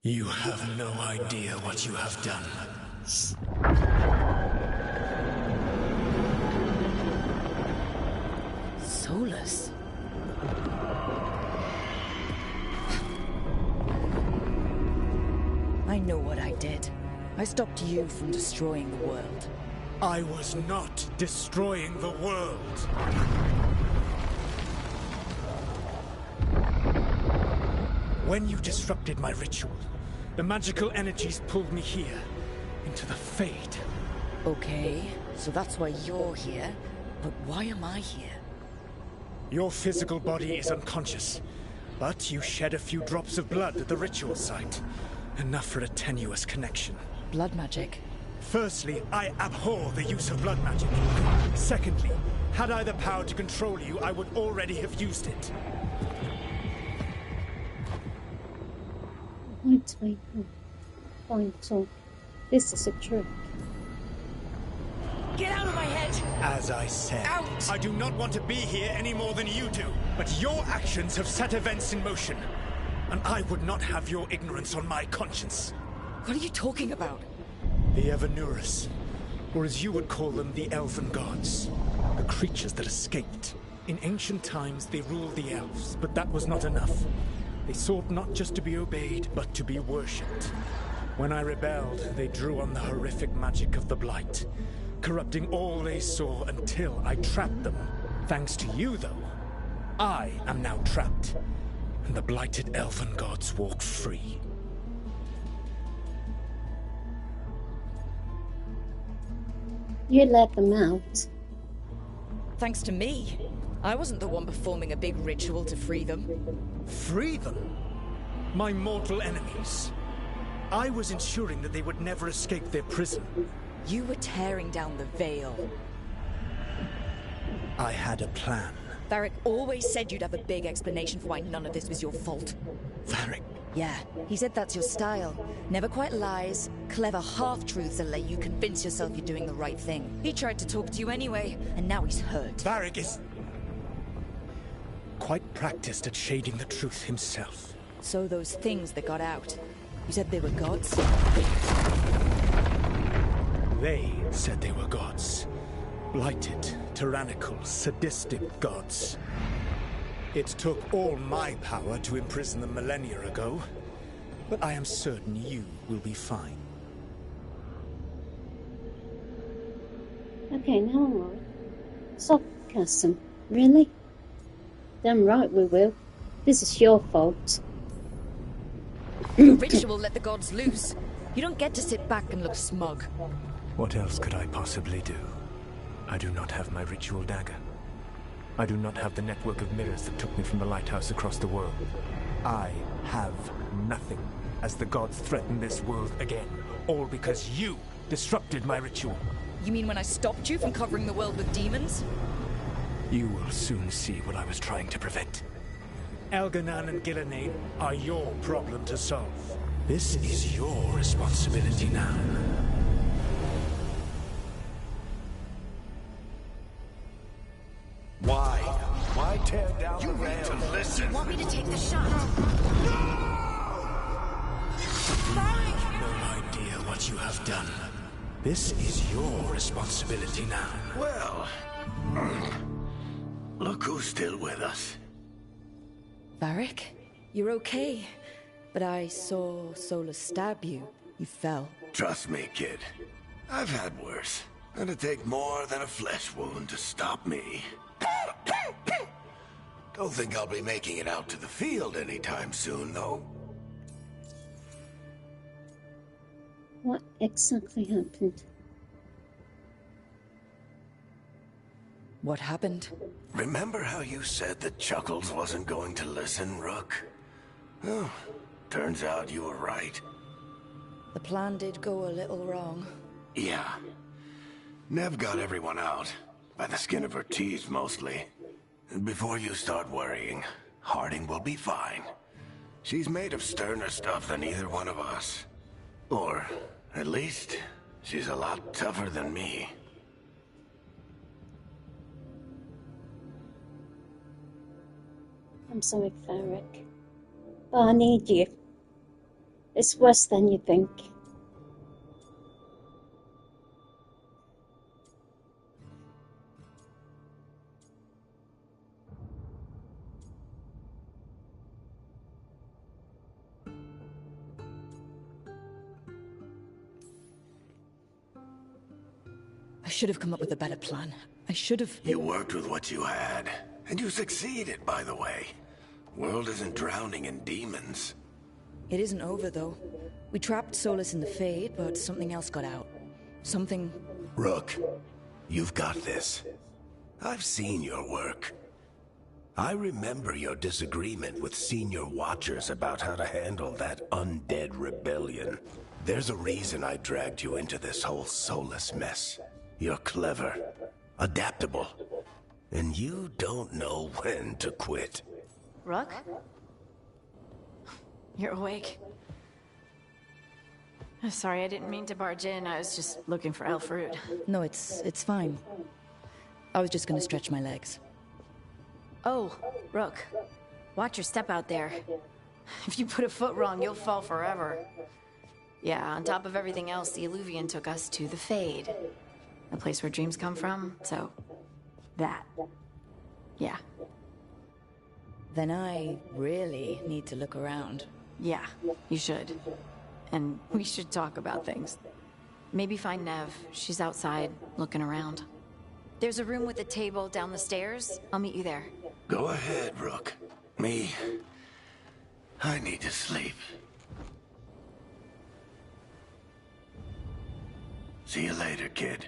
You have no idea what you have done. Solus. I know what I did. I stopped you from destroying the world. I was not destroying the world. When you disrupted my ritual, the magical energies pulled me here, into the Fade. Okay, so that's why you're here. But why am I here? Your physical body is unconscious, but you shed a few drops of blood at the ritual site. Enough for a tenuous connection. Blood magic. Firstly, I abhor the use of blood magic. Secondly, had I the power to control you, I would already have used it. Wait. Fine, so this is a trick. Get out of my head! As I said, Out! I do not want to be here any more than you do. But your actions have set events in motion. And I would not have your ignorance on my conscience. What are you talking about? The Evanurus, or as you would call them, the Elven Gods. The creatures that escaped. In ancient times, they ruled the elves, but that was not enough. They sought not just to be obeyed, but to be worshipped. When I rebelled, they drew on the horrific magic of the Blight, corrupting all they saw until I trapped them. Thanks to you, though, I am now trapped, and the blighted Elven Gods walk free. You let them out. Thanks to me. I wasn't the one performing a big ritual to free them. Free them? My mortal enemies. I was ensuring that they would never escape their prison. You were tearing down the veil. I had a plan. Varric always said you'd have a big explanation for why none of this was your fault. Varric. Yeah, he said that's your style. Never quite lies, clever half-truths that let you convince yourself you're doing the right thing. He tried to talk to you anyway, and now he's hurt. Varric is quite practiced at shading the truth himself. So those things that got out, you said they were gods? They said they were gods. Blighted, tyrannical, sadistic gods. It took all my power to imprison them millennia ago, but I am certain you will be fine. Okay, now I'm right. Sarcasm. Really? Damn right we will. This is your fault. The ritual let the gods loose. You don't get to sit back and look smug. What else could I possibly do? I do not have my ritual dagger. I do not have the network of mirrors that took me from the lighthouse across the world. I have nothing, as the gods threaten this world again. All because you disrupted my ritual. You mean when I stopped you from covering the world with demons? You will soon see what I was trying to prevent. Elganan and Gillenane are your problem to solve. This is your responsibility now. Why tear down the rail? You need to listen. Want me to take the shot? No idea what you have done. This is your responsibility now. Well, look who's still with us. Varric, you're okay. But I saw Solus stab you. You fell. Trust me, kid. I've had worse. It'd take more than a flesh wound to stop me. Don't think I'll be making it out to the field anytime soon, though. What exactly happened? What happened? Remember how you said that Chuckles wasn't going to listen, Rook? Well, turns out you were right. The plan did go a little wrong. Yeah. Nev got everyone out. By the skin of her teeth, mostly. Before you start worrying, Harding will be fine. She's made of sterner stuff than either one of us. Or, at least, she's a lot tougher than me. I'm sorry, Varric. But I need you. It's worse than you think. I should have come up with a better plan. I should have... You worked with what you had, and you succeeded, by the way. World isn't drowning in demons. It isn't over, though. We trapped Solus in the Fade, but something else got out. Something... Rook, you've got this. I've seen your work. I remember your disagreement with senior Watchers about how to handle that undead rebellion. There's a reason I dragged you into this whole Solus mess. You're clever, adaptable, and you don't know when to quit. Rook? You're awake? I'm sorry, I didn't mean to barge in. I was just looking for Elfroot. No, it's fine. I was just gonna stretch my legs. Oh, Rook. Watch your step out there. If you put a foot wrong, you'll fall forever. Yeah, on top of everything else, the Illuvian took us to the Fade. The place where dreams come from, so... that. Yeah. Then I really need to look around. Yeah, you should. And we should talk about things. Maybe find Nev. She's outside, looking around. There's a room with a table down the stairs. I'll meet you there. Go ahead, Rook. Me, I need to sleep. See you later, kid.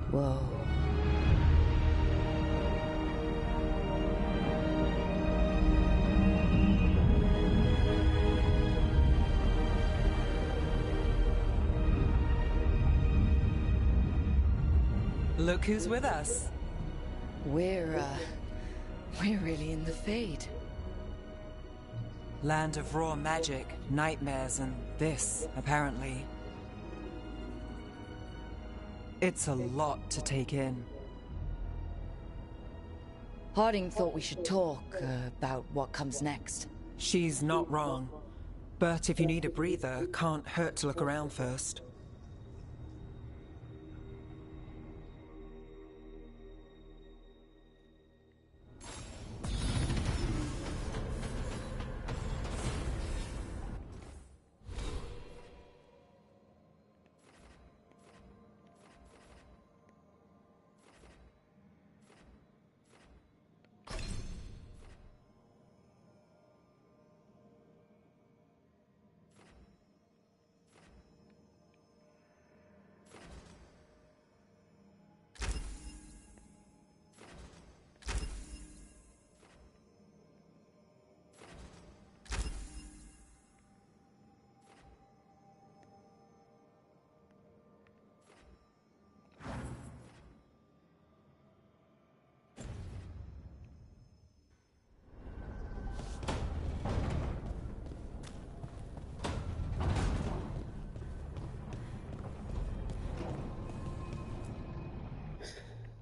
Whoa. Look who's with us. We're really in the Fade. Land of raw magic, nightmares, and this, apparently. It's a lot to take in. Harding thought we should talk about what comes next. She's not wrong. But if you need a breather, can't hurt to look around first.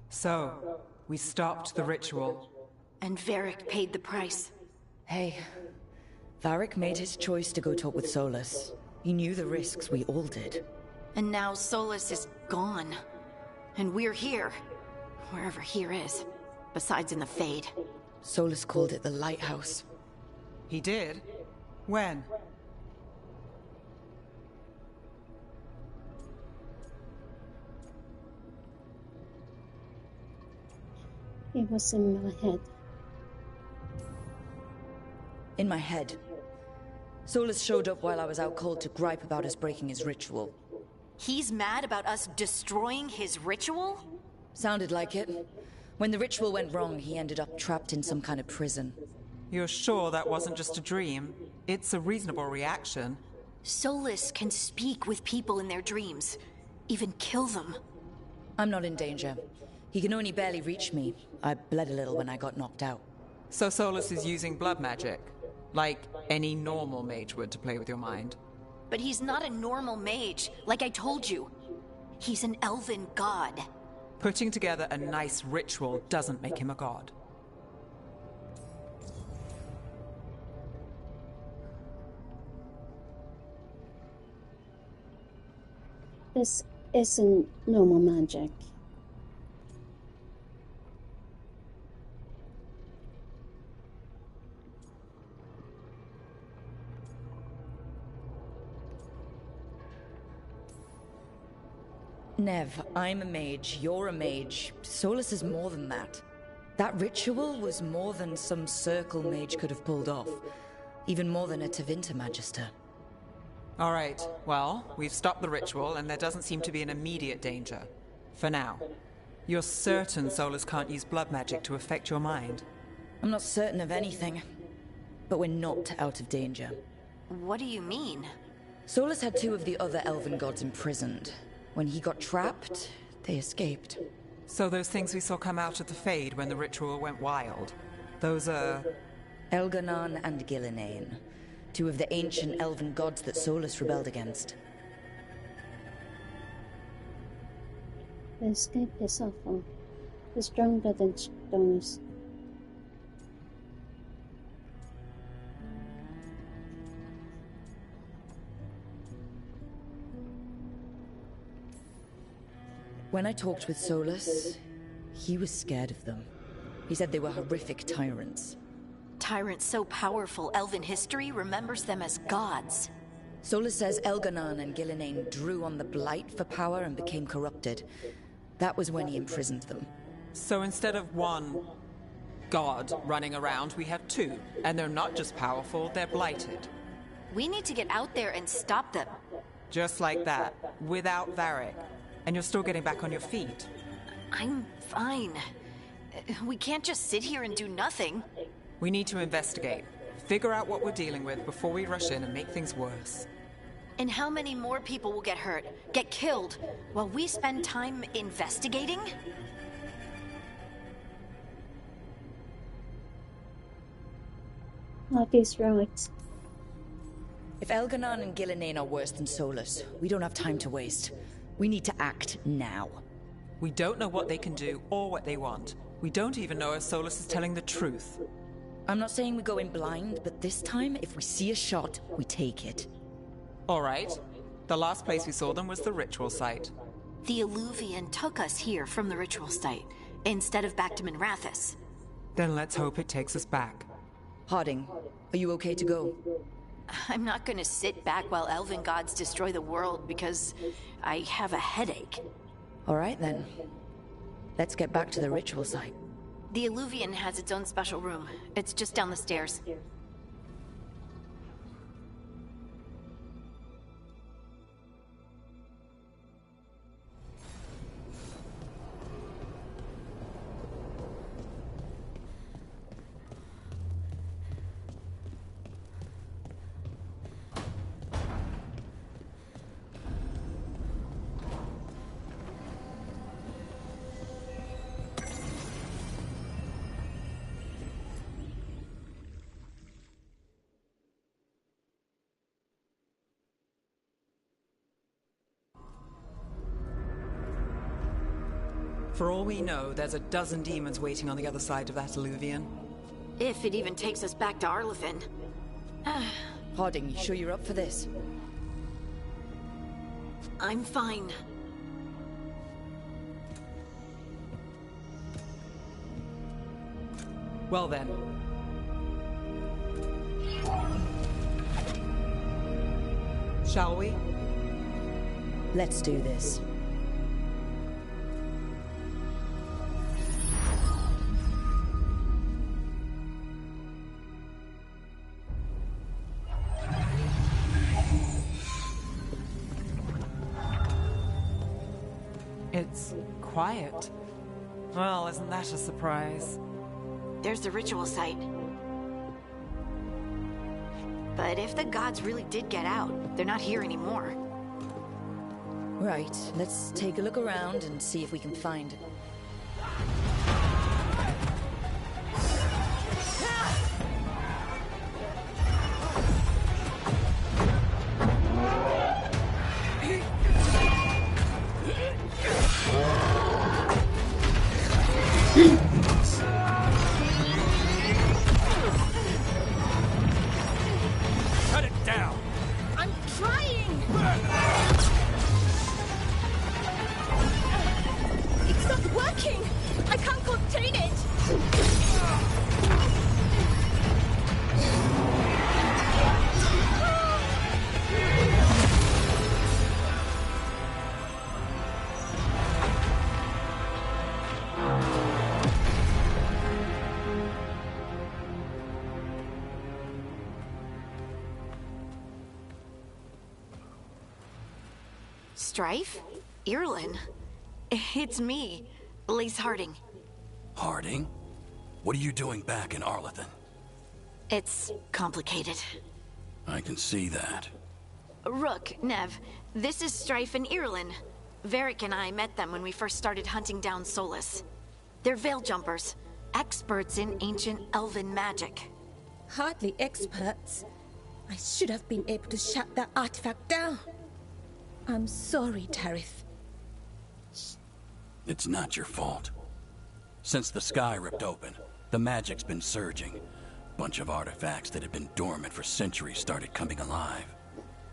So, we stopped the ritual. And Varric paid the price. Hey, Varric made his choice to go talk with Solus. He knew the risks, we all did. And now Solus is gone. And we're here. Wherever here is. Besides in the Fade. Solus called it the Lighthouse. He did? When? It was in my head. In my head. Solus showed up while I was out cold to gripe about us breaking his ritual. He's mad about us destroying his ritual? Sounded like it. When the ritual went wrong, he ended up trapped in some kind of prison. You're sure that wasn't just a dream? It's a reasonable reaction. Solus can speak with people in their dreams. Even kill them. I'm not in danger. He can only barely reach me. I bled a little when I got knocked out. So Solus is using blood magic? Like any normal mage would to play with your mind? But he's not a normal mage, like I told you. He's an elven god. Putting together a nice ritual doesn't make him a god. This isn't normal magic. Nev, I'm a mage, you're a mage. Solus is more than that. That ritual was more than some circle mage could have pulled off. Even more than a Tevinter Magister. All right, well, we've stopped the ritual and there doesn't seem to be an immediate danger. For now. You're certain Solus can't use blood magic to affect your mind? I'm not certain of anything. But we're not out of danger. What do you mean? Solus had 2 of the other elven gods imprisoned. When he got trapped, they escaped. So those things we saw come out of the Fade when the ritual went wild, those are... Elganon and Gillinane. 2 of the ancient elven gods that Solus rebelled against. The escape is awful. They're stronger than stoners. When I talked with Solus, he was scared of them. He said they were horrific tyrants. Tyrants so powerful, elven history remembers them as gods. Solus says Elganon and Gillinane drew on the Blight for power and became corrupted. That was when he imprisoned them. So instead of 1 god running around, we have 2. And they're not just powerful, they're blighted. We need to get out there and stop them. Just like that, without Varric. And you're still getting back on your feet. I'm fine. We can't just sit here and do nothing. We need to investigate. Figure out what we're dealing with before we rush in and make things worse. And how many more people will get hurt, get killed, while we spend time investigating? Hardy's right. If Elganon and Gillinane are worse than Solus, we don't have time to waste. We need to act now. We don't know what they can do or what they want. We don't even know if Solus is telling the truth. I'm not saying we go in blind, but this time, if we see a shot, we take it. All right. The last place we saw them was the ritual site. The Eluvian took us here from the ritual site, instead of back to Minrathous. Then let's hope it takes us back. Harding, are you okay to go? I'm not gonna sit back while elven gods destroy the world because I have a headache. All right, then. Let's get back to the ritual site. The Eluvian has its own special room. It's just down the stairs. For all we know, there's a dozen demons waiting on the other side of that Eluvian. If it even takes us back to Arlefin. Harding, you sure you're up for this? I'm fine. Well then. Shall we? Let's do this. It's quiet. Well, isn't that a surprise? There's the ritual site. But if the gods really did get out, they're not here anymore. Right, let's take a look around and see if we can find it. Cut it down! I'm trying! It's not working! I can't contain it! Strife? Irlin? It's me, Lace Harding. Harding? What are you doing back in Arlathan? It's complicated. I can see that. Rook, Nev, this is Strife and Irlin. Varric and I met them when we first started hunting down Solus. They're Veil Jumpers, experts in ancient elven magic. Hardly experts. I should have been able to shut that artifact down. I'm sorry, Tarith. It's not your fault. Since the sky ripped open, the magic's been surging. Bunch of artifacts that had been dormant for centuries started coming alive.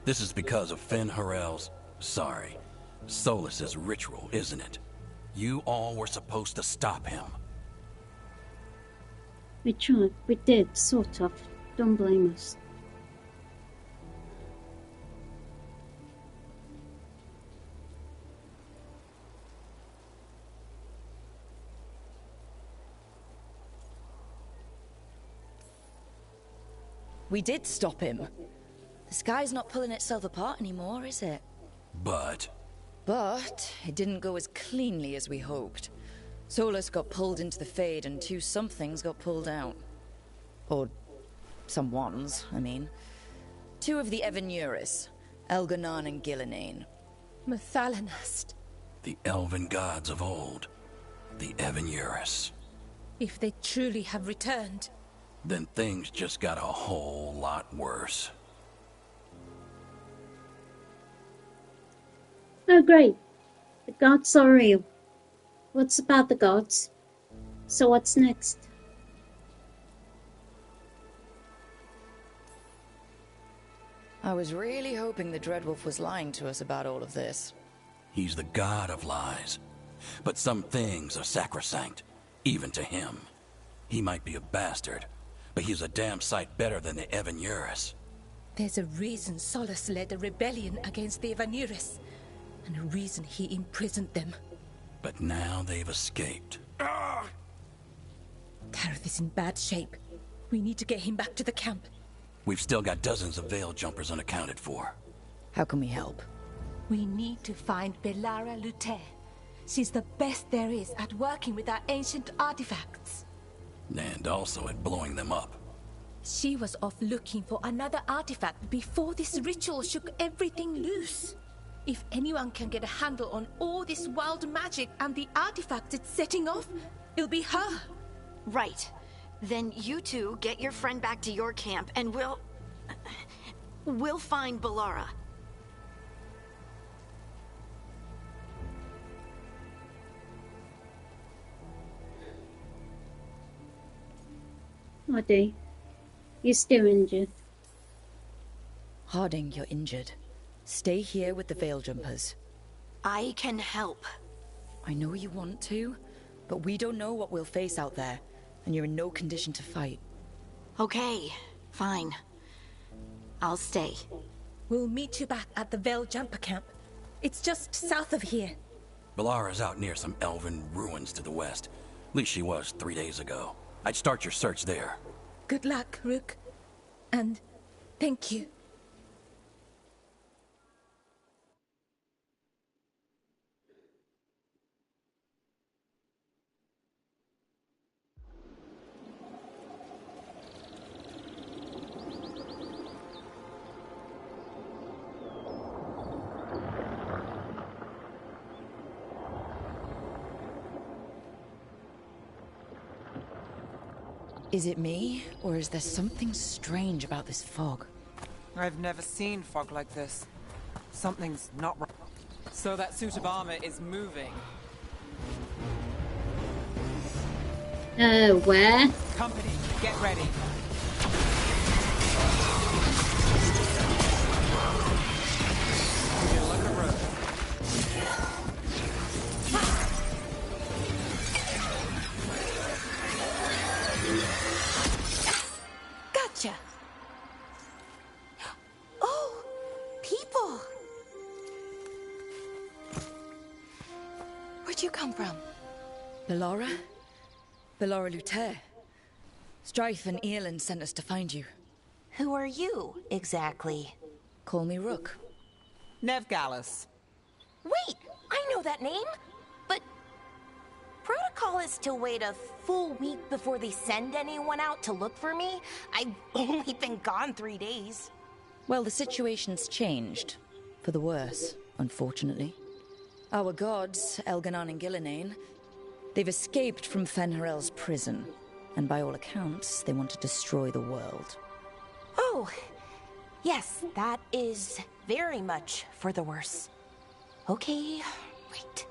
This is because of Finn Harel's... Solus's ritual, isn't it? You all were supposed to stop him. We tried. We did, sort of. Don't blame us. We did stop him. The sky's not pulling itself apart anymore, is it? But it didn't go as cleanly as we hoped. Solus got pulled into the Fade and two somethings got pulled out. Or someones, I mean. Two of the Evanuris, Elganan and Gillinane. Mathalanast. the elven gods of old, the Evanuris. If they truly have returned, Then things just got a whole lot worse. Oh, great. The gods are real. What's about the gods? So what's next? I was really hoping the Dreadwolf was lying to us about all of this. He's the god of lies. But some things are sacrosanct, even to him. He might be a bastard, but he's a damn sight better than the Evanuris. there's a reason Solus led a rebellion against the Evanuris, and a reason he imprisoned them. But now they've escaped. Tareth is in bad shape. We need to get him back to the camp. We've still got dozens of Veil Jumpers unaccounted for. How can we help? We need to find Belara Luthe. She's the best there is at working with our ancient artifacts. And also at blowing them up. She was off looking for another artifact before this ritual shook everything loose. If anyone can get a handle on all this wild magic and the artifacts it's setting off, it'll be her. Right. Then you two get your friend back to your camp and we'll find Belara. Oddie, you're still injured. Harding, you're injured. Stay here with the Veil Jumpers. I can help. I know you want to, but we don't know what we'll face out there, and you're in no condition to fight. Okay, fine. I'll stay. We'll meet you back at the Veil Jumper camp. It's just south of here. Belara's out near some elven ruins to the west. At least she was 3 days ago. I'd start your search there. Good luck, Rook. And thank you. Is it me, or is there something strange about this fog? I've never seen fog like this. Something's not right. So that suit of armor is moving. Where? Company, get ready. Look at road. Gotcha. Oh, people. Where'd you come from? Bellora? Bellora Luther. Strife and Earlin sent us to find you. Who are you, exactly? Call me Rook. Nev Gallus. Wait, I know that name! But protocol is to wait a full week before they send anyone out to look for me? I've only been gone 3 days. Well, the situation's changed. For the worse, unfortunately. Our gods, Elganon and Gillenane, they've escaped from Fen'Harel's prison. And by all accounts, they want to destroy the world. Oh, yes, that is very much for the worse. Okay, wait.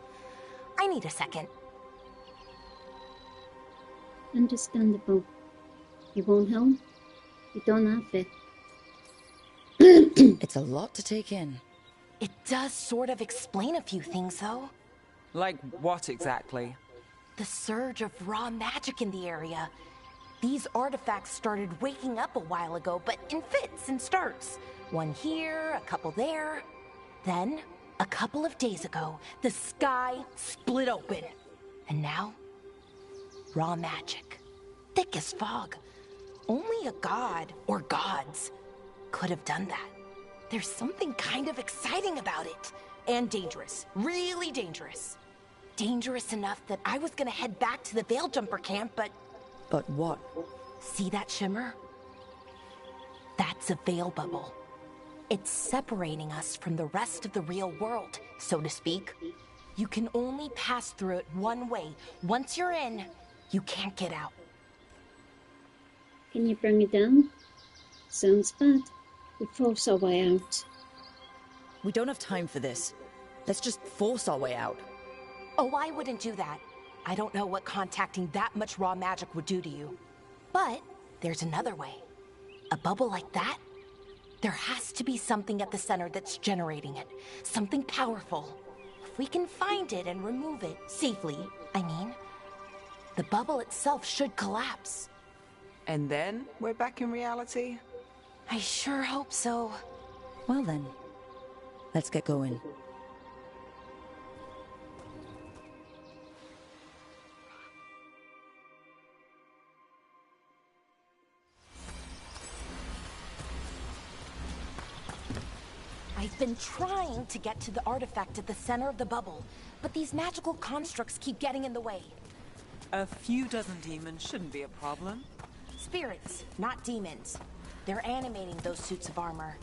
I need a second. Understandable. You want help? You don't have it. It's a lot to take in. It does sort of explain a few things, though. Like what exactly? The surge of raw magic in the area. These artifacts started waking up a while ago, but in fits and starts. One here, a couple there. Then, a couple of days ago, the sky split open. And now, raw magic. Thick as fog. Only a god, or gods, could have done that. There's something kind of exciting about it. And dangerous. Really dangerous. Dangerous enough that I was gonna head back to the Veil Jumper camp, but... But what? See that shimmer? That's a veil bubble. It's separating us from the rest of the real world, so to speak. You can only pass through it one way. Once you're in, you can't get out. Can you bring it down? Sounds bad. We force our way out. We don't have time for this. Let's just force our way out. Oh, I wouldn't do that. I don't know what contacting that much raw magic would do to you. But there's another way. A bubble like that? There has to be something at the center that's generating it. Something powerful. If we can find it and remove it safely, I mean, the bubble itself should collapse. And then we're back in reality? I sure hope so. Well then, let's get going. I've been trying to get to the artifact at the center of the bubble, but these magical constructs keep getting in the way. A few dozen demons shouldn't be a problem. Spirits, not demons. They're animating those suits of armor.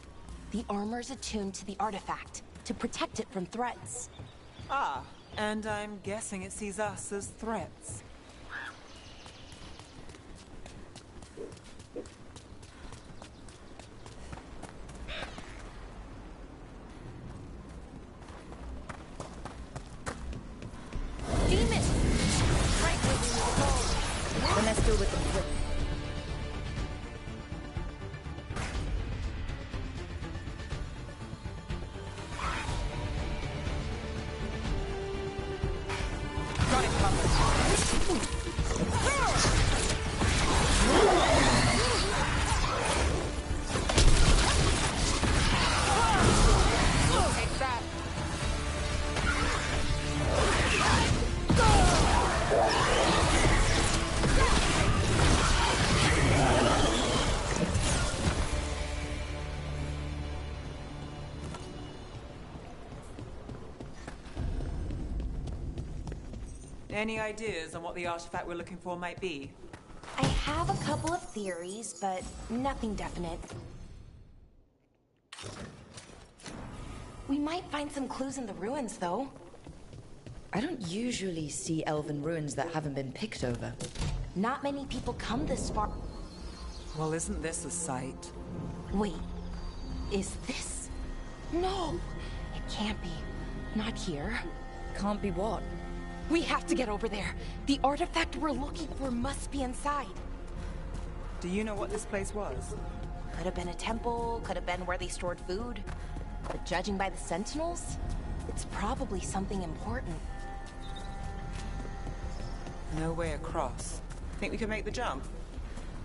The armor's attuned to the artifact, to protect it from threats. Ah, and I'm guessing it sees us as threats. Demons! Right where we need to go. Then let's deal with them quick. Got it covered. Take that. Any ideas on what the artifact we're looking for might be? I have a couple of theories, but nothing definite. We might find some clues in the ruins, though. I don't usually see elven ruins that haven't been picked over. Not many people come this far. Well, isn't this a sight? Wait, is this? No, it can't be. Not here. Can't be what? We have to get over there. The artifact we're looking for must be inside. Do you know what this place was? Could have been a temple, could have been where they stored food. But judging by the sentinels, it's probably something important. No way across. Think we could make the jump?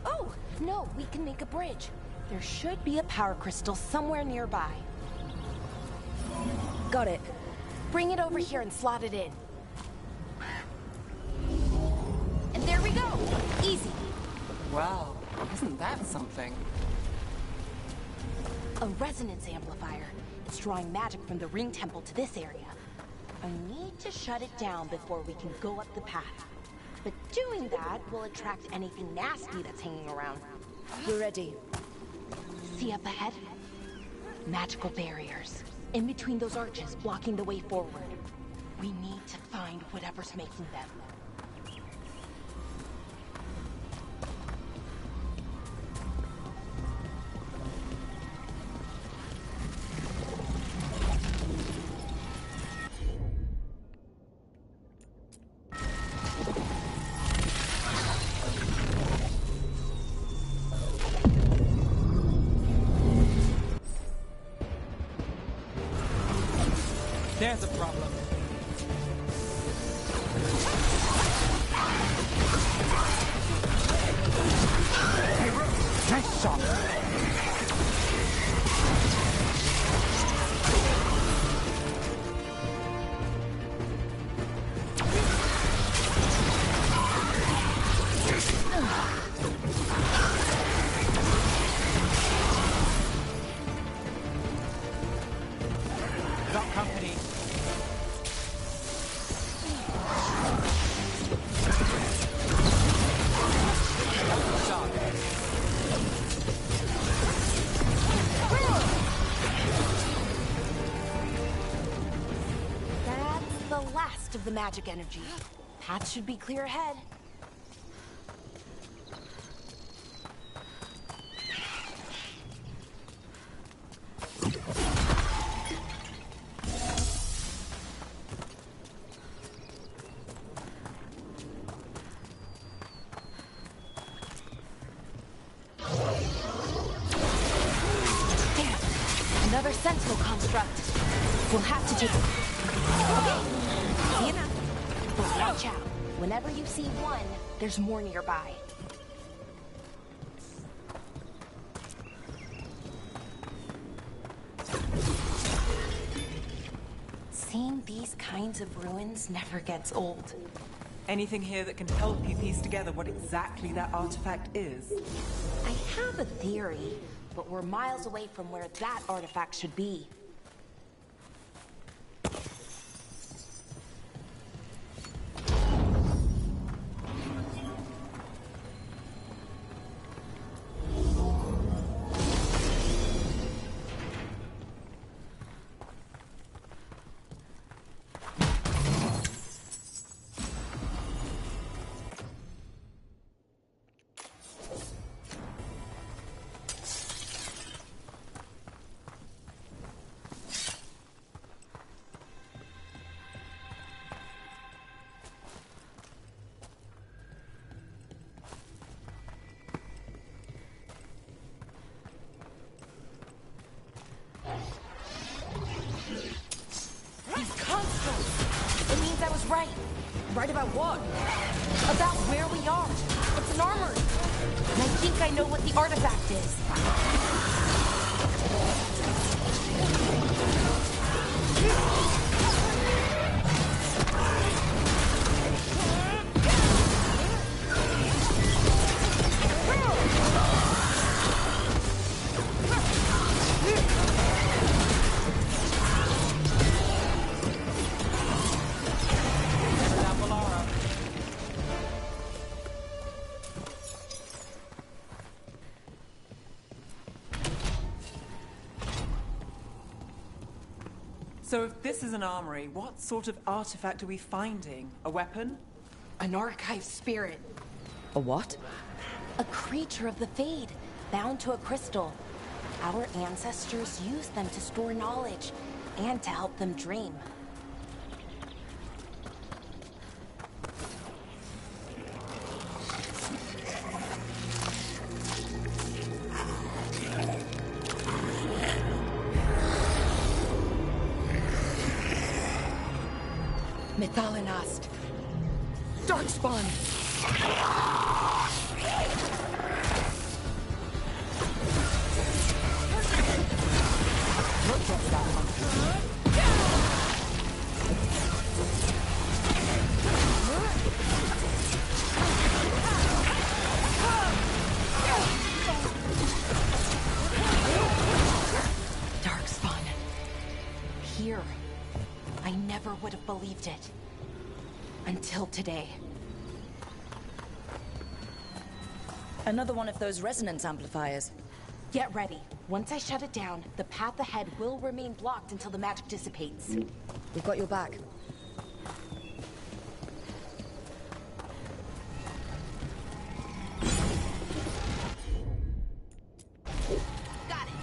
Oh, no, we can make a bridge. There should be a power crystal somewhere nearby. Got it. Bring it over here and slot it in. And there we go! Easy. Wow, isn't that something? A resonance amplifier. It's drawing magic from the ring temple to this area. I need to shut it down before we can go up the path. But doing that will attract anything nasty that's hanging around. We're ready. See up ahead? Magical barriers. In between those arches, blocking the way forward. We need to find whatever's making them. There's a problem. Hey, Rook! Nice shot! Got company. That's the last of the magic energy. Path should be clear ahead. Another sentinel construct. We'll have to take it. Okay, see enough. But watch out. Whenever you see one, there's more nearby. Seeing these kinds of ruins never gets old. Anything here that can help you piece together what exactly that artifact is? I have a theory, but we're miles away from where that artifact should be. It means I was right. Right about what? About where we are. It's an armory. And I think I know what the artifact is. So if this is an armory, what sort of artifact are we finding? A weapon? An archive spirit. A what? A creature of the Fade, bound to a crystal. Our ancestors used them to store knowledge and to help them dream. Mythalinast. Darkspawn. Darkspawn. Here. I never would have believed it. Until today. Another one of those resonance amplifiers. Get ready. Once I shut it down, the path ahead will remain blocked until the magic dissipates. We've got your back. Got it.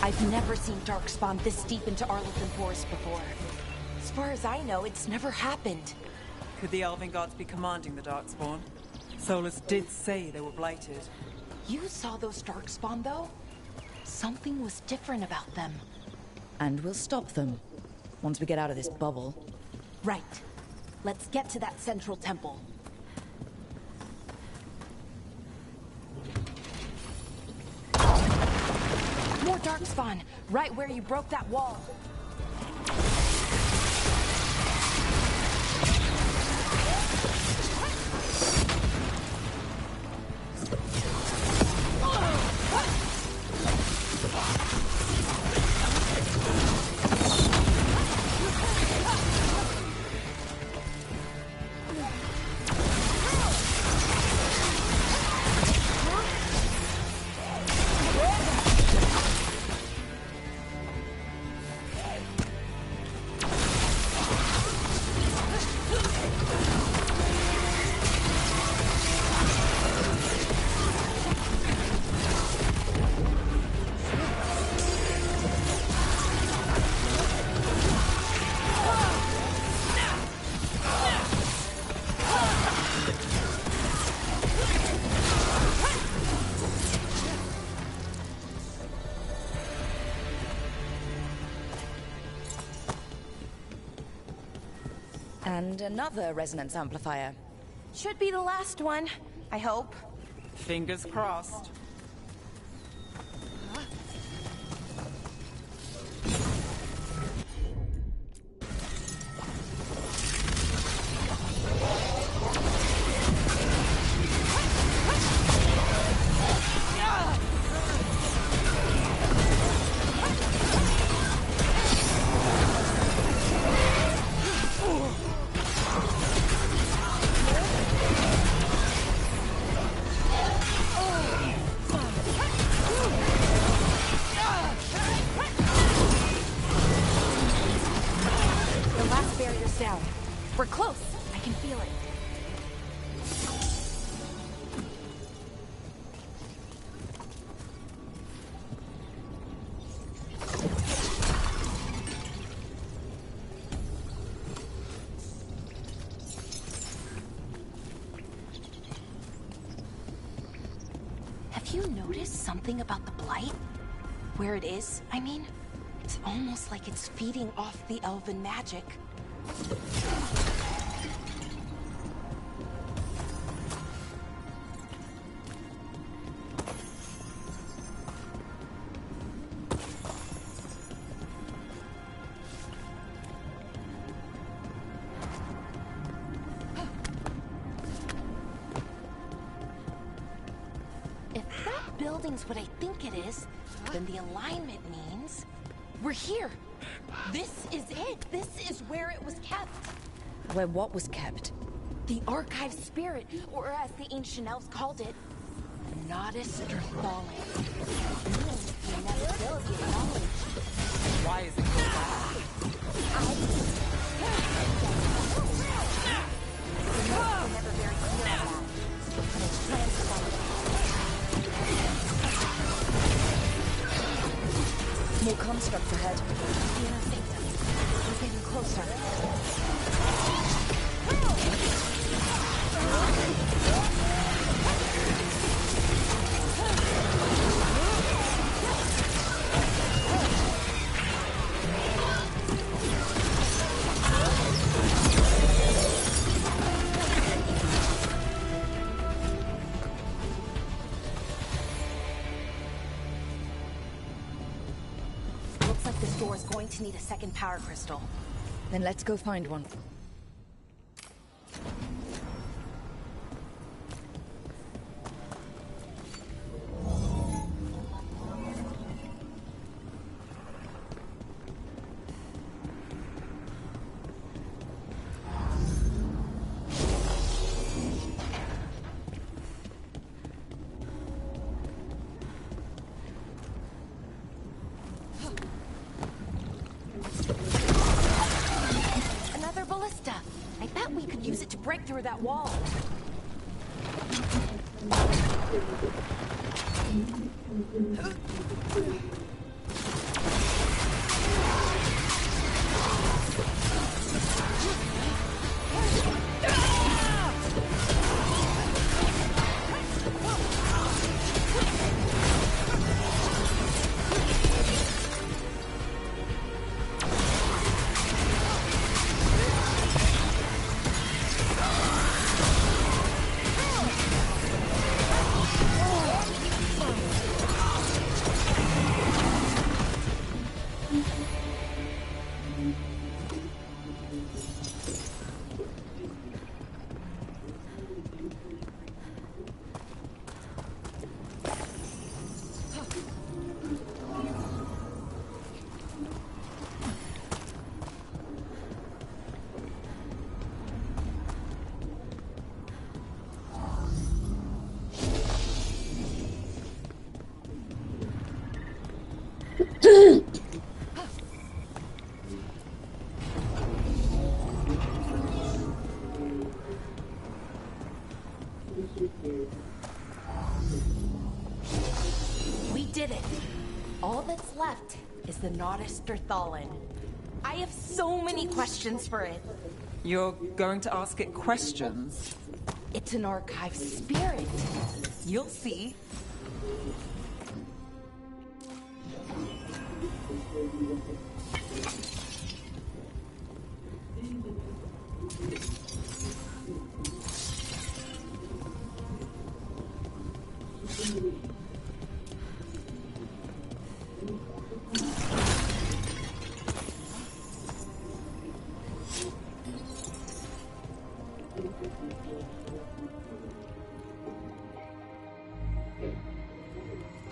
I've never seen Darkspawn this deep into Arlington Forest before. As far as I know, it's never happened. Could the Elven Gods be commanding the Darkspawn? Solus did say they were blighted. You saw those Darkspawn, though? Something was different about them. And we'll stop them. Once we get out of this bubble. Right. Let's get to that central temple. More Darkspawn, right where you broke that wall. And another resonance amplifier. Should be the last one, I hope. Fingers crossed. Down. We're close. I can feel it. Have you noticed something about the Blight? Where it is, I mean? It's almost like it's feeding off the elven magic. If that building's what I think it is, then the alignment means we're here. This is it. This is where it was kept. Where what was kept? The Archive Spirit, or as the ancient elves called it, the Nodus Derthalin. Means the inevitability of knowledge. Why is it called that? The notes were never very clear on that, but it's transformed. More constructs ahead. The inner sanctum. We're getting closer. Looks like this door is going to need a second power crystal. Then let's go find one. Another ballista. I bet we could use it to break through that wall. We did it. All that's left is the Nodus Derthalin. I have so many questions for it. You're going to ask it questions? It's an archive spirit. You'll see.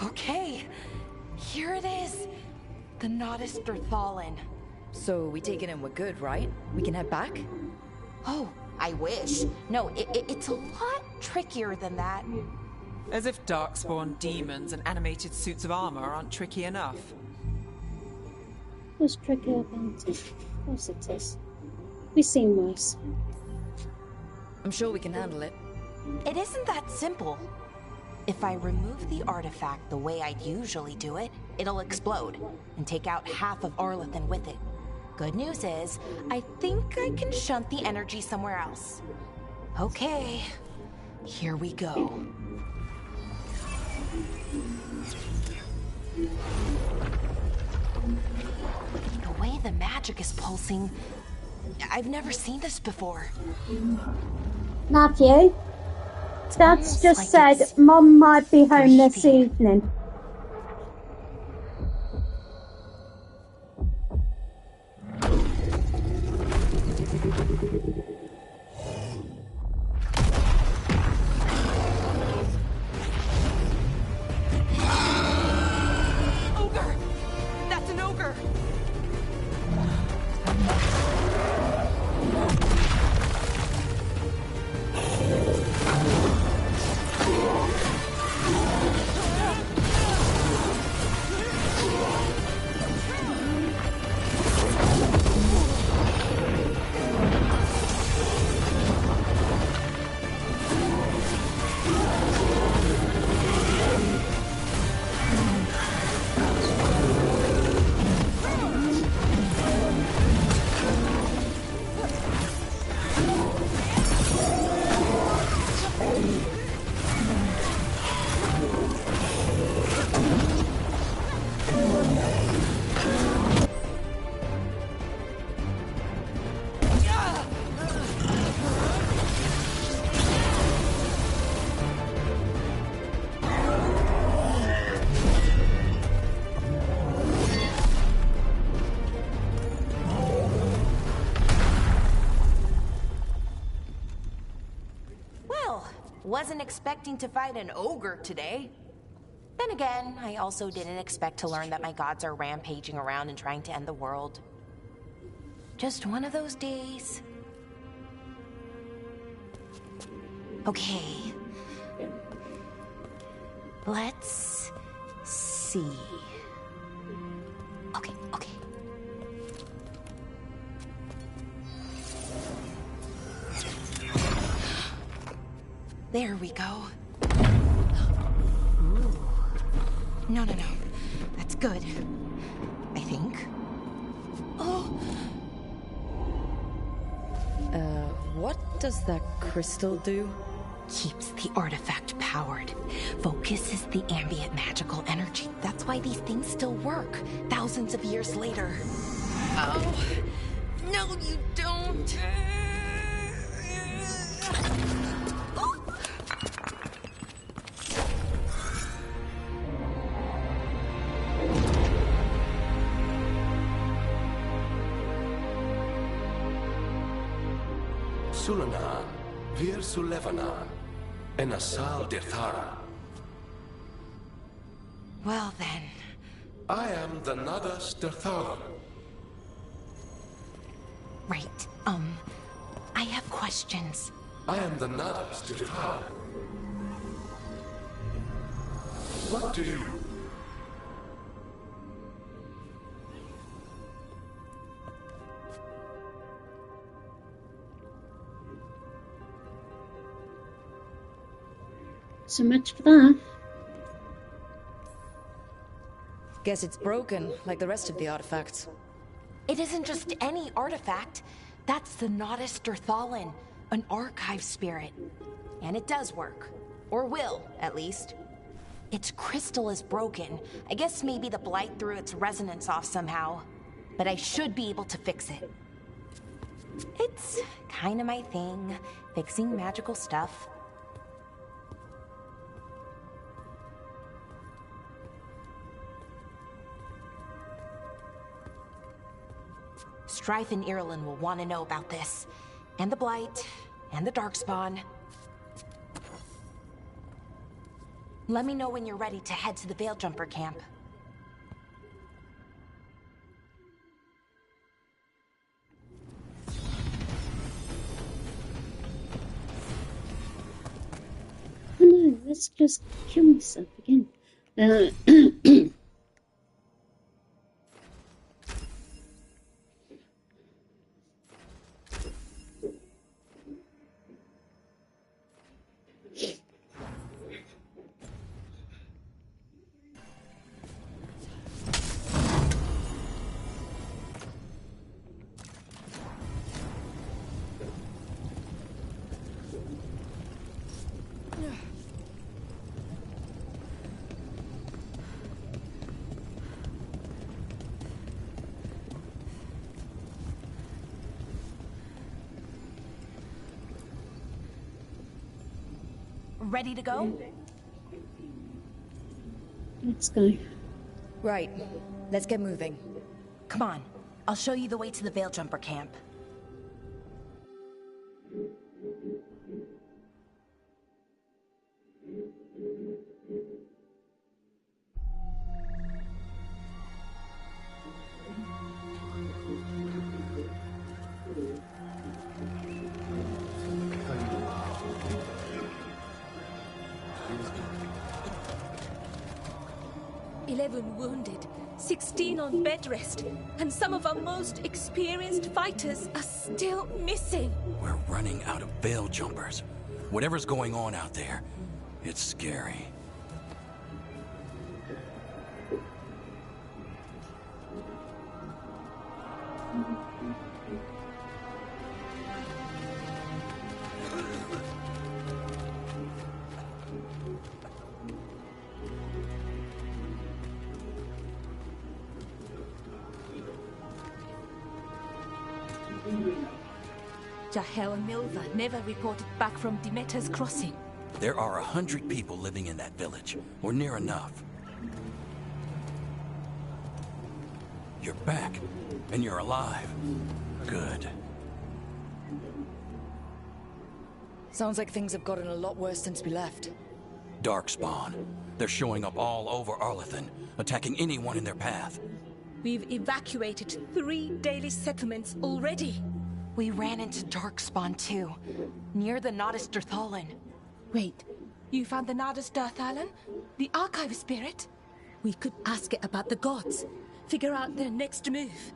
Okay, here it is. The Nodus Derthalin. So we take it and we're good, right? We can head back? Oh, I wish. No, it's a lot trickier than that. As if darkspawn demons and animated suits of armor aren't tricky enough. It was tricky about it. Of course it is. We've seen worse. I'm sure we can handle it. It isn't that simple. If I remove the artifact the way I'd usually do it, it'll explode and take out half of Arlathan with it. Good news is, I think I can shunt the energy somewhere else. Okay, here we go. The way the magic is pulsing, I've never seen this before. Matthew, Dad's just like said it's Mom might be home this breathing. evening. wasn't expecting to fight an ogre today. Then again, I also didn't expect to learn that my gods are rampaging around and trying to end the world. Just one of those days. Okay. Let's see. Okay. There we go. Ooh. No. That's good. I think. Oh! What does that crystal do? Keeps the artifact powered. Focuses the ambient magical energy. That's why these things still work, thousands of years later. Oh! No, you don't! Sulanan, Vir Sulevanan, and Asal Dirthara. Well then. I am the Nadas Dirthara. Right. I have questions. I am the Nadas Dirthara. What do you... So much for that. Guess it's broken, like the rest of the artifacts. It isn't just any artifact. That's the Nadas Dirthalan, an archive spirit. And it does work. Or will, at least. Its crystal is broken. I guess maybe the blight threw its resonance off somehow. But I should be able to fix it. It's kind of my thing, fixing magical stuff. Strife and Irulan will want to know about this. And the Blight, and the Darkspawn. Let me know when you're ready to head to the Veil-Jumper camp. Oh no, let's just kill myself again. Ready to go? Let's go. Right. Let's get moving. Come on. I'll show you the way to the Veil-Jumper camp. Wounded, 16 on bed rest, and some of our most experienced fighters are still missing. We're running out of Veil Jumpers. Whatever's going on out there, it's scary. Jahel and Milva never reported back from Demeter's crossing. There are 100 people living in that village, or near enough. You're back, and you're alive. Good. Sounds like things have gotten a lot worse since we left. Darkspawn. They're showing up all over Arlathan, attacking anyone in their path. We've evacuated 3 Dalish settlements already. We ran into Darkspawn too, near the Nodus Dirthallan. Wait, you found the Nodus Dirthallan? The Archive Spirit? We could ask it about the gods. Figure out their next move.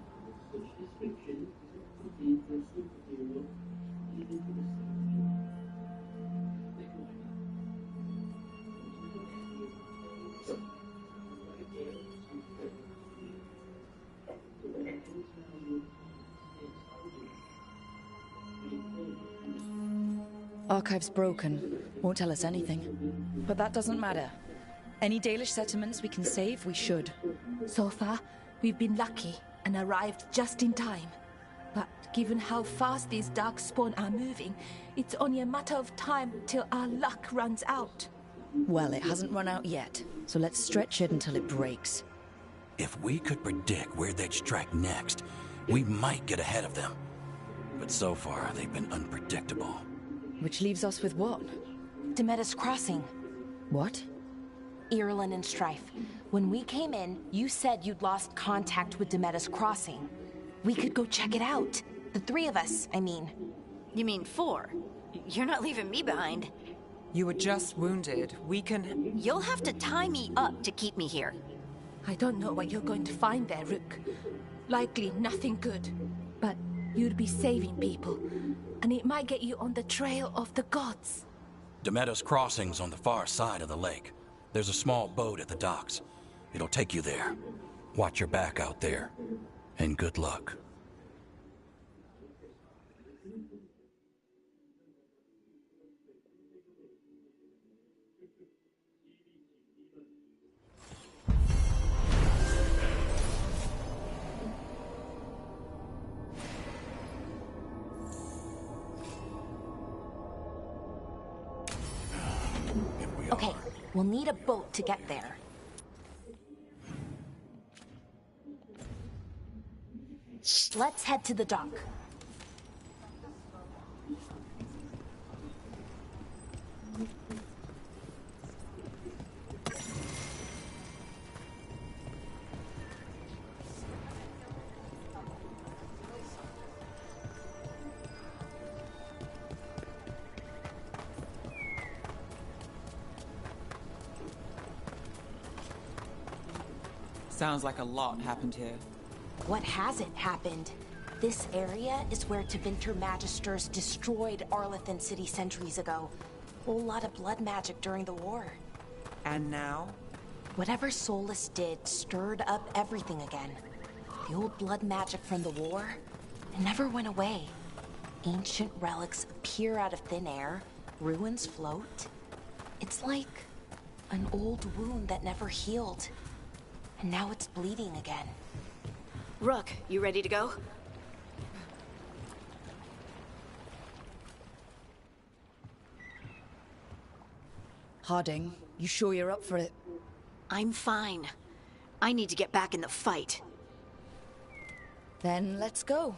Archive's broken. Won't tell us anything. But that doesn't matter. Any Dalish settlements we can save, we should. So far, we've been lucky and arrived just in time. But given how fast these Darkspawn are moving, it's only a matter of time till our luck runs out. Well, it hasn't run out yet, so let's stretch it until it breaks. If we could predict where they'd strike next, we might get ahead of them. But so far, they've been unpredictable. Which leaves us with what? Demetus Crossing. What? Irulan and Strife. When we came in, you said you'd lost contact with Demetus Crossing. We could go check it out. The 3 of us, I mean. You mean 4? You're not leaving me behind. You were just wounded. We can... You'll have to tie me up to keep me here. I don't know what you're going to find there, Rook. Likely nothing good. But you'd be saving people. And it might get you on the trail of the gods. Demetus Crossing's on the far side of the lake. There's a small boat at the docks. It'll take you there. Watch your back out there. And good luck. Okay, we'll need a boat to get there. Let's head to the dock. Sounds like a lot happened here. What hasn't happened? This area is where Tevinter Magisters destroyed Arlathan City centuries ago. Whole lot of blood magic during the war. And now? Whatever Solus did stirred up everything again. The old blood magic from the war, it never went away. Ancient relics appear out of thin air, ruins float. It's like an old wound that never healed. And now it's bleeding again. Rook, you ready to go? Harding, you sure you're up for it? I'm fine. I need to get back in the fight. Then let's go.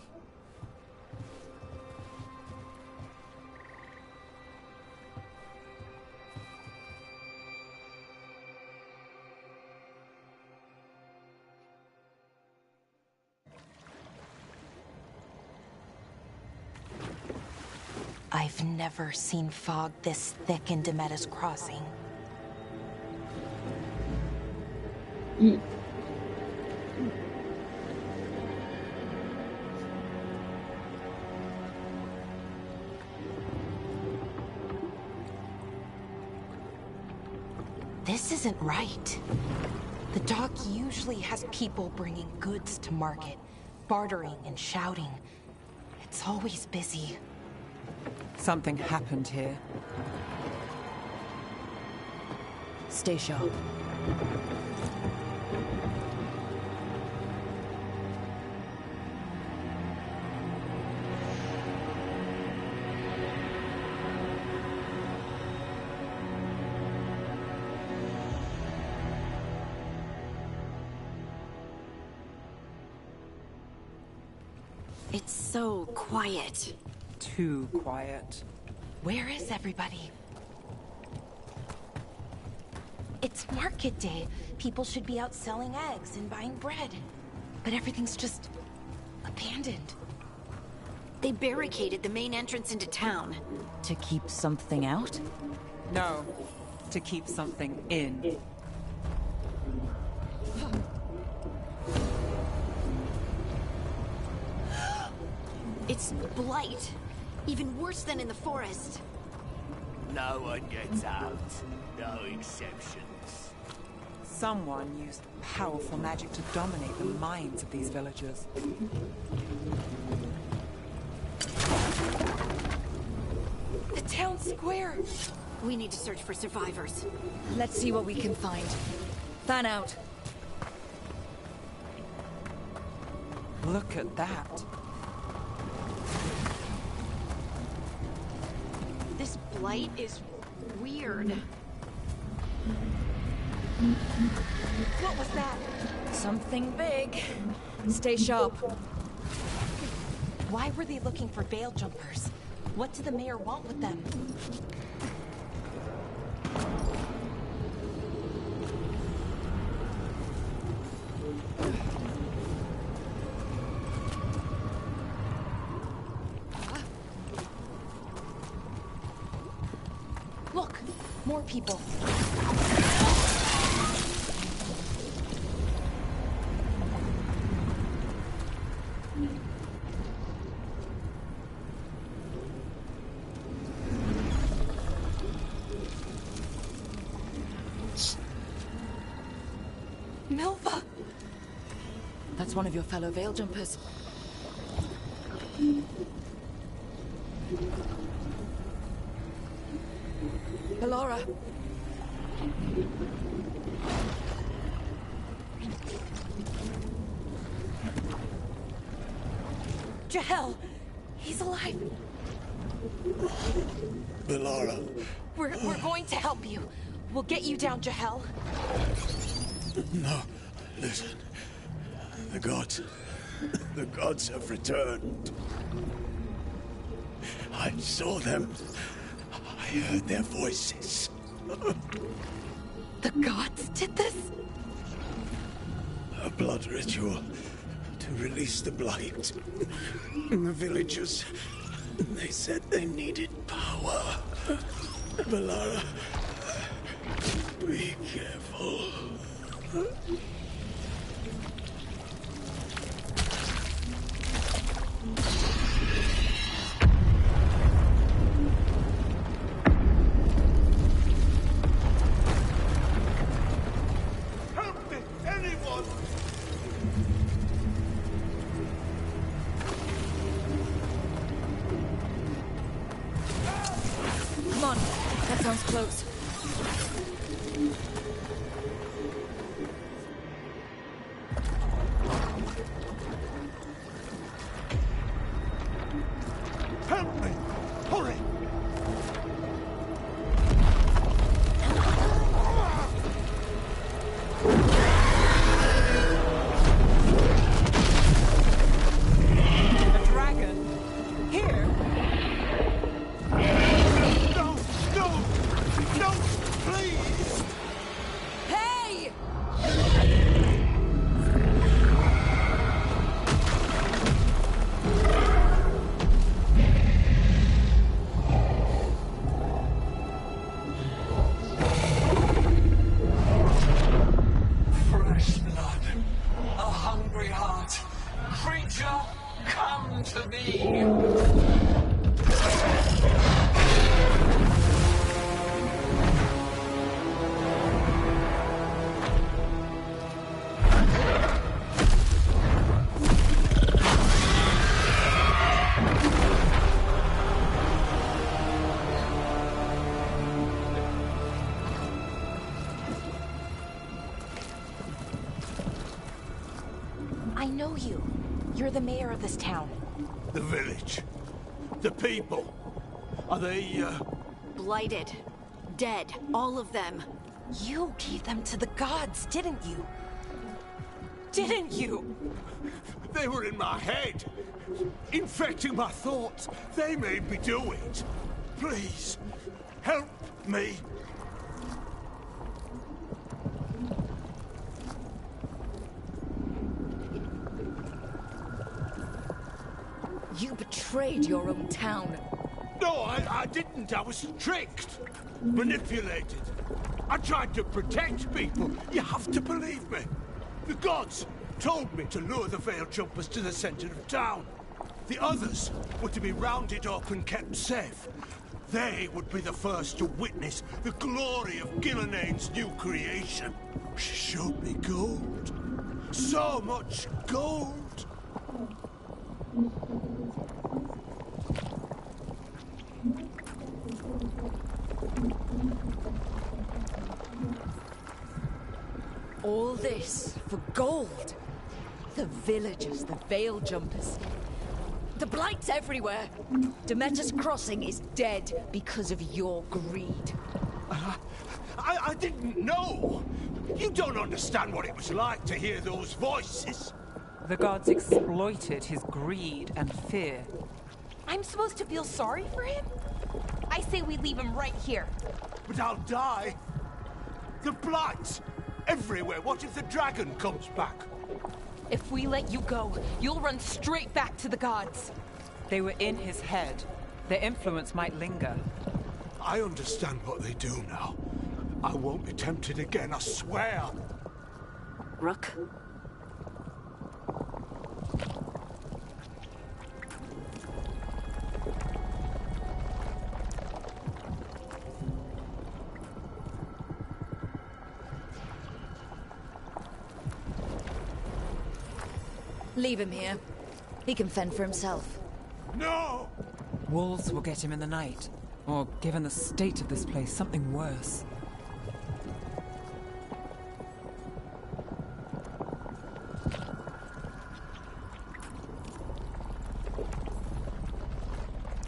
I've never seen fog this thick in Demetus Crossing. This isn't right. The dock usually has people bringing goods to market, bartering and shouting. It's always busy. Something happened here. Stay sharp. It's so quiet. Too quiet. Where is everybody? It's market day. People should be out selling eggs and buying bread. But everything's just abandoned. They barricaded the main entrance into town. To keep something out? No, to keep something in. It's blight. Even worse than in the forest. No one gets out. No exceptions. Someone used powerful magic to dominate the minds of these villagers. The town square! We need to search for survivors. Let's see what we can find. Fan out. Look at that. This blight is weird. What was that? Something big. Stay sharp. Why were they looking for veil jumpers? What did the mayor want with them? Look, more people. Milva! That's one of your fellow veil jumpers. Ballora! Jahel! He's alive! Ballora. We're going to help you. We'll get you down, Jahel. No, listen. The gods have returned. I saw them. I heard their voices. The gods did this? A blood ritual to release the blight. The villagers, they said they needed power. Ballora, be careful. Help me! Anyone! Come on. That sounds close. Help me! Hurry! A dragon? Here? No! No! No! Please! Hey! Fresh blood, a hungry heart. Creature, come to me. I know you. You're the mayor of this town. The village. The people. Are they, Blighted. Dead. All of them. You gave them to the gods, didn't you? Didn't you? They were in my head. Infecting my thoughts. They made me do it. Please, help me. You betrayed your own town. No, I didn't. I was tricked. Manipulated. I tried to protect people. You have to believe me. The gods told me to lure the Veil Jumpers to the center of town. The others were to be rounded up and kept safe. They would be the first to witness the glory of Gilneain's new creation. She showed me gold. So much gold. All this for gold. The villagers, the Veil Jumpers. The Blight's everywhere. Demeter's Crossing is dead because of your greed. I didn't know. You don't understand what it was like to hear those voices. The gods exploited his greed and fear. I'm supposed to feel sorry for him? I say we leave him right here. But I'll die. The Blight! Everywhere. What if the dragon comes back? If we let you go, you'll run straight back to the gods. They were in his head. Their influence might linger. I understand what they do now. I won't be tempted again, I swear. Rook? Leave him here. He can fend for himself. No! Wolves will get him in the night. Or, given the state of this place, something worse.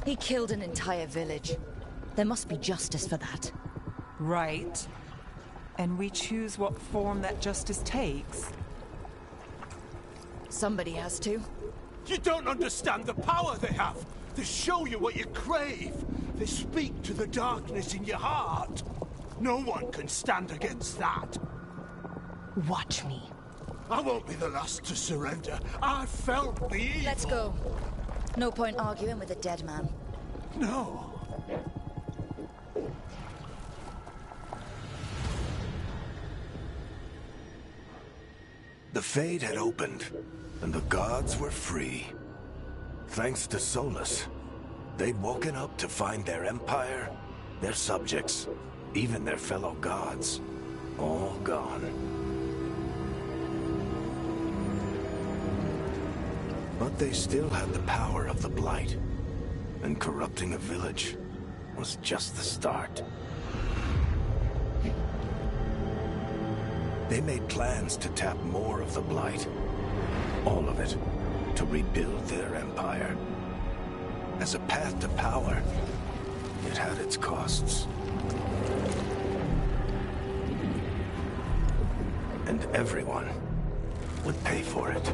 He killed an entire village. There must be justice for that. Right. And we choose what form that justice takes. Somebody has to. You don't understand the power they have. They show you what you crave. They speak to the darkness in your heart. No one can stand against that. Watch me. I won't be the last to surrender. I felt the evil. Let's go. No point arguing with a dead man. No. The Fade had opened, and the gods were free. Thanks to Solus, they'd woken up to find their empire, their subjects, even their fellow gods, all gone. But they still had the power of the Blight, and corrupting a village was just the start. They made plans to tap more of the Blight. All of it, to rebuild their empire. As a path to power, it had its costs. And everyone would pay for it.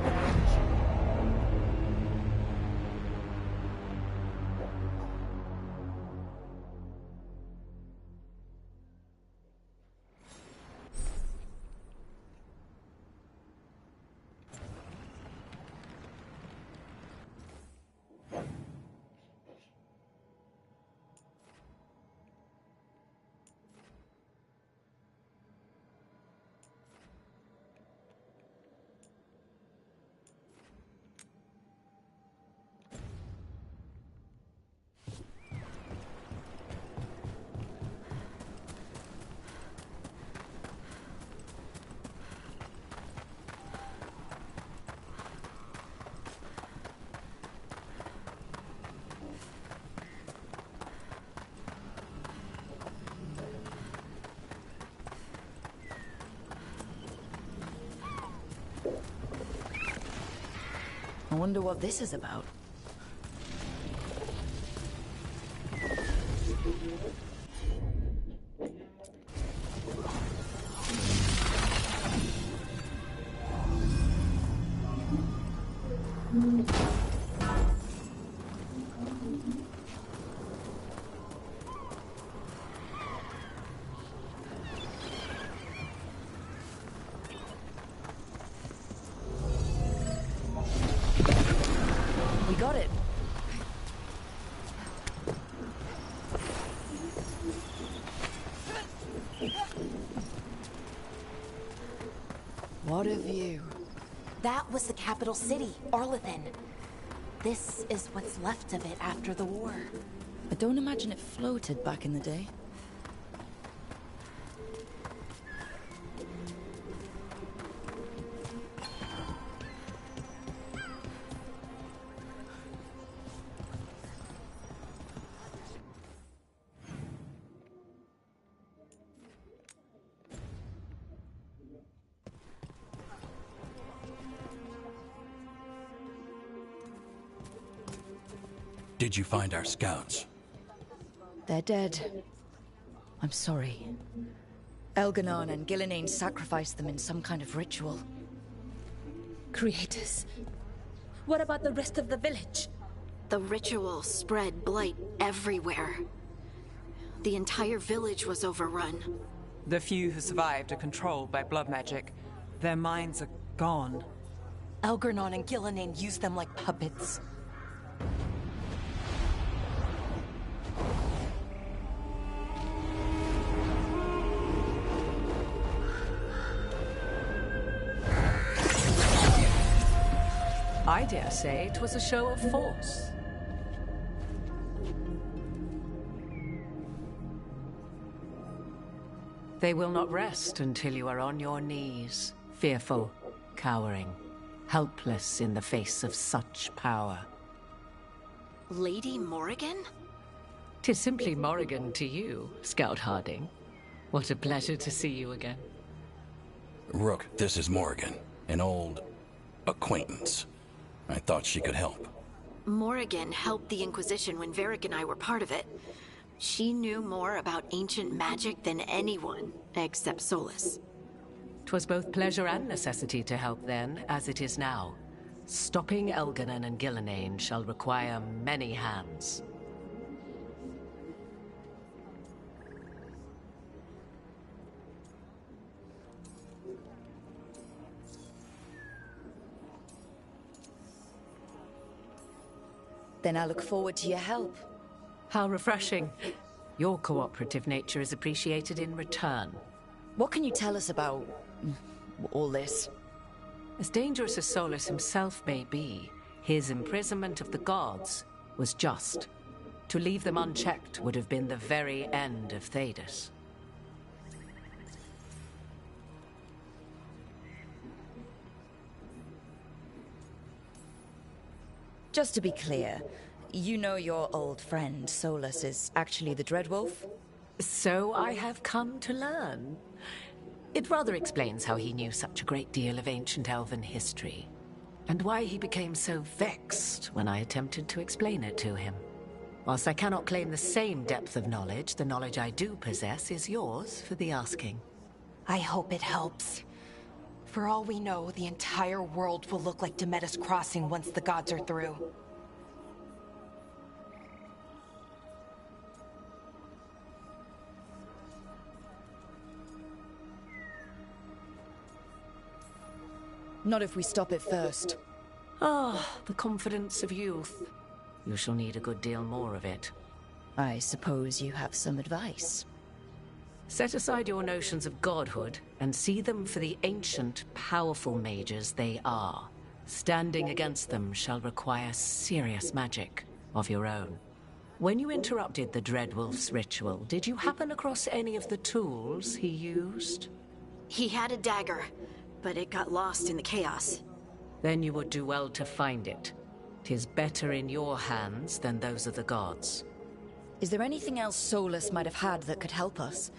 I wonder what this is about. What a view. That was the capital city, Arlathan. This is what's left of it after the war. I don't imagine it floated back in the day. Did you find our scouts? They're dead. I'm sorry. Elganon and Gillenane sacrificed them in some kind of ritual. Creators. What about the rest of the village? The ritual spread blight everywhere. The entire village was overrun. The few who survived are controlled by blood magic. Their minds are gone. Elgarnon and Gillenane used them like puppets. I dare say it was a show of force. They will not rest until you are on your knees, fearful, cowering, helpless in the face of such power. Lady Morrigan? 'Tis simply Morrigan to you, Scout Harding. What a pleasure to see you again. Rook, this is Morrigan, an old acquaintance. I thought she could help. Morrigan helped the Inquisition when Varric and I were part of it. She knew more about ancient magic than anyone, except Solas. 'Twas both pleasure and necessity to help then, as it is now. Stopping Elganon and Gillenane shall require many hands. Then I look forward to your help. How refreshing. Your cooperative nature is appreciated in return. What can you tell us about all this? As dangerous as Solas himself may be, his imprisonment of the gods was just. To leave them unchecked would have been the very end of Thedas. Just to be clear, you know your old friend Solas is actually the Dreadwolf? So I have come to learn. It rather explains how he knew such a great deal of ancient elven history, and why he became so vexed when I attempted to explain it to him. Whilst I cannot claim the same depth of knowledge, the knowledge I do possess is yours for the asking. I hope it helps. For all we know, the entire world will look like Demetus Crossing once the gods are through. Not if we stop it first. Ah, the confidence of youth. You shall need a good deal more of it. I suppose you have some advice. Set aside your notions of godhood and see them for the ancient, powerful mages they are. Standing against them shall require serious magic of your own. When you interrupted the Dreadwolf's ritual, did you happen across any of the tools he used? He had a dagger, but it got lost in the chaos. Then you would do well to find it. 'Tis better in your hands than those of the gods. Is there anything else Solas might have had that could help us?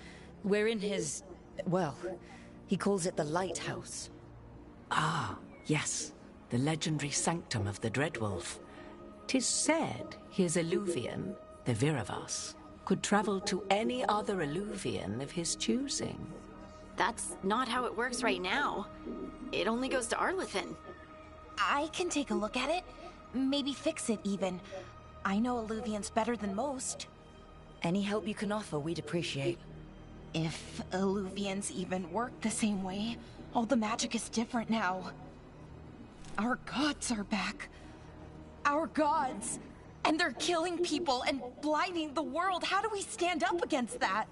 We're in his... well, he calls it the Lighthouse. Ah, yes. The legendary sanctum of the Dreadwolf. 'Tis said his Eluvian, the Viravas, could travel to any other Eluvian of his choosing. That's not how it works right now. It only goes to Arlathan. I can take a look at it. Maybe fix it, even. I know Eluvians better than most. Any help you can offer, we'd appreciate. If Eluvians even work the same way, all the magic is different now. Our gods are back. Our gods! And they're killing people and blinding the world. How do we stand up against that?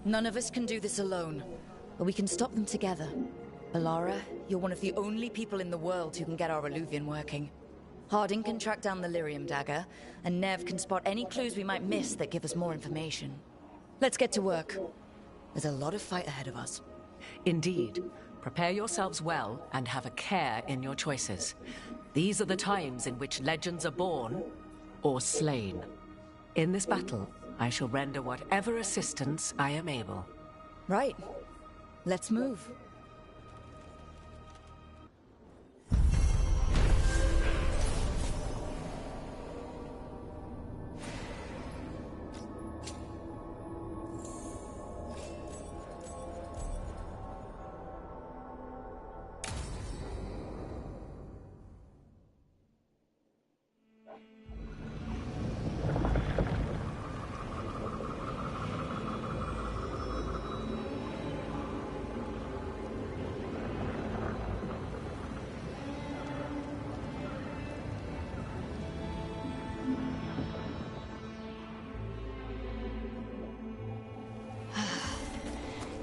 None of us can do this alone, but we can stop them together. Alara, you're one of the only people in the world who can get our Eluvian working. Harding can track down the Lyrium dagger, and Nev can spot any clues we might miss that give us more information. Let's get to work. There's a lot of fight ahead of us. Indeed. Prepare yourselves well and have a care in your choices. These are the times in which legends are born or slain. In this battle, I shall render whatever assistance I am able. Right. Let's move.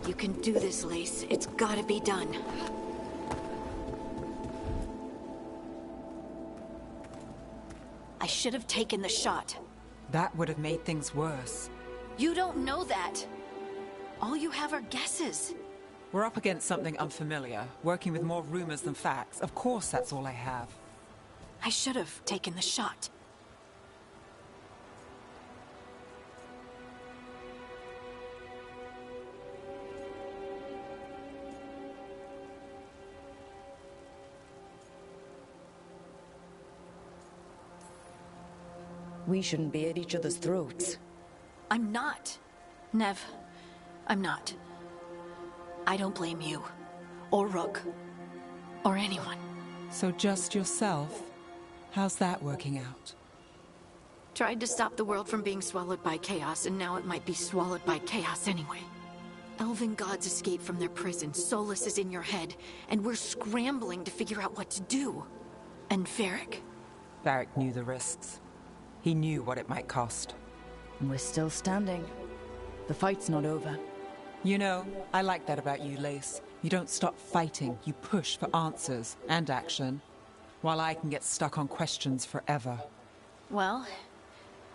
You can do this, Lace. It's gotta be done. I should have taken the shot. That would have made things worse. You don't know that. All you have are guesses. We're up against something unfamiliar, working with more rumors than facts. Of course that's all I have. I should have taken the shot. We shouldn't be at each other's throats. I'm not. Nev, I'm not. I don't blame you. Or Rook. Or anyone. So just yourself? How's that working out? Tried to stop the world from being swallowed by chaos, and now it might be swallowed by chaos anyway. Elven gods escaped from their prison, Solus is in your head, and we're scrambling to figure out what to do. And Varric? Varric knew the risks. He knew what it might cost. And we're still standing. The fight's not over. You know, I like that about you, Lace. You don't stop fighting, you push for answers and action, while I can get stuck on questions forever. Well,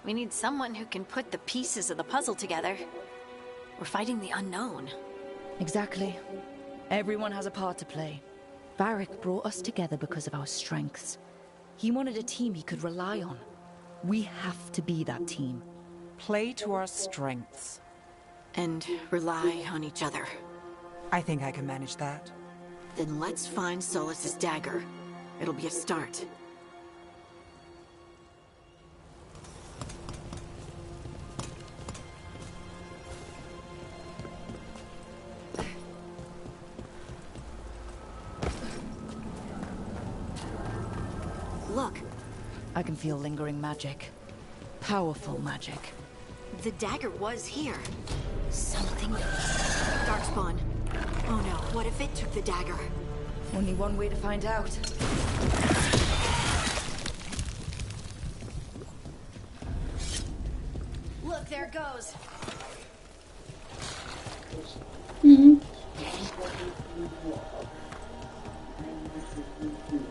we need someone who can put the pieces of the puzzle together. We're fighting the unknown. Exactly. Everyone has a part to play. Varric brought us together because of our strengths. He wanted a team he could rely on. We have to be that team. Play to our strengths. And rely on each other. I think I can manage that. Then let's find Solus's dagger. It'll be a start. Look. I can feel lingering magic. Powerful magic. The dagger was here. Something... Darkspawn. Oh no, what if it took the dagger? Only one way to find out. Look, there it goes.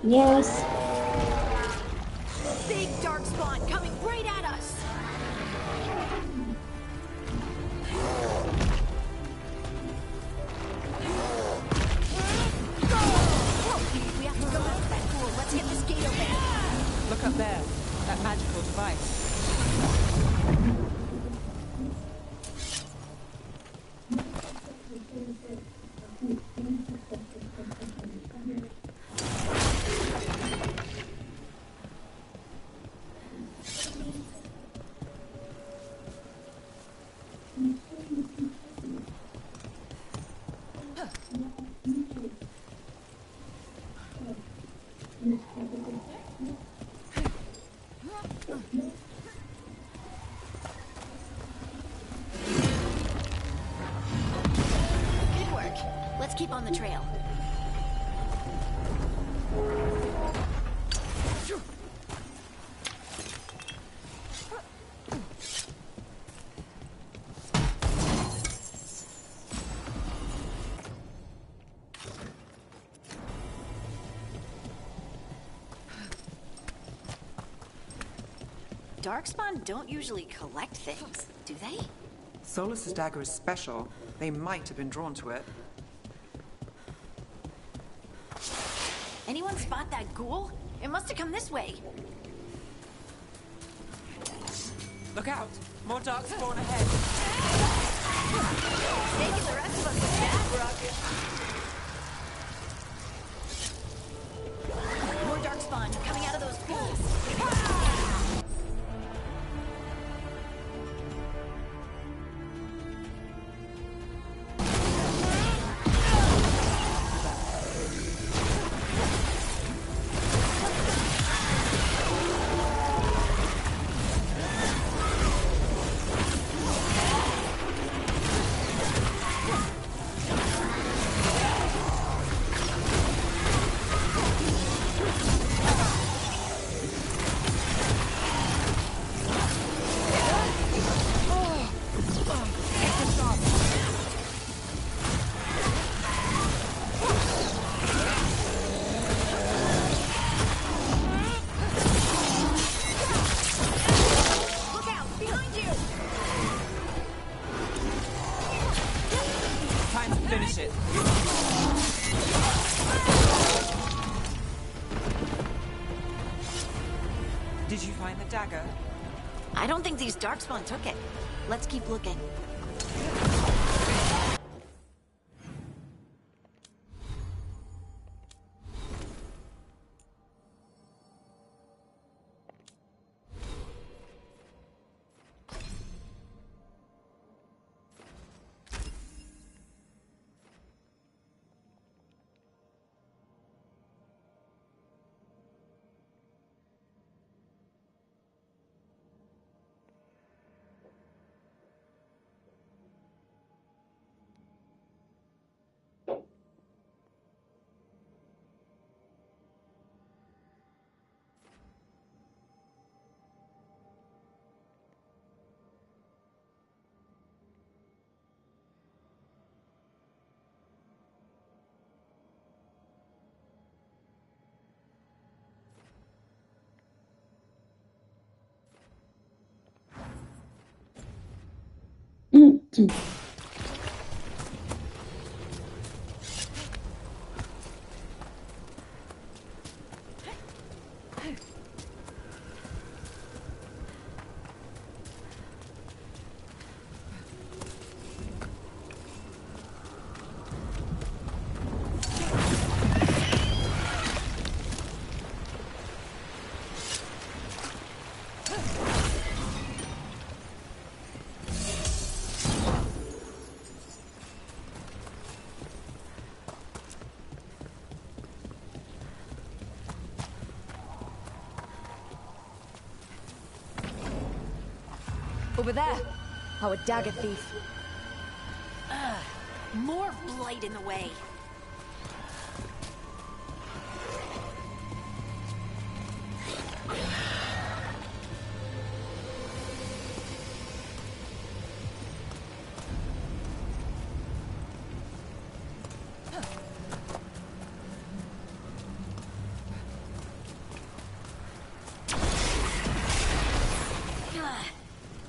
Yes. Big Darkspawn coming right at us. We have to go after that fool. Let's get this gate open. Look up there. That magical device. Good work. Let's keep on the trail. Darkspawn don't usually collect things, do they? Solus's dagger is special. They might have been drawn to it. Anyone spot that ghoul? It must have come this way. Look out! More darkspawn ahead! Taking the rest of us with that, Rock. More darkspawn coming out of those pools. Did you find the dagger? I don't think these darkspawn took it. Let's keep looking. Over there, our dagger thief. More blight in the way.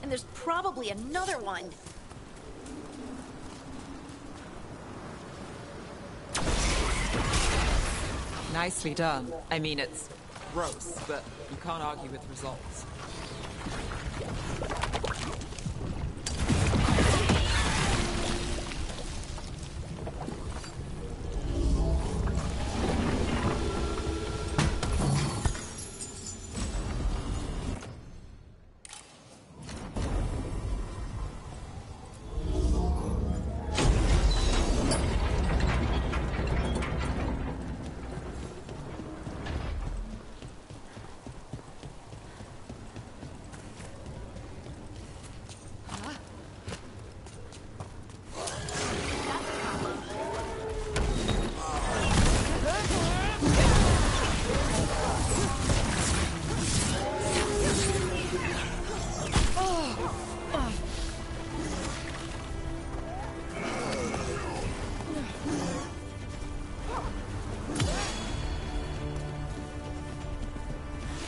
And there's probably another one. Nicely done. I mean, it's gross, but you can't argue with results.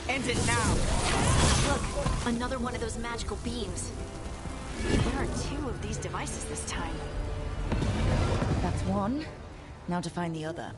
End it now. Look, Another one of those magical beams. There are 2 of these devices this time. That's one. Now to find the other.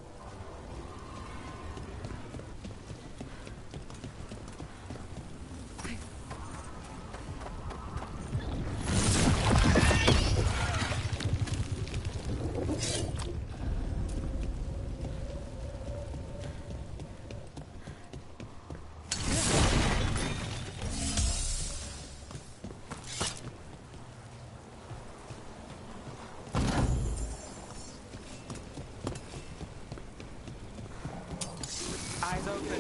Eyes open.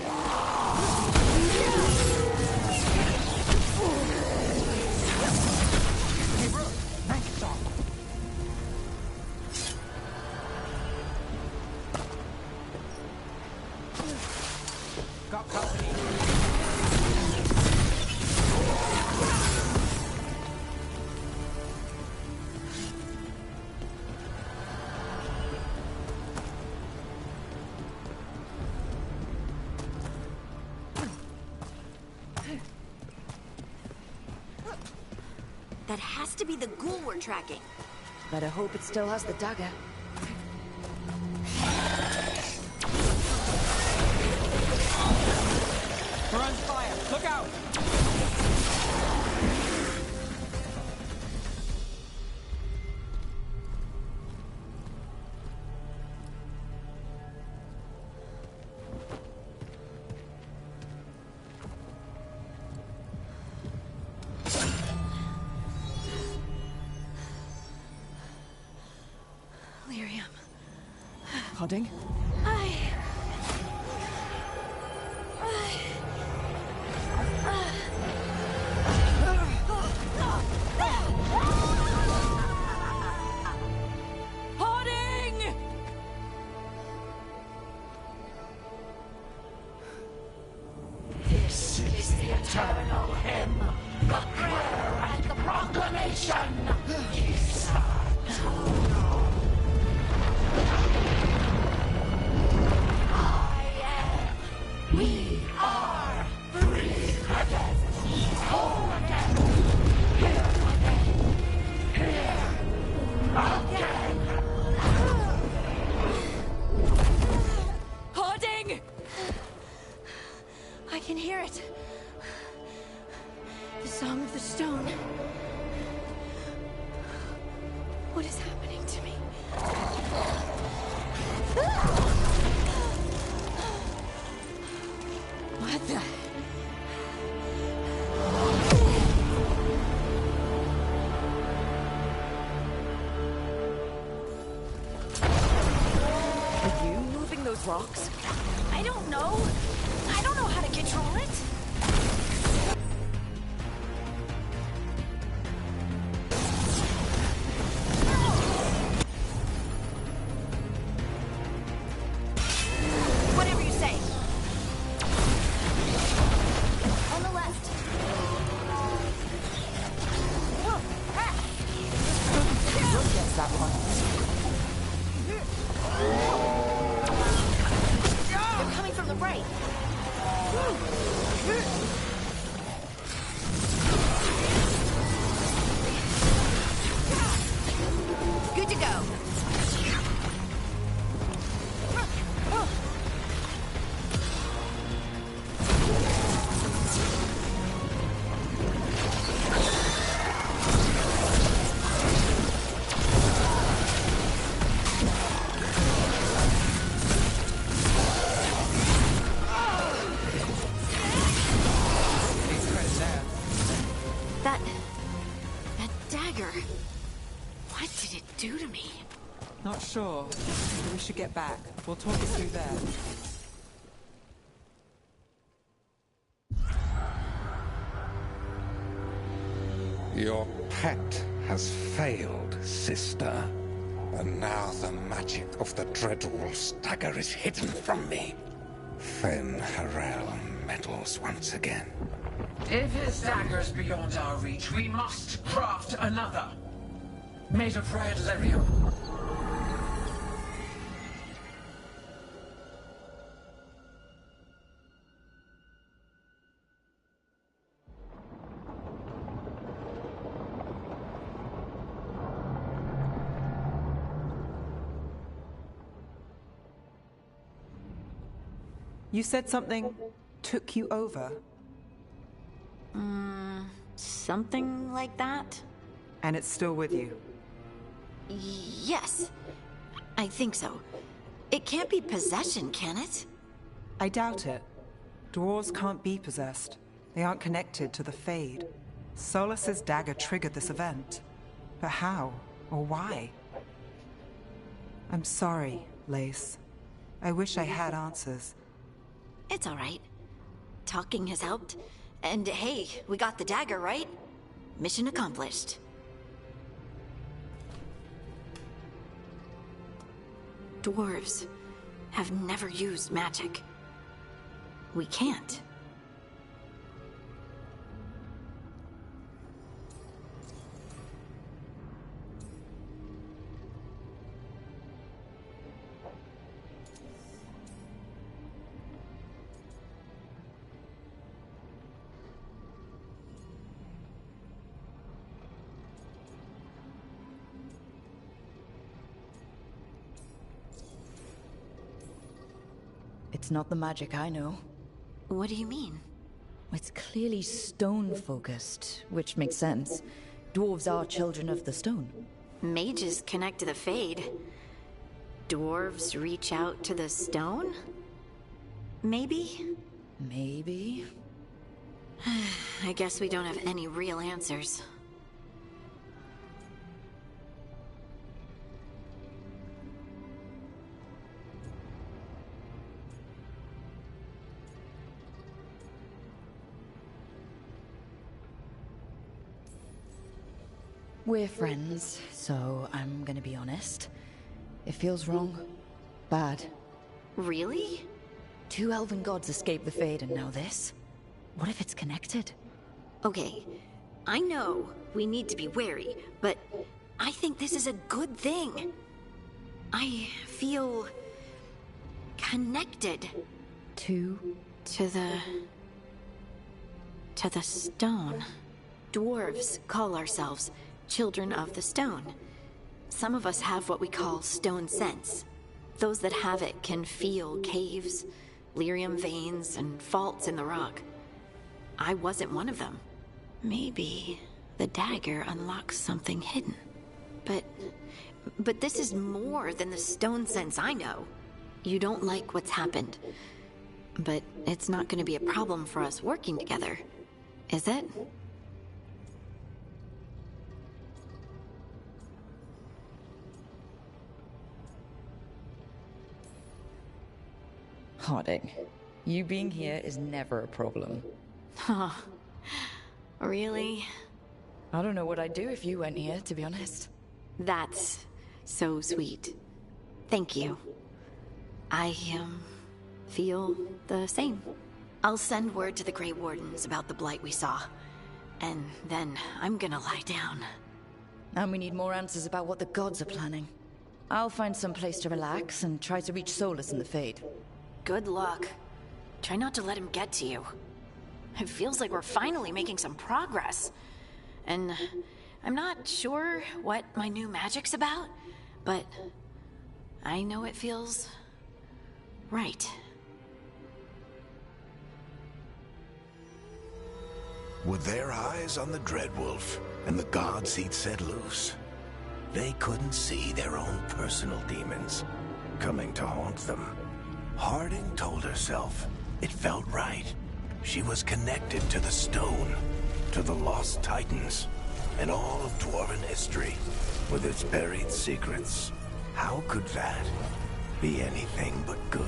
Hey, Rook, rank it off. Got company. That has to be the ghoul we're tracking. Better hope it still has the dagger. We're on fire. Look out! Lyrium. Pudding? Pudding! This is the eternal hymn, the prayer and the proclamation. We are free again, whole again, here again. Pudding! I can hear it. The Song of the Stone. What is happening to me? What the? Are you moving those rocks? I don't know. I don't know how to control it. Whatever you say. On the left. Rook gets that one. They're coming from the right. Good to go. That dagger. What did it do to me? Not sure. Maybe we should get back. We'll talk it through there. Your pet has failed, sister. And now the magic of the Dreadwolf's dagger is hidden from me. Fen Harel meddles once again. If his dagger's beyond our reach, we must craft another. Made of red lyrium. You said something took you over. Something like that? And it's still with you? Yes. I think so. It can't be possession, can it? I doubt it. Dwarves can't be possessed. They aren't connected to the Fade. Solas's dagger triggered this event. But how? Or why? I'm sorry, Lace. I wish I had answers. It's all right. Talking has helped. And hey, we got the dagger, right? Mission accomplished. Dwarves have never used magic. We can't. It's not the magic I know. What do you mean? It's clearly stone-focused, which makes sense. Dwarves are children of the stone. Mages connect to the Fade. Dwarves reach out to the stone? Maybe? Maybe? I guess we don't have any real answers. We're friends, so I'm gonna be honest. It feels wrong. Bad. Really? 2 elven gods escaped the Fade and now this? What if it's connected? Okay, I know we need to be wary, but I think this is a good thing. I feel connected. To the stone. Dwarves call ourselves Children of the Stone. Some of us have what we call stone sense. Those that have it can feel caves, lyrium veins, and faults in the rock. I wasn't one of them. Maybe the dagger unlocks something hidden. But this is more than the stone sense I know. You don't like what's happened. But it's not going to be a problem for us working together, is it? Harding, you being here is never a problem. Huh. Really? I don't know what I'd do if you went here, to be honest. That's so sweet. Thank you. I, feel the same. I'll send word to the Grey Wardens about the blight we saw. And then I'm gonna lie down. And we need more answers about what the gods are planning. I'll find some place to relax and try to reach Solus in the Fade. Good luck. Try not to let him get to you. It feels like we're finally making some progress. And I'm not sure what my new magic's about, but I know it feels right. With their eyes on the Dreadwolf and the gods he'd set loose, they couldn't see their own personal demons coming to haunt them. Harding told herself it felt right. She was connected to the stone, to the lost titans, and all of Dwarven history, with its buried secrets. How could that be anything but good?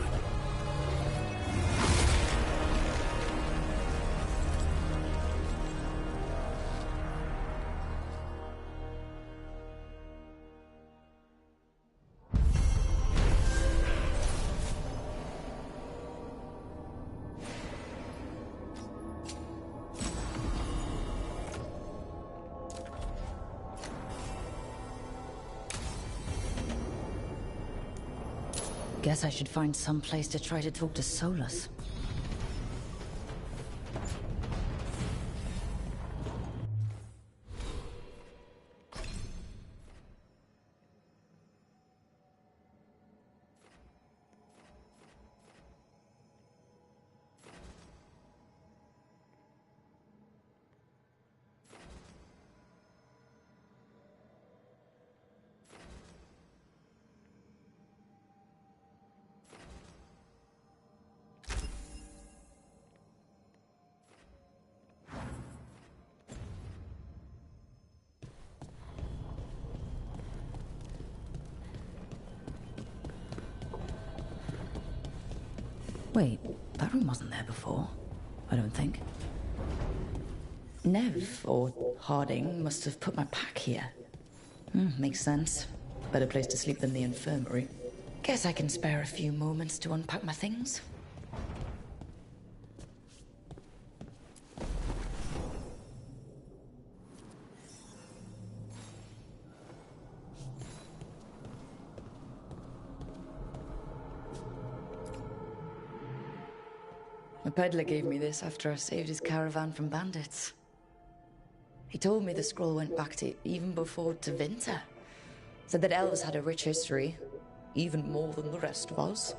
Guess I should find some place to try to talk to Solus. Wait, that room wasn't there before, I don't think. Nev, or Harding, must have put my pack here. Makes sense. Better place to sleep than the infirmary. Guess I can spare a few moments to unpack my things. The peddler gave me this after I saved his caravan from bandits. He told me the scroll went back to even before Tevinter. Said that elves had a rich history, even more than the rest of us.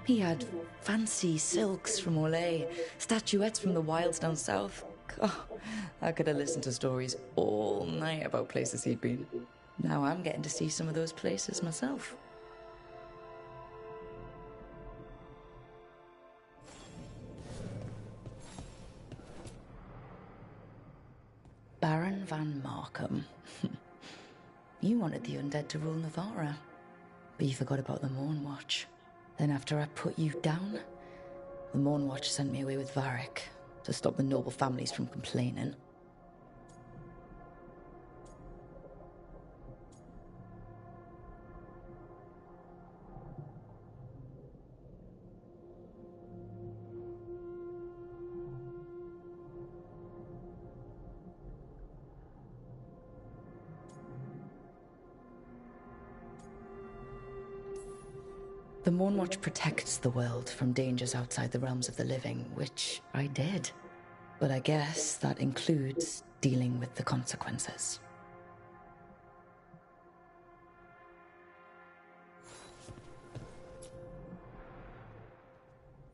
He had fancy silks from Orlais, statuettes from the wilds down south. Oh, I could have listened to stories all night about places he'd been. Now I'm getting to see some of those places myself. Baron van Markham. You wanted the undead to rule Navarra, but you forgot about the Mournwatch. Then after I put you down, the Mournwatch sent me away with Varric to stop the noble families from complaining. The Mournwatch protects the world from dangers outside the realms of the living, which I did. But I guess that includes dealing with the consequences.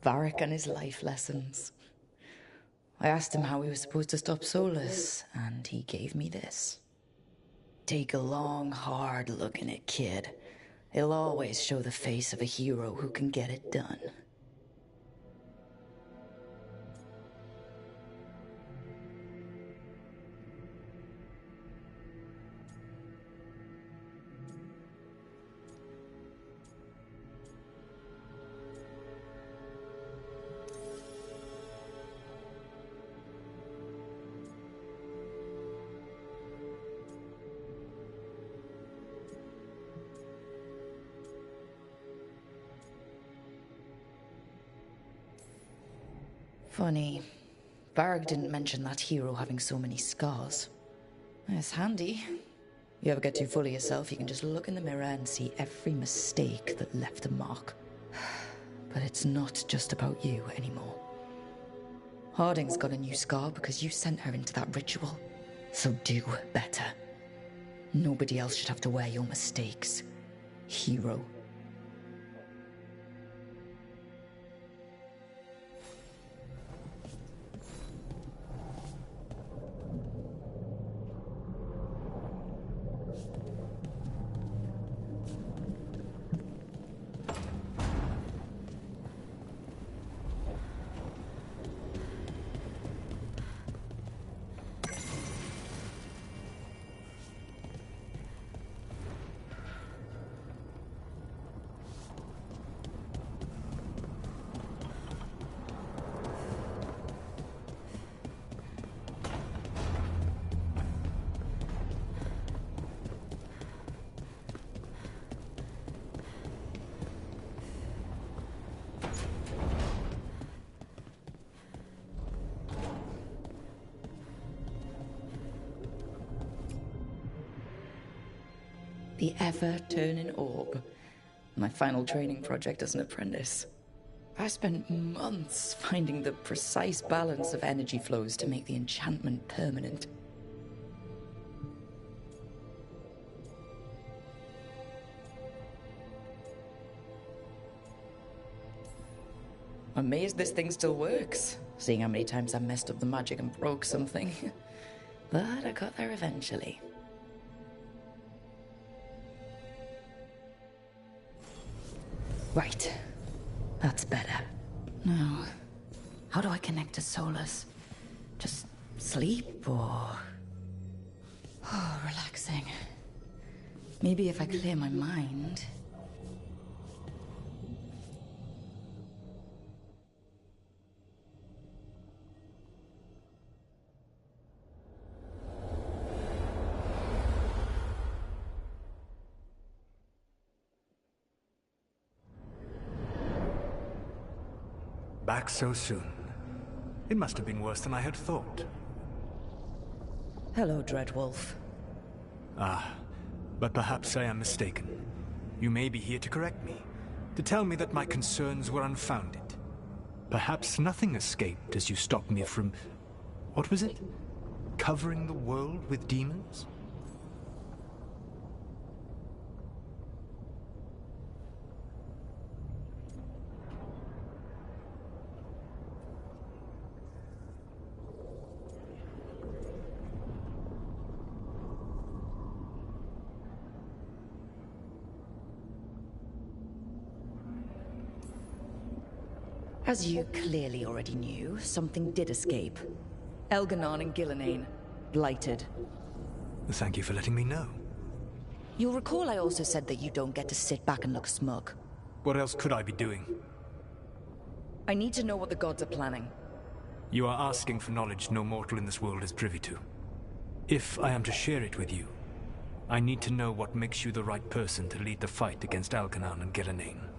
Varric and his life lessons. I asked him how we were supposed to stop Solus, and he gave me this. Take a long, hard look in it, kid. It'll always show the face of a hero who can get it done. Funny. Varric didn't mention that hero having so many scars. It's handy. You ever get too full of yourself, you can just look in the mirror and see every mistake that left a mark. But it's not just about you anymore. Harding's got a new scar because you sent her into that ritual. So do better. Nobody else should have to wear your mistakes, hero. The ever-turning orb. My final training project as an apprentice. I spent months finding the precise balance of energy flows to make the enchantment permanent. I'm amazed this thing still works, seeing how many times I messed up the magic and broke something. But I got there eventually. Right. That's better. Now, how do I connect to Solus? Just sleep or... Oh, relaxing. Maybe if I clear my mind... Back so soon. It must have been worse than I had thought. Hello, Dreadwolf. Ah, but perhaps I am mistaken. You may be here to correct me, to tell me that my concerns were unfounded. Perhaps nothing escaped as you stopped me from... what was it? Covering the world with demons? As you clearly already knew, something did escape. Elganon and Gillenane. Blighted. Thank you for letting me know. You'll recall I also said that you don't get to sit back and look smug. What else could I be doing? I need to know what the gods are planning. You are asking for knowledge no mortal in this world is privy to. If I am to share it with you, I need to know what makes you the right person to lead the fight against Elganon and Gillenane.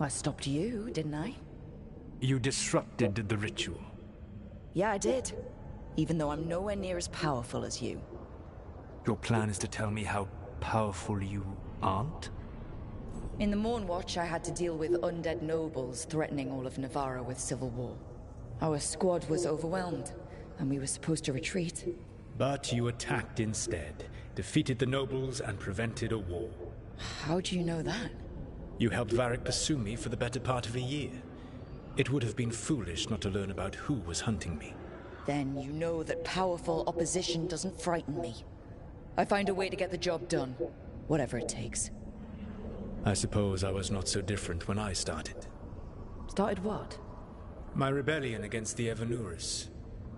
I stopped you, didn't I? You disrupted the ritual. Yeah, I did. Even though I'm nowhere near as powerful as you. Your plan is to tell me how powerful you aren't? In the Mornwatch, I had to deal with undead nobles threatening all of Navarra with civil war. Our squad was overwhelmed, and we were supposed to retreat. But you attacked instead, defeated the nobles, and prevented a war. How do you know that? You helped Varric pursue me for the better part of a year. It would have been foolish not to learn about who was hunting me. Then you know that powerful opposition doesn't frighten me. I find a way to get the job done, whatever it takes. I suppose I was not so different when I started. Started what? My rebellion against the Evanuris.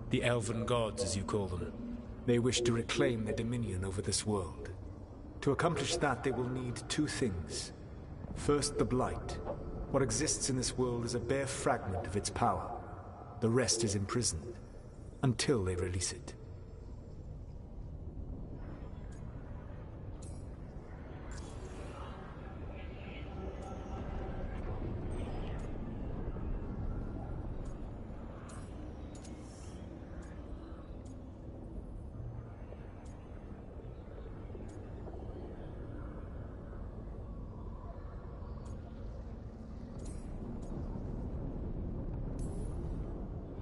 The Elven Gods, as you call them. They wish to reclaim their dominion over this world. To accomplish that, they will need two things. First, the Blight. What exists in this world is a bare fragment of its power. The rest is imprisoned, until they release it.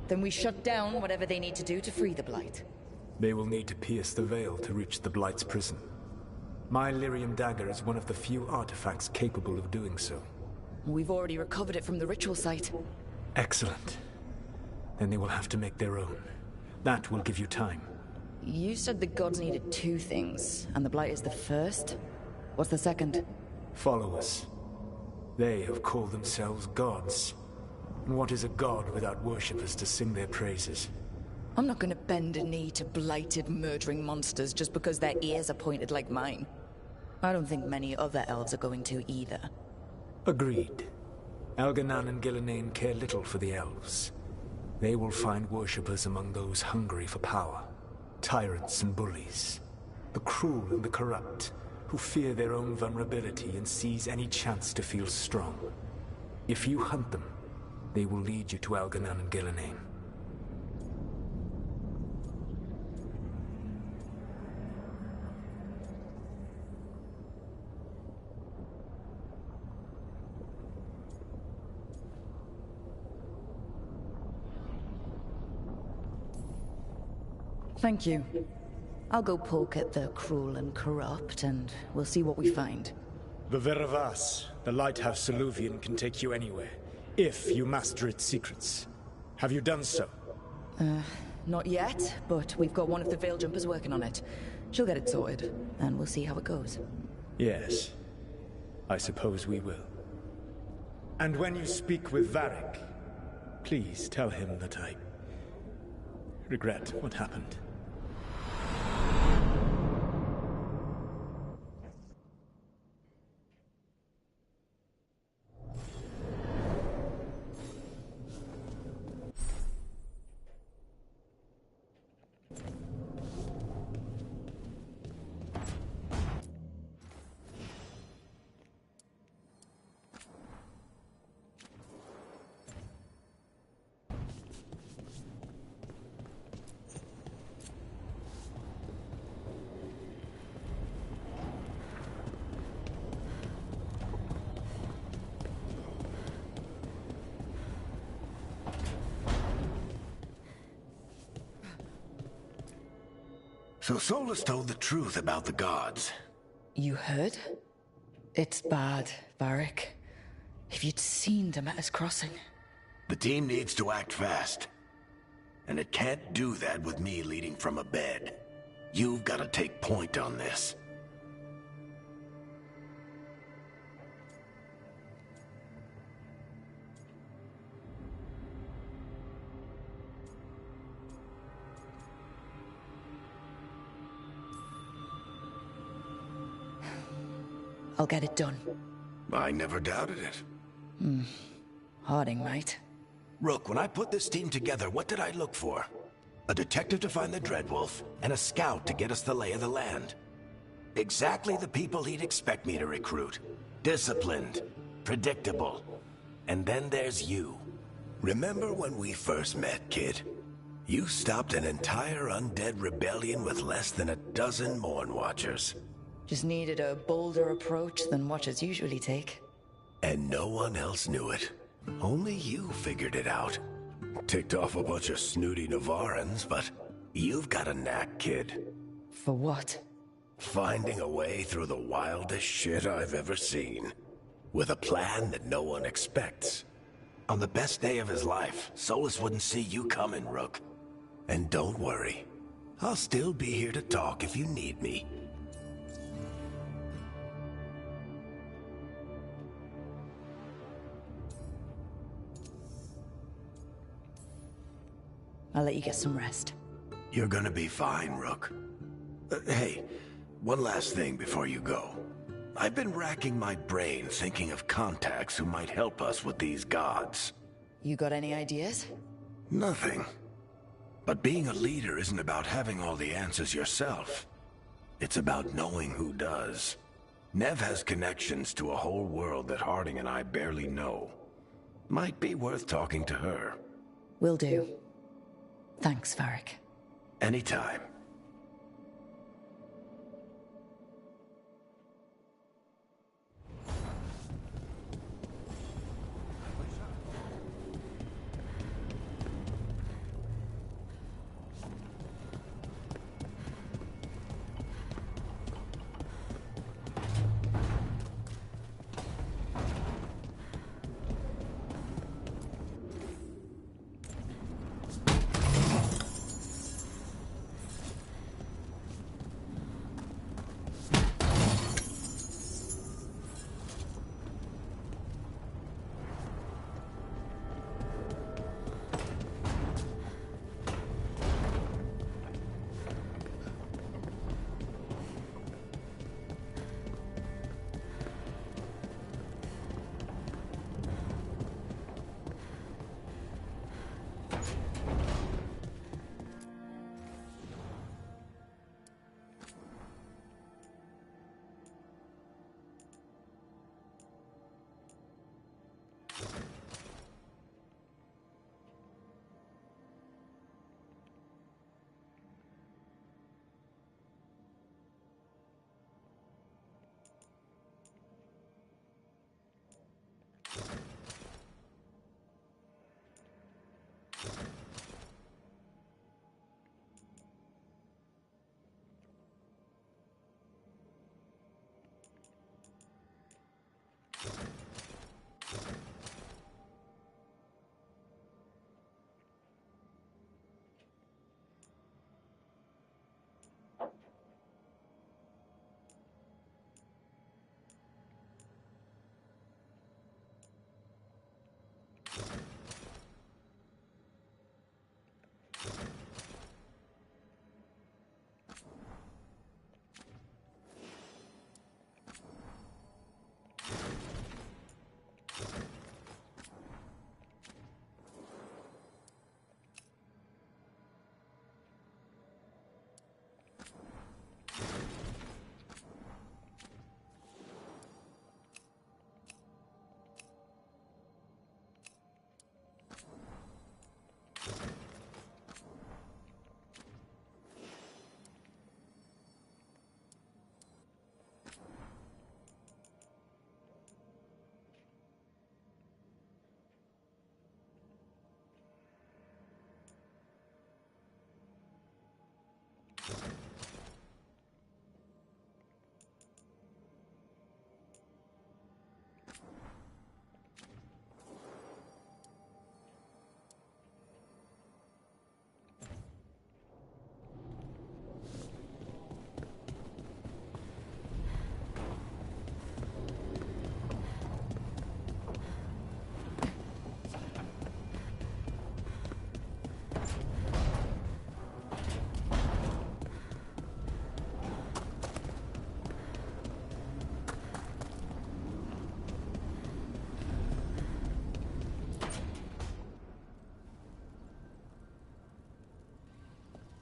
Then we shut down whatever they need to do to free the Blight. They will need to pierce the veil to reach the Blight's prison. My Lyrium dagger is one of the few artifacts capable of doing so. We've already recovered it from the ritual site. Excellent. Then they will have to make their own. That will give you time. You said the gods needed two things, and the Blight is the first? What's the second? Followers. They have called themselves gods. And what is a god without worshippers to sing their praises? I'm not gonna bend a knee to blighted, murdering monsters just because their ears are pointed like mine. I don't think many other elves are going to either. Agreed. Elganon and Gillenane care little for the elves. They will find worshippers among those hungry for power. Tyrants and bullies. The cruel and the corrupt, who fear their own vulnerability and seize any chance to feel strong. If you hunt them, they will lead you to Elganon and Gillenane. Thank you. I'll go poke at the cruel and corrupt, and we'll see what we find. The Veravas, the lighthouse Soluvian, can take you anywhere, if you master its secrets. Have you done so? Not yet, but we've got one of the Veil Jumpers working on it. She'll get it sorted, and we'll see how it goes. Yes. I suppose we will. And when you speak with Varric, please tell him that I regret what happened. So Solas told the truth about the gods. You heard? It's bad, Varric. If you'd seen Demeter's crossing. The team needs to act fast. And it can't do that with me leading from a bed. You've got to take point on this. I'll get it done. I never doubted it. Harding might. Rook, when I put this team together, what did I look for? A detective to find the Dreadwolf, and a scout to get us the lay of the land. Exactly the people he'd expect me to recruit. Disciplined, predictable. And then there's you. Remember when we first met, kid? You stopped an entire undead rebellion with less than a dozen Morn Watchers. Just needed a bolder approach than Watchers usually take. And no one else knew it. Only you figured it out. Ticked off a bunch of snooty Navarrans, but you've got a knack, kid. For what? Finding a way through the wildest shit I've ever seen. With a plan that no one expects. On the best day of his life, Solas wouldn't see you coming, Rook. And don't worry. I'll still be here to talk if you need me. I'll let you get some rest. You're gonna be fine, Rook. Hey, one last thing before you go. I've been racking my brain thinking of contacts who might help us with these gods. You got any ideas? Nothing. But being a leader isn't about having all the answers yourself. It's about knowing who does. Nev has connections to a whole world that Harding and I barely know. Might be worth talking to her. Will do. Thanks, Varric. Anytime.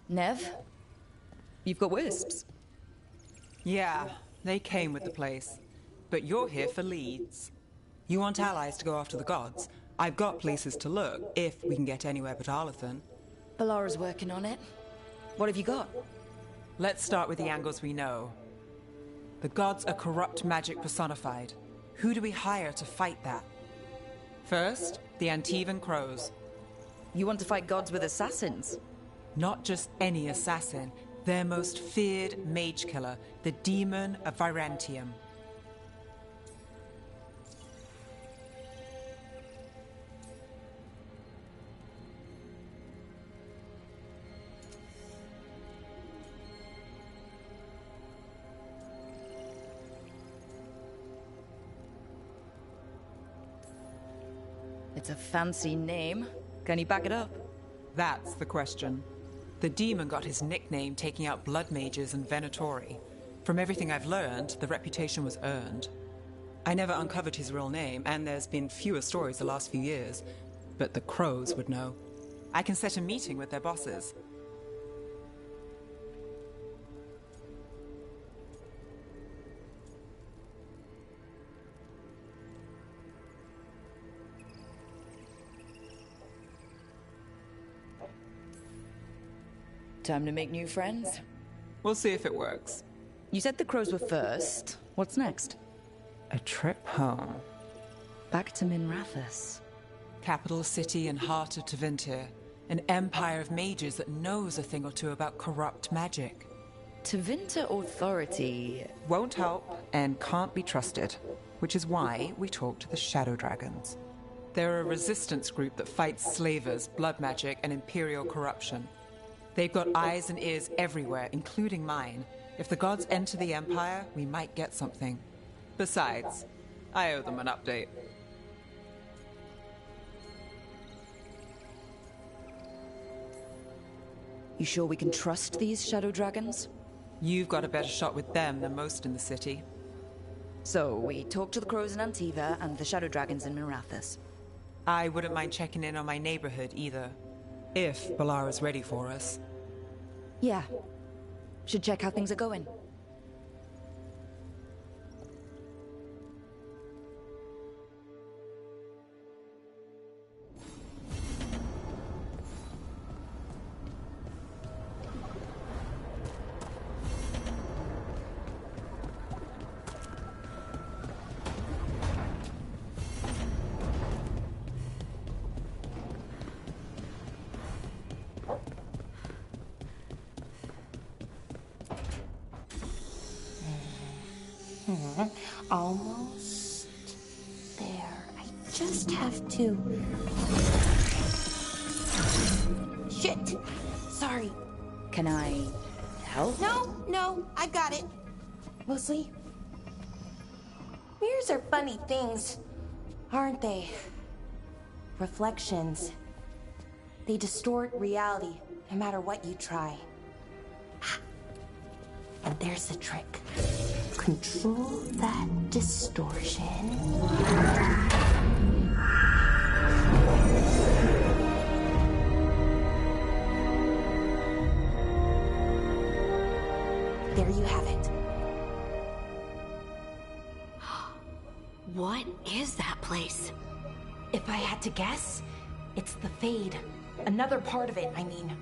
Nev? You've got wisps. Yeah, they came with the place. But you're here for leads. You want allies to go after the gods? I've got places to look, if we can get anywhere but Arlathan. Balara's working on it. What have you got? Let's start with the angles we know. The gods are corrupt magic personified. Who do we hire to fight that? First, the Antivan Crows. You want to fight gods with assassins? Not just any assassin. Their most feared mage killer, the Demon of Virantium. It's a fancy name. Can you back it up? That's the question. The demon got his nickname taking out blood mages and Venatori. From everything I've learned, the reputation was earned. I never uncovered his real name, and there's been fewer stories the last few years. But the Crows would know. I can set a meeting with their bosses. Time to make new friends? We'll see if it works. You said the Crows were first. What's next? A trip home. Back to Minrathous. Capital city and heart of Tevinter. An empire of mages that knows a thing or two about corrupt magic. Tevinter authority... won't help and can't be trusted. Which is why we talk to the Shadow Dragons. They're a resistance group that fights slavers, blood magic, and imperial corruption. They've got eyes and ears everywhere, including mine. If the gods enter the Empire, we might get something. Besides, I owe them an update. You sure we can trust these Shadow Dragons? You've got a better shot with them than most in the city. So, we talk to the Crows in Antiva and the Shadow Dragons in Minrathous. I wouldn't mind checking in on my neighborhood either. If Balara's ready for us. Yeah. Should check how things are going. Almost there. I just have to... Shit! Sorry. Can I help? No, I got it. Mostly. Mirrors are funny things, aren't they? Reflections. They distort reality, no matter what you try. And there's the trick. Control that distortion. There you have it. What is that place? If I had to guess, it's the Fade. Another part of it, I mean.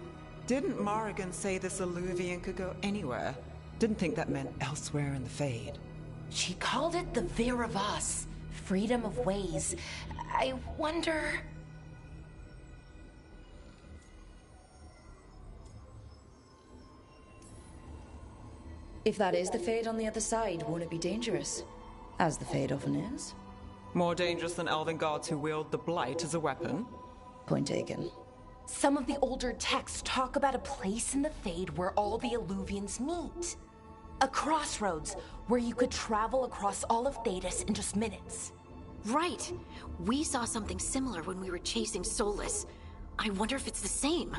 Didn't Morrigan say this Illuvian could go anywhere? Didn't think that meant elsewhere in the Fade. She called it the Viravas, freedom of ways. I wonder... If that is the Fade on the other side, won't it be dangerous? As the Fade often is. More dangerous than elven gods who wield the Blight as a weapon? Point taken. Some of the older texts talk about a place in the Fade where all the Illuvians meet. A crossroads where you could travel across all of Thedas in just minutes. Right. We saw something similar when we were chasing Solus. I wonder if it's the same.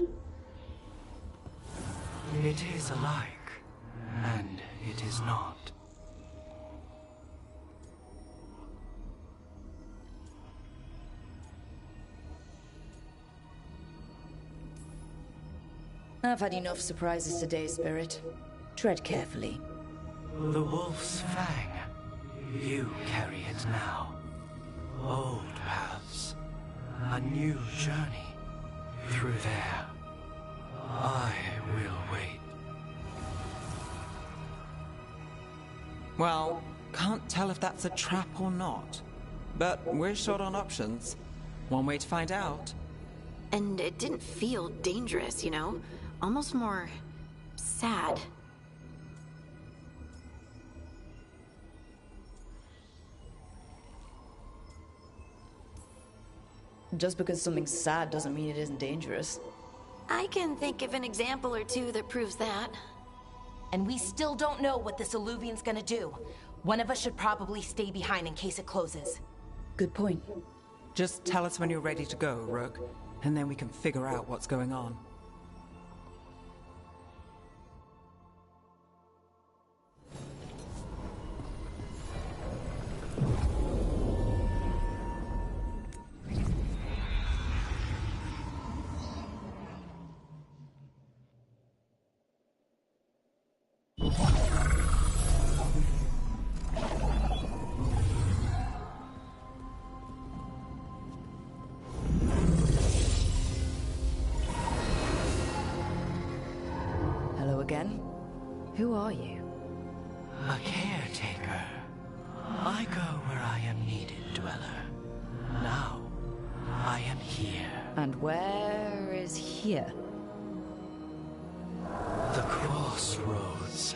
It is alike, and it is not. I've had enough surprises today, Spirit. Tread carefully. The wolf's fang. You carry it now. Old paths. A new journey. Through there. I will wait. Well, can't tell if that's a trap or not. But we're short on options. One way to find out. And it didn't feel dangerous, you know? Almost more sad. Just because something's sad doesn't mean it isn't dangerous. I can think of an example or two that proves that. And we still don't know what this Eluvian's gonna do. One of us should probably stay behind in case it closes. Good point. Just tell us when you're ready to go, Rook, and then we can figure out what's going on. Hello again. Who are you? A caretaker. I go where I am needed, Dweller. Now, I am here. And where is here? The crossroads.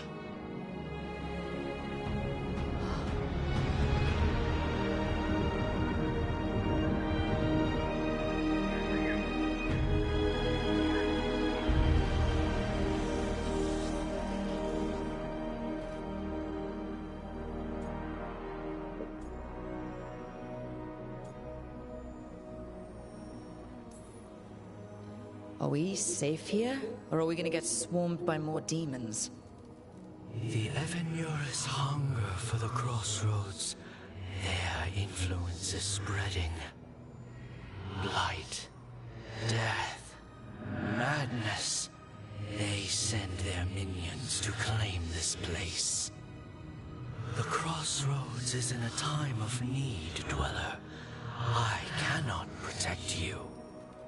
Are we safe here? Or are we gonna get swarmed by more demons? The Evenurus hunger for the crossroads. Their influence is spreading. Blight, death, madness. They send their minions to claim this place. The crossroads is in a time of need, Dweller. I cannot protect you.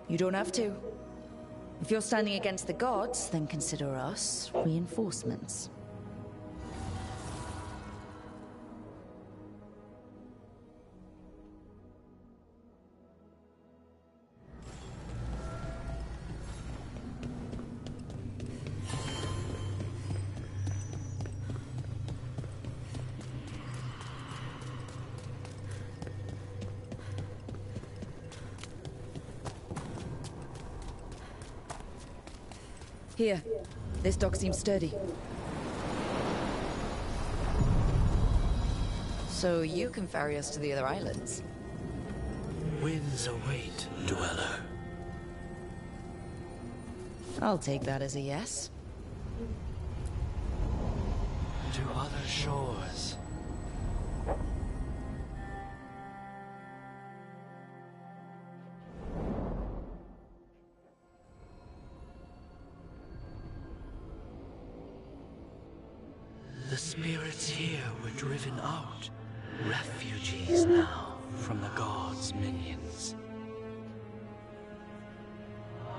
You don't have to. If you're standing against the gods, then consider us reinforcements. Here. This dock seems sturdy. So you can ferry us to the other islands? Winds await, Dweller. I'll take that as a yes. To other shores. The spirits here were driven out. Refugees now from the gods' minions.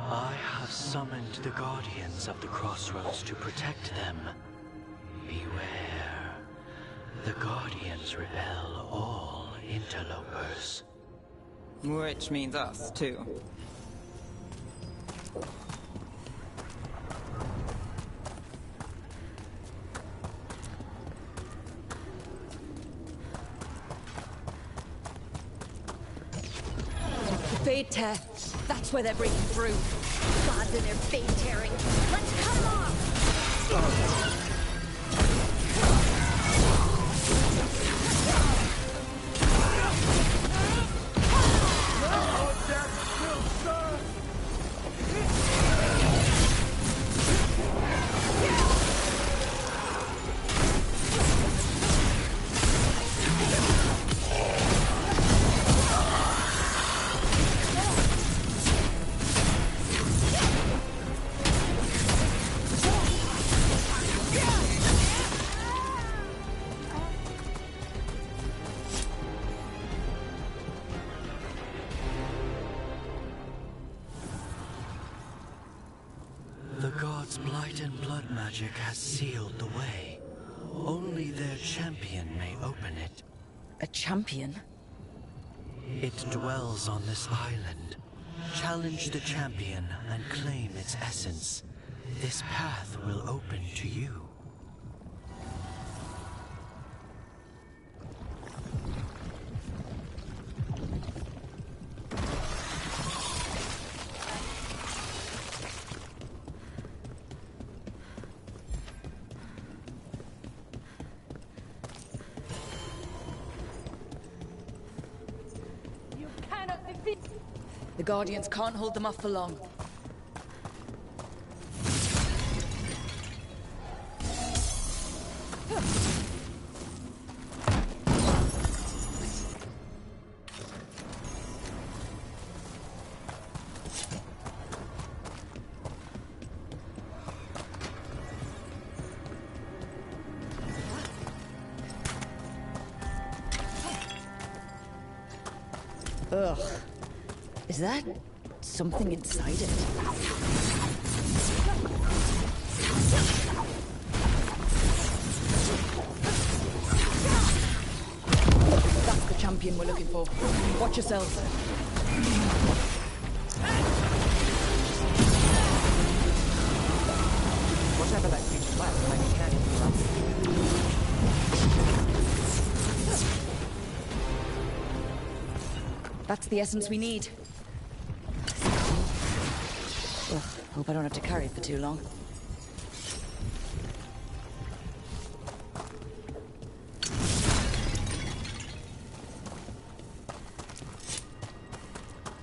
I have summoned the guardians of the crossroads to protect them. Beware. The guardians repel all interlopers. Which means us, too. Fade tear. That's where they're breaking through. Gods in their fade tearing. Let's cut them off! God's blight and blood magic has sealed the way. Only their champion may open it. A champion? It dwells on this island. Challenge the champion and claim its essence. This path will open to you. The Guardians can't hold them off for long. Ugh. Is that something inside it? That's the champion we're looking for. Watch yourselves. Whatever that creature was, might be candy for us. That's the essence we need. Ugh, hope I don't have to carry it for too long.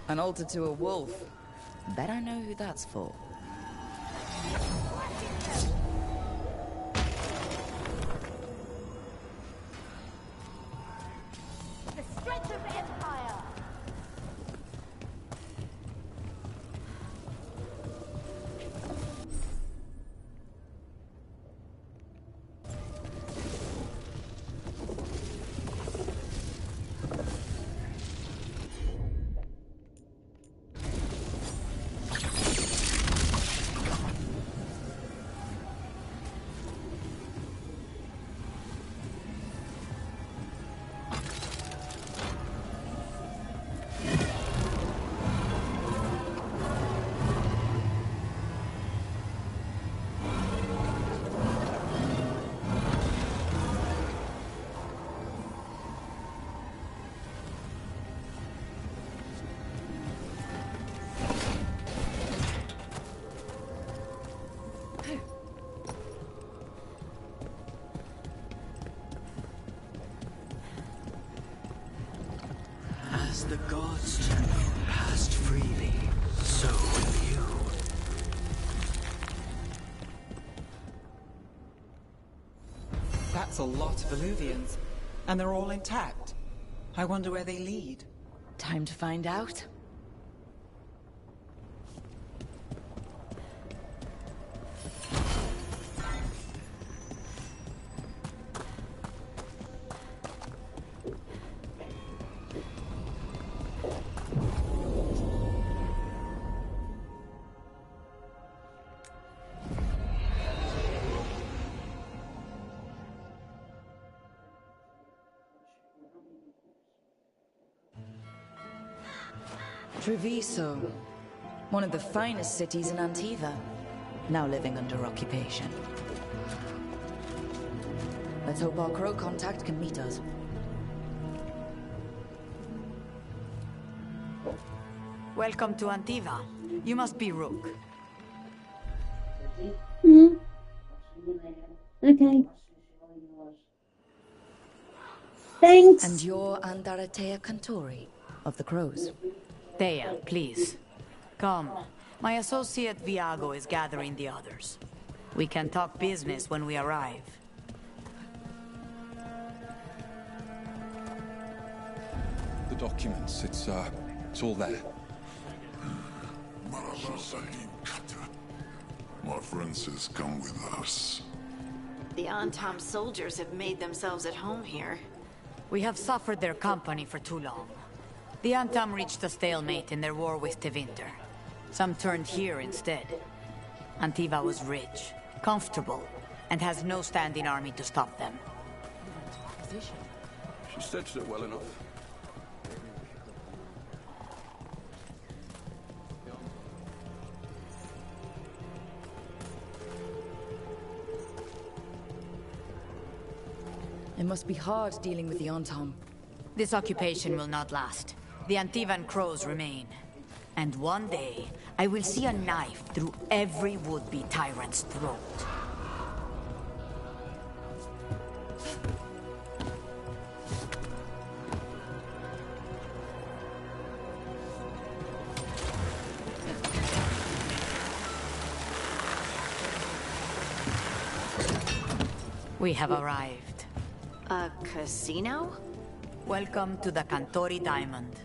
An altar to a wolf. Bet I know who that's for. The strength of Empire! As the gods' champion passed freely, so will you. That's a lot of Illuvians. And they're all intact. I wonder where they lead. Time to find out. Treviso, one of the finest cities in Antiva, now living under occupation. Let's hope our crow contact can meet us. Welcome to Antiva. You must be Rook. Okay. Thanks. And you're Andaratea Cantori of the Crows. Thea, please. Come. My associate Viago is gathering the others. We can talk business when we arrive. The documents, it's all there. My friend says come with us. The Antam soldiers have made themselves at home here. We have suffered their company for too long. The Antam reached a stalemate in their war with Tevinter. Some turned here instead. Antiva was rich, comfortable, and has no standing army to stop them. She stitched it well enough. It must be hard dealing with the Antom. This occupation will not last. The Antivan crows remain. And one day, I will see a knife through every would-be tyrant's throat. We have arrived. A casino? Welcome to the Cantori Diamond.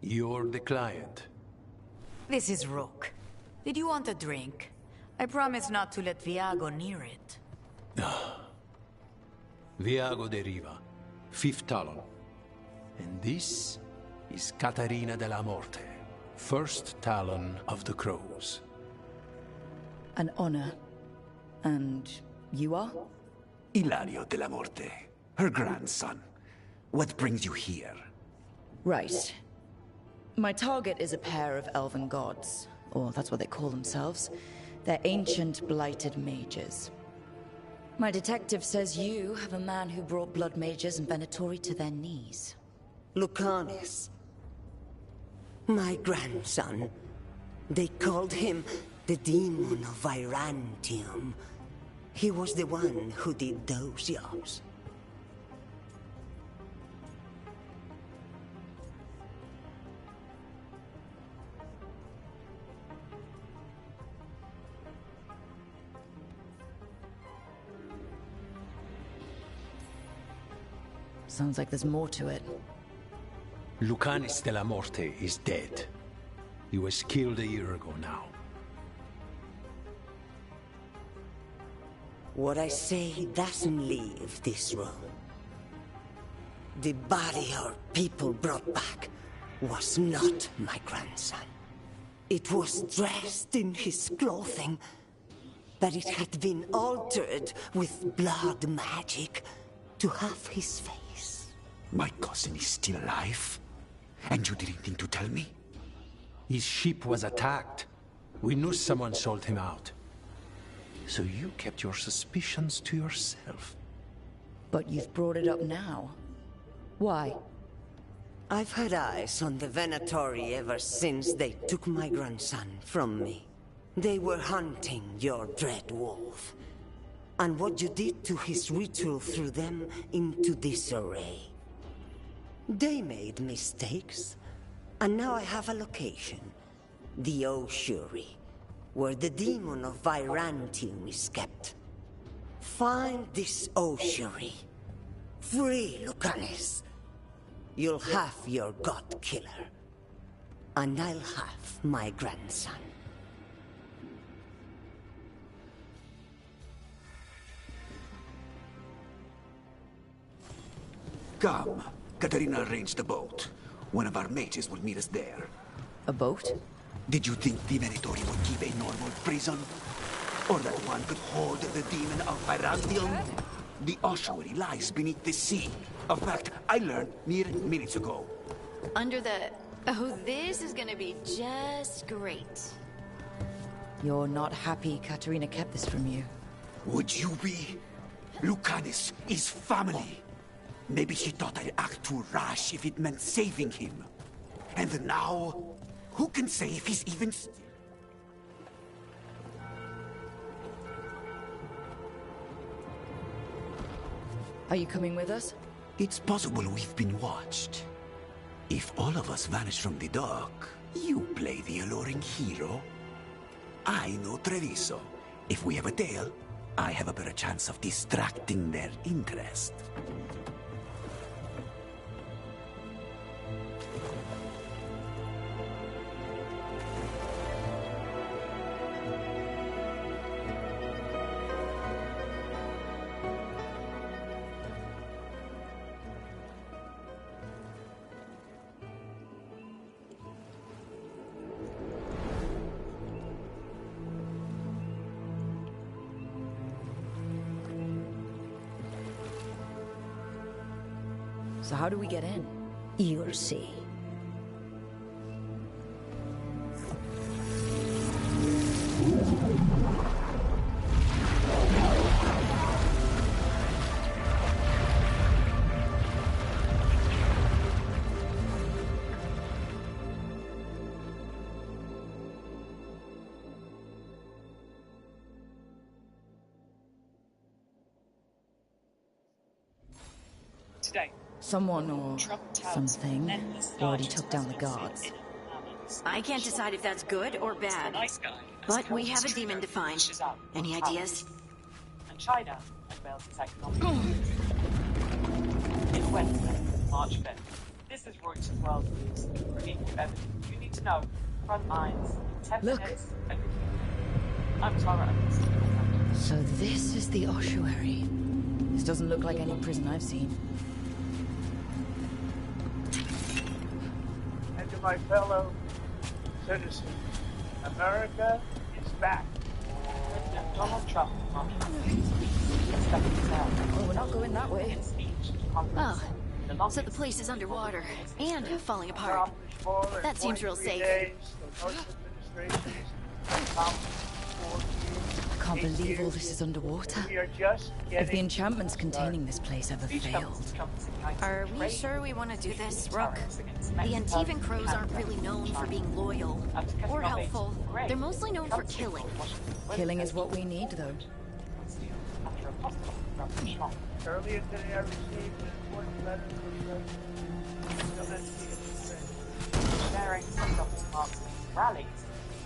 You're the client. This is Rook. Did you want a drink? I promise not to let Viago near it. Viago de Riva, 5th Talon. And this is Catarina de la Morte, 1st Talon of the Crows. An honor. And you are? Ilario de la Morte, her grandson. What brings you here? Right. My target is a pair of elven gods, or that's what they call themselves. They're ancient, blighted mages. My detective says you have a man who brought blood mages and Venatori to their knees. Lucanis. My grandson. They called him the Demon of Virantium. He was the one who did those jobs. Sounds like there's more to it. Lucanis de la Morte is dead. He was killed a year ago now. What I say doesn't leave this room. The body our people brought back was not my grandson. It was dressed in his clothing, but it had been altered with blood magic to have his face. My cousin is still alive? And you didn't think to tell me? His ship was attacked. We knew someone sold him out. So you kept your suspicions to yourself. But you've brought it up now. Why? I've had eyes on the Venatori ever since they took my grandson from me. They were hunting your dread wolf. And what you did to his ritual threw them into disarray. They made mistakes, and now I have a location. The Oshuri, where the demon of Virantium is kept. Find this Oshuri. Free Lucanis. You'll have your god killer. And I'll have my grandson. Come. Katarina arranged the boat. One of our mages will meet us there. A boat? Did you think the Venatori would keep a normal prison? Or that one could hold the demon of Virantium? The ossuary lies beneath the sea. A fact I learned mere minutes ago. Under the... Oh, this is gonna be just great. You're not happy Katarina kept this from you. Would you be? Lucanis is family. Maybe she thought I'd act too rash if it meant saving him. And now, who can say if he's even... Are you coming with us? It's possible we've been watched. If all of us vanish from the dock, you play the alluring hero. I know Treviso. If we have a tail, I have a better chance of distracting their interest. So how do we get in? You'll see. Today, someone or something already took down the guards. I can't decide if that's good or bad. But we have a demon to find. Any ideas? And China unveils its economic It's Wednesday, March 5th. This is Reuters World News. Repeat everything you need to know. Front lines, 10 minutes, and I'm Tara Evans. So this is the ossuary. This doesn't look like any prison I've seen. And to my fellow citizens, America is back. President Donald Trump Oh, we're not going that way. Oh, so the place is underwater and falling apart. That seems real safe. I can't believe all this is underwater. If the enchantments containing this place ever failed. Are we sure we want to do this, Rook? The Antivan Crows aren't really known for being loyal or helpful. They're mostly known for killing. Killing is what we need, though. Earlier today, I received an important letter from sharing some Dr. Mark's rallies.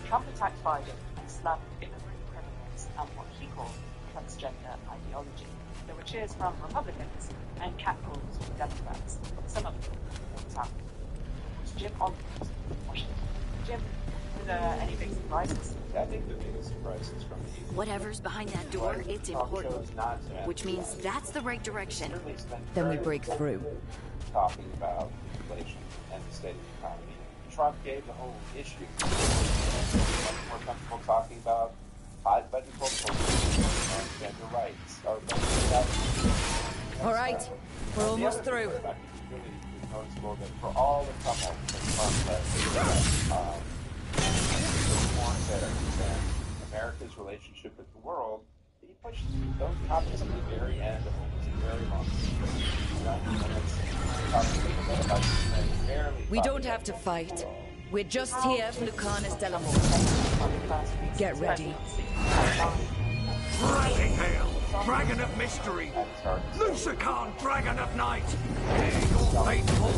Trump attacked Biden and slammed immigrant criminals and what he called transgender ideology. There were cheers from Republicans and catcalls from Democrats. Some of them were up. Jim Oliver from Washington. Jim, were there any big surprises? I think the biggest surprise is from the Whatever's behind that door, it's important. Which means that's the right direction. Then we break through. Talking about inflation and the state of the economy. Trump gave the whole issue. Much more comfortable talking about hot-button culture, transgender rights. All right, we're almost through. It's really noticeable that for all the tumult that Trump has America's relationship with the world, he pushed those topics to the very end of what was a very long We don't have to fight. We're just here for Lucanus Delamore. Get ready. Rising Hail, Dragon of Mystery, Lucican, Dragon of Night, your faithful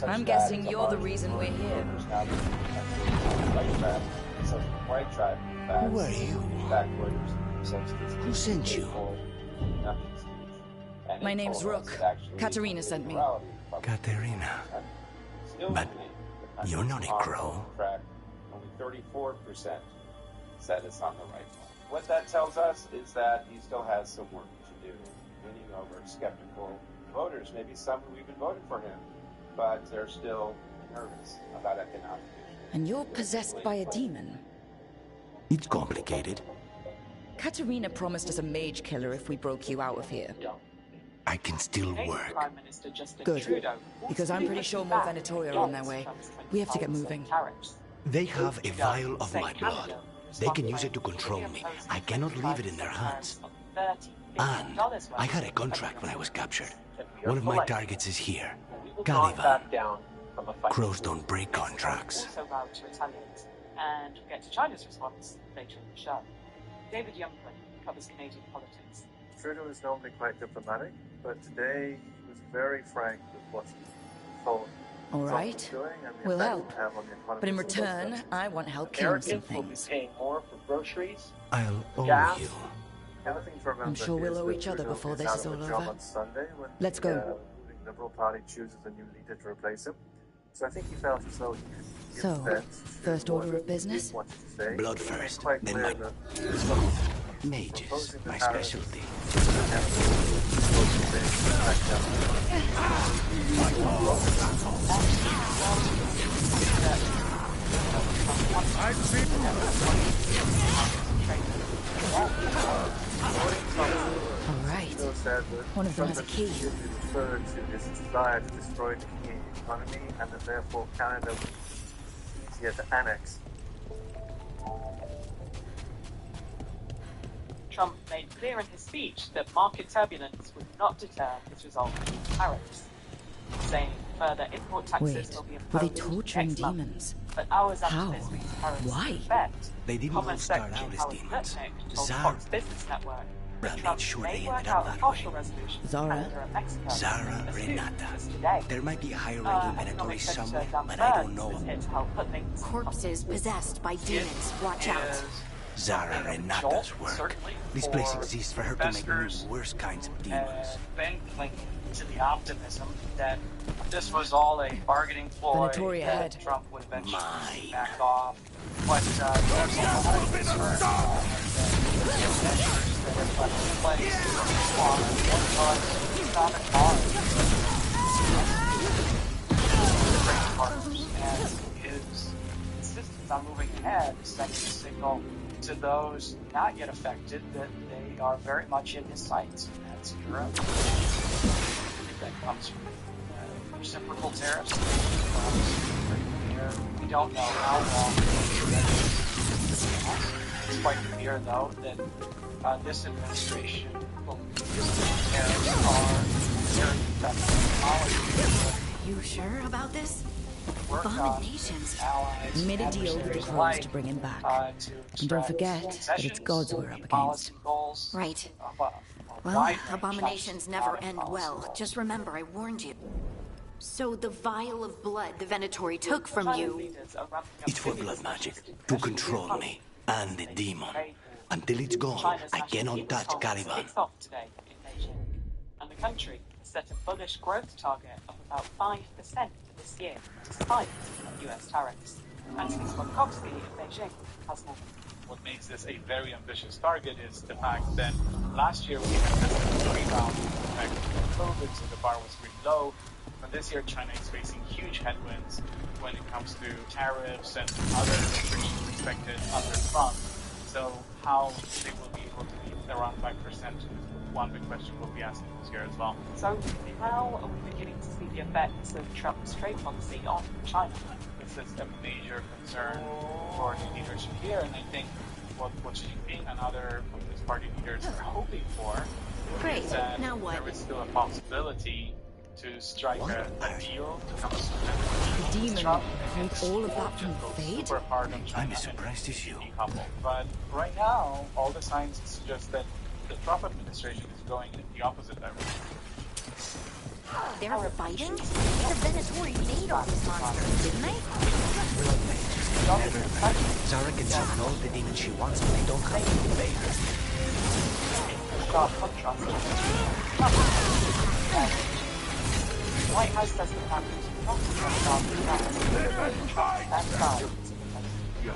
I'm guessing you're the reason we're here. Who are you? Who sent you? My name's Rook. Katerina sent me. Katerina. But you're not a crow. Only 34% said it's on the right one. What that tells us is that he still has some work to do, winning over skeptical voters, maybe some who even voted for him, but they're still nervous about economic issues. And you're possessed by a demon. It's complicated. Katerina promised us a mage killer if we broke you out of here. I can still work. Good, because I'm pretty sure more Venatori are on their way. We have to get moving. They have a vial of my blood. They can use it to control me. I cannot leave it in their hands. And I had a contract when I was captured. One of my targets is here. Caliban. Crows don't break contracts. Also vowed to retaliate, and we'll get to China's response later in the show. David Youngman covers Canadian politics. Trudeau is normally quite diplomatic, but today he was very frank with what he thought. All right, we'll help. But in return, I want help killing some Americans will be things. paying more for groceries, I'll owe gas. you. I'm sure we'll owe each other before this is all over. Let's go. The Liberal Party chooses a new leader to replace him. So I think he felt as though he could give So, defense to first order of business? what he wanted to say. Blood He made first, quite then clear my... that Mages, my specialty. One of them has a key. Should be referred to his desire to destroy the EU economy, and that therefore Canada would be easier to annex. Trump made clear in his speech that market turbulence would not deter his resolve to use tariffs, saying further import taxes will be imposed. Were they torturing next month. demons? But hours How? after this week's tariffs Why? took effect, They didn't all Commerce start Secretary out as Howard demons. Lutnick told Tsar Fox Business Network that made Trump sure may they work ended out up a that partial way. resolution to Zara? Canada and Mexico. Zara as soon Renata. as today. There might be higher-ranking Economic Venatories Secretary somewhere, Dan but I don't Burns know is them. here to help put things Corpses possessed by demons. Watch out. Zara Renata's work. This place for exists for her to make the investors worst kinds of demons. Ben clinging to the optimism that this was all a bargaining ploy, Venatori that ahead. Trump would eventually back off. But there's a lot of concern the measures that have left in place on one economic partners, and his insistence on moving ahead is sending a signal to those not yet affected that they are very much in his sights. That's Europe. That comes from reciprocal tariffs. We don't know how long it's quite clear, though, that this administration will use tariffs are very effective policies. You sure about this? Work on Abominations. allies, Made a deal with the adversaries Crows alike, to bring him back. to And don't extract forget that it's concessions, gods we're up against. policy goals, Right. a Well, wide range abominations of never foreign end policy well. goals. Just remember, I warned you. So the vial of blood the Venatori took from you... It's for blood magic, to control me, and the demon. Until it's gone, I cannot touch Caliban. Kicks off today in Beijing, and the country has set a bullish growth target of about 5% for this year, despite US tariffs. Anthony Swakovsky in Beijing has more. What makes this a very ambitious target is the fact that last year we had this rebound effect of COVID, so the bar was really low. And this year China is facing huge headwinds when it comes to tariffs and other restrictions expected on this front. So how they will be able to be around 5% is one big question we'll be asking this year as well. So how are we beginning to see the effects of Trump's trade policy on China? This is a major concern for the leadership here, and I think what Xi Jinping and other Communist Party leaders are hoping for Great. is that Now what? there is still a possibility to strike a deal to come The demon Trump heard all of that from the Fade? super hard on China. I'm as surprised as you. But right now, all the signs suggest that the Trump administration is going in the opposite direction. They're fighting? The Venatori made all these monsters, didn't they? Zara can summon all the demons she wants, but they don't have to obey her. Sharp contrast. White House says the plan is not to start that side.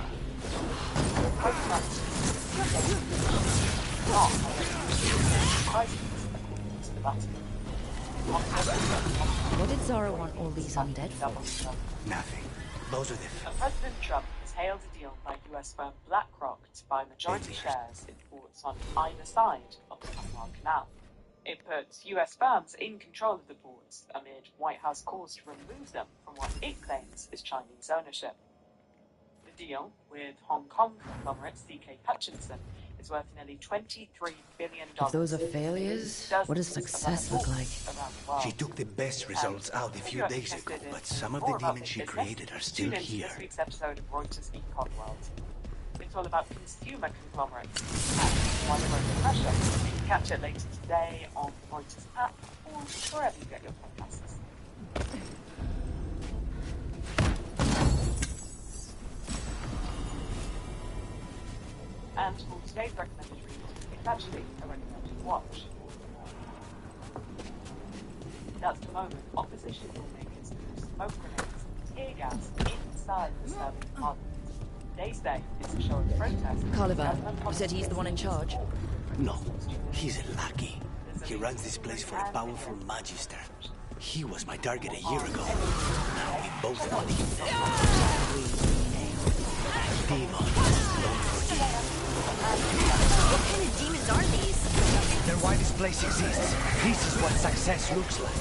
What did Zara want all these undead for? Nothing. Those are the... President Trump has hailed a deal by US firm BlackRock to buy majority shares in ports on either side of the Panama Canal. It puts US firms in control of the ports amid White House calls to remove them from what it claims is Chinese ownership. The deal with Hong Kong conglomerate CK Hutchinson is worth nearly $23 billion. If those are failures, what does success look like? She took the best results out a few days ago, but some of the demons she created are still here. This week's episode of Reuters Econ World. It's all about consumer conglomerates and why they're under pressure. You can catch it later today on Reuters app or wherever you get your podcasts. And for today's recommended read, it's actually a recommended watch. That's the moment opposition lawmakers threw smoke grenades and tear gas inside the Serbian parliament. They say it's a show of protest. Caliban, you said he's the one in charge? No, he's a lackey. He runs this place for a powerful magister. He was my target a year ago. Now we both want him. Demon, don't forgive. What kind of demons are these? They're why this place exists. This is what success looks like.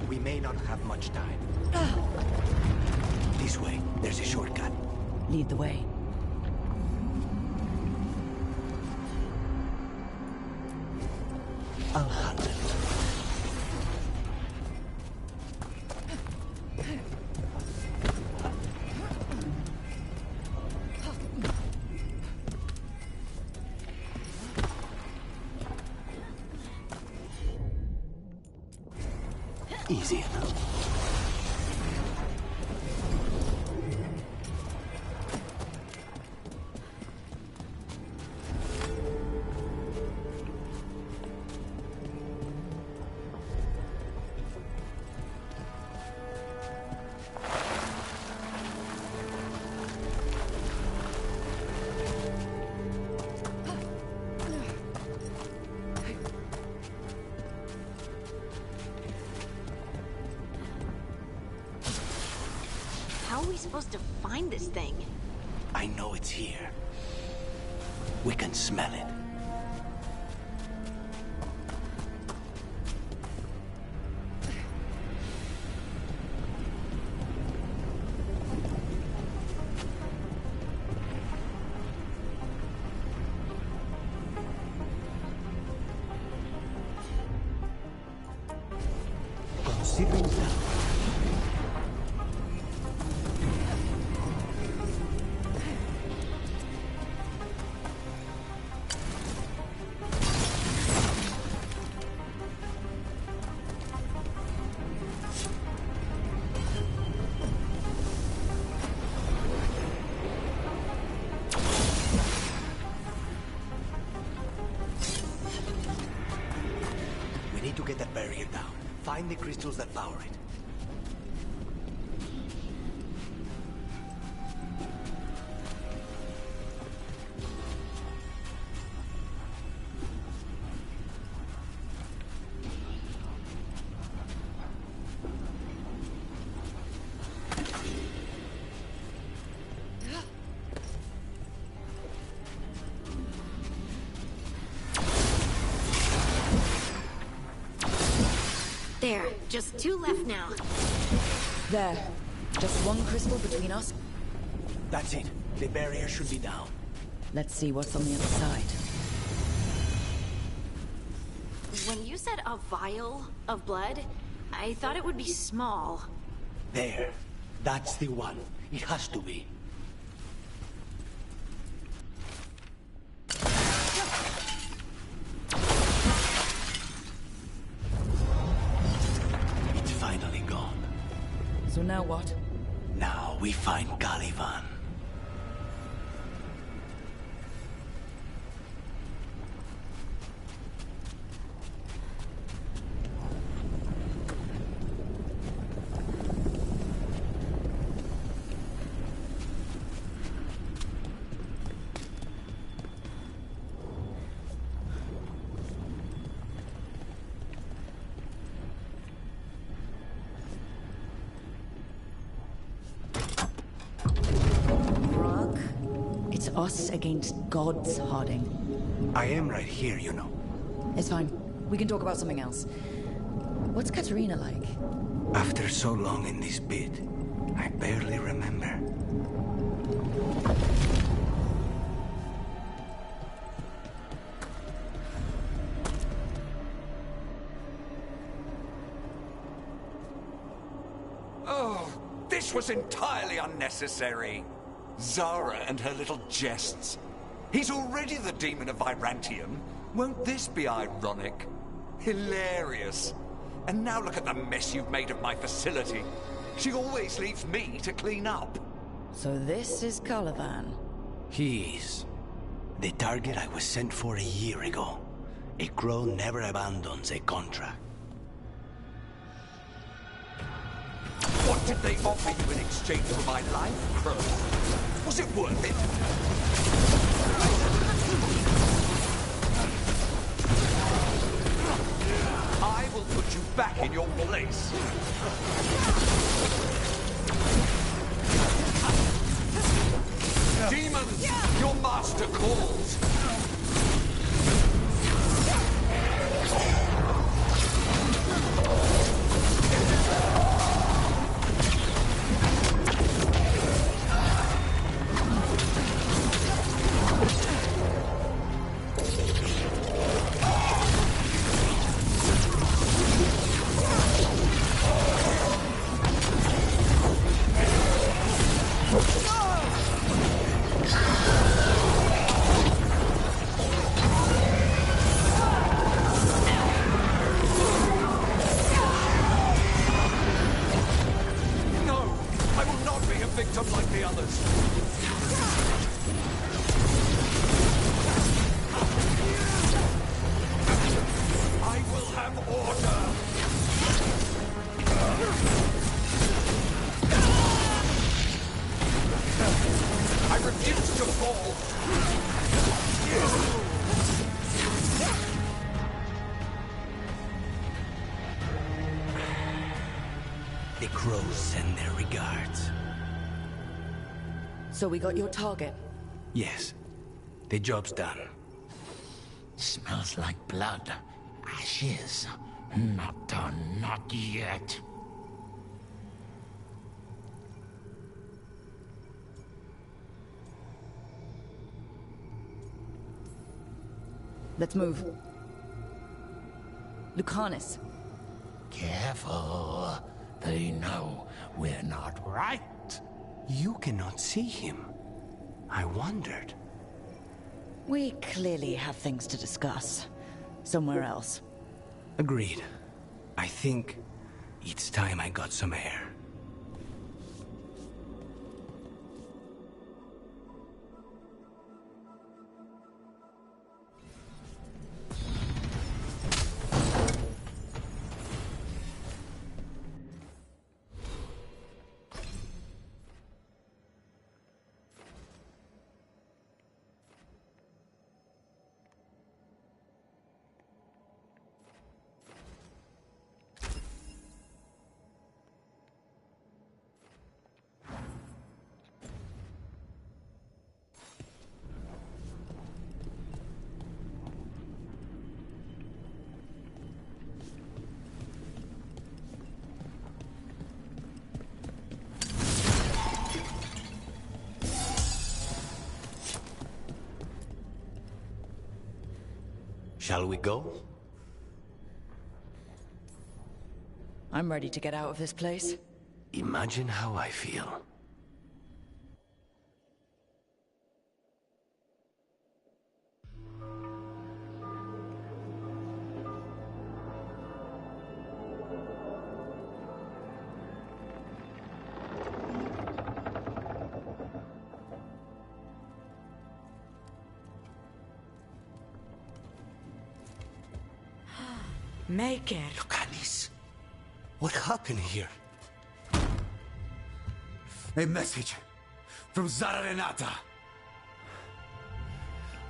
We may not have much time. This way, there's a shortcut. Lead the way. I'll handle it. Easy enough. How are we supposed to find this thing? I know it's here. We can smell it. Considering that. We need to get that barrier down. Find the crystals that power it. There, just 2 left now. There. Just one crystal between us. That's it. The barrier should be down. Let's see what's on the other side. When you said a vial of blood, I thought it would be small. There. That's the one. It has to be. It's finally gone. So now what? Now we find Caliban. Us against gods, Harding. I am right here, you know. It's fine. We can talk about something else. What's Katerina like? After so long in this pit, I barely remember. Oh, this was entirely unnecessary. Zara and her little jests. He's already the demon of Virantium. Won't this be ironic? Hilarious. And now look at the mess you've made of my facility. She always leaves me to clean up. So this is Caliban. He is. The target I was sent for a year ago. A crow never abandons a contract. What did they offer you in exchange for my life, Crow? Was it worth it? I will put you back in your place. Demons, your master calls. The crows send their regards. So we got your target? Yes. The job's done. Smells like blood. Ashes. Not done, not yet. Let's move. Lucanus. Careful. They know we're not right. You cannot see him. I wondered. We clearly have things to discuss. Somewhere else. Agreed. I think it's time I got some air. Shall we go? I'm ready to get out of this place. Imagine how I feel. Make it. Lucanis, what happened here? A message from Zara Renata.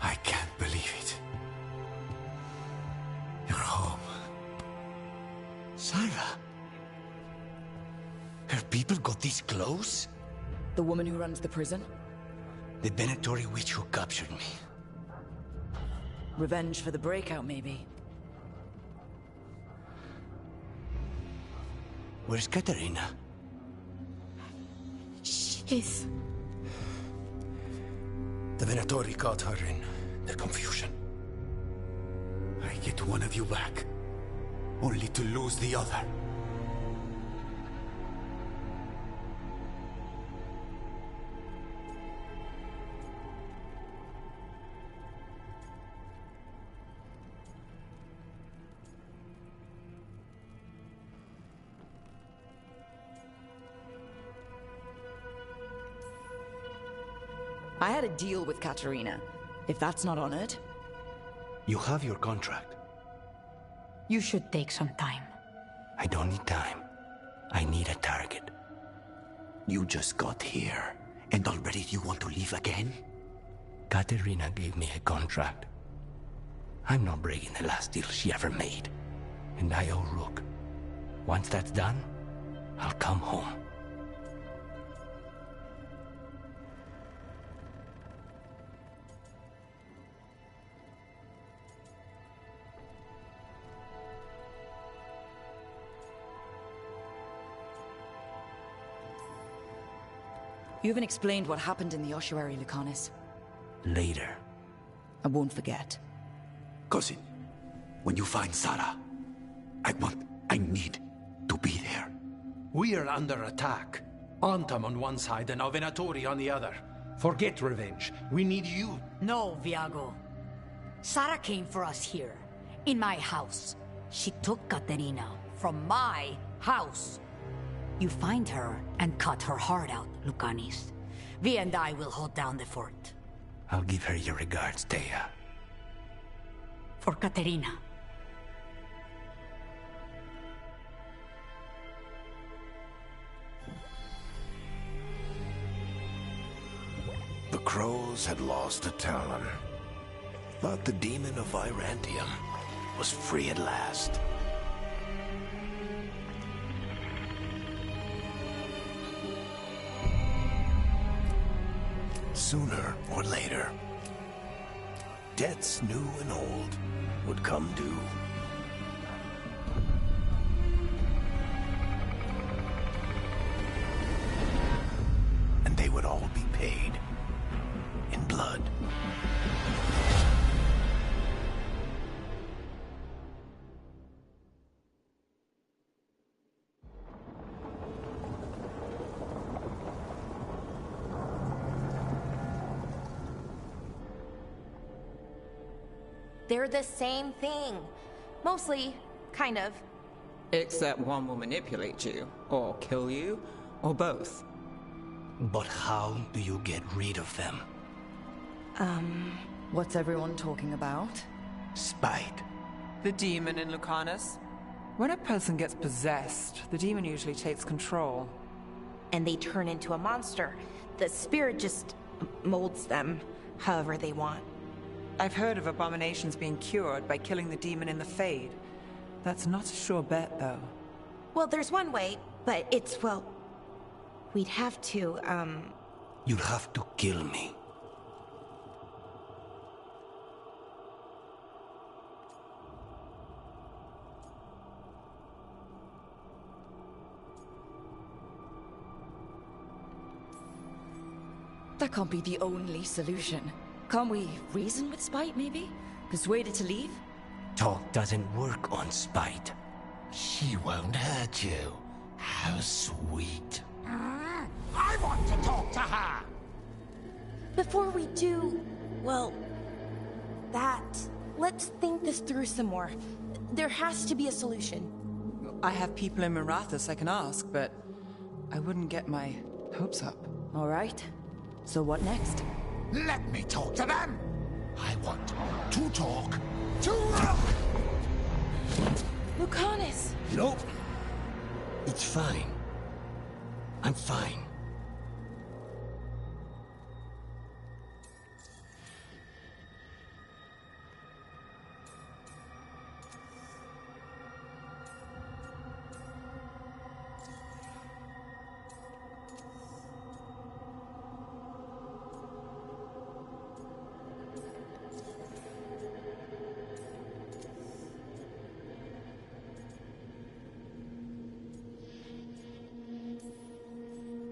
I can't believe it. You're home. Sarah? Her people got this close? The woman who runs the prison? The Venatori witch who captured me. Revenge for the breakout, maybe. Where's Katerina? She's... The Venatori caught her in their confusion. I get one of you back, only to lose the other. I had a deal with Katerina. If that's not honored... You have your contract. You should take some time. I don't need time. I need a target. You just got here, and already you want to leave again? Katerina gave me a contract. I'm not breaking the last deal she ever made. And I owe Rook. Once that's done, I'll come home. You haven't explained what happened in the ossuary, Lucanis. Later. I won't forget. Cousin, when you find Sarah, I need to be there. We are under attack. Antam on one side and our Venatori on the other. Forget revenge. We need you. No, Viago. Sarah came for us here, in my house. She took Katerina from my house. You find her and cut her heart out, Lucanis. Vi and I will hold down the fort. I'll give her your regards, Thea. For Katerina. The crows had lost a talon, but the demon of Virantium was free at last. Sooner or later, debts new and old would come due. And they would all be paid in blood. They're the same thing. Mostly, kind of. Except one will manipulate you, or kill you, or both. But how do you get rid of them? What's everyone talking about? Spite. The demon in Lucanus. When a person gets possessed, the demon usually takes control. And they turn into a monster. The spirit just molds them however they want. I've heard of abominations being cured by killing the demon in the Fade. That's not a sure bet, though. Well, there's one way, but it's, well... We'd have to, You'll have to kill me. That can't be the only solution. Can't we reason with Spite, maybe? Persuade it to leave? Talk doesn't work on spite. She won't hurt you. How sweet. I want to talk to her! Before we do, well, that, let's think this through some more. There has to be a solution. I have people in Marathas I can ask, but I wouldn't get my hopes up. All right. So what next? Let me talk to them! I want to talk to Lucanus! Nope. It's fine. I'm fine.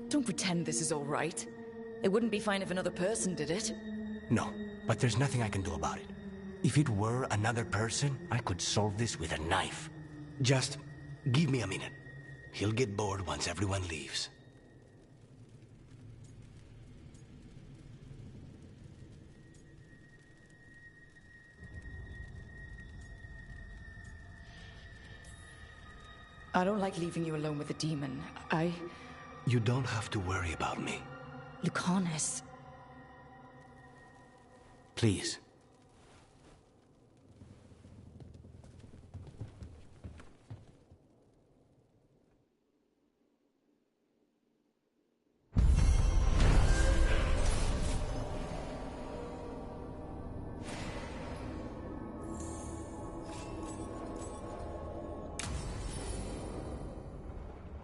Don't pretend this is all right. It wouldn't be fine if another person did it. No, but there's nothing I can do about it. If it were another person, I could solve this with a knife. Just give me a minute. He'll get bored once everyone leaves. I don't like leaving you alone with the demon. You don't have to worry about me. Lucanus. Please.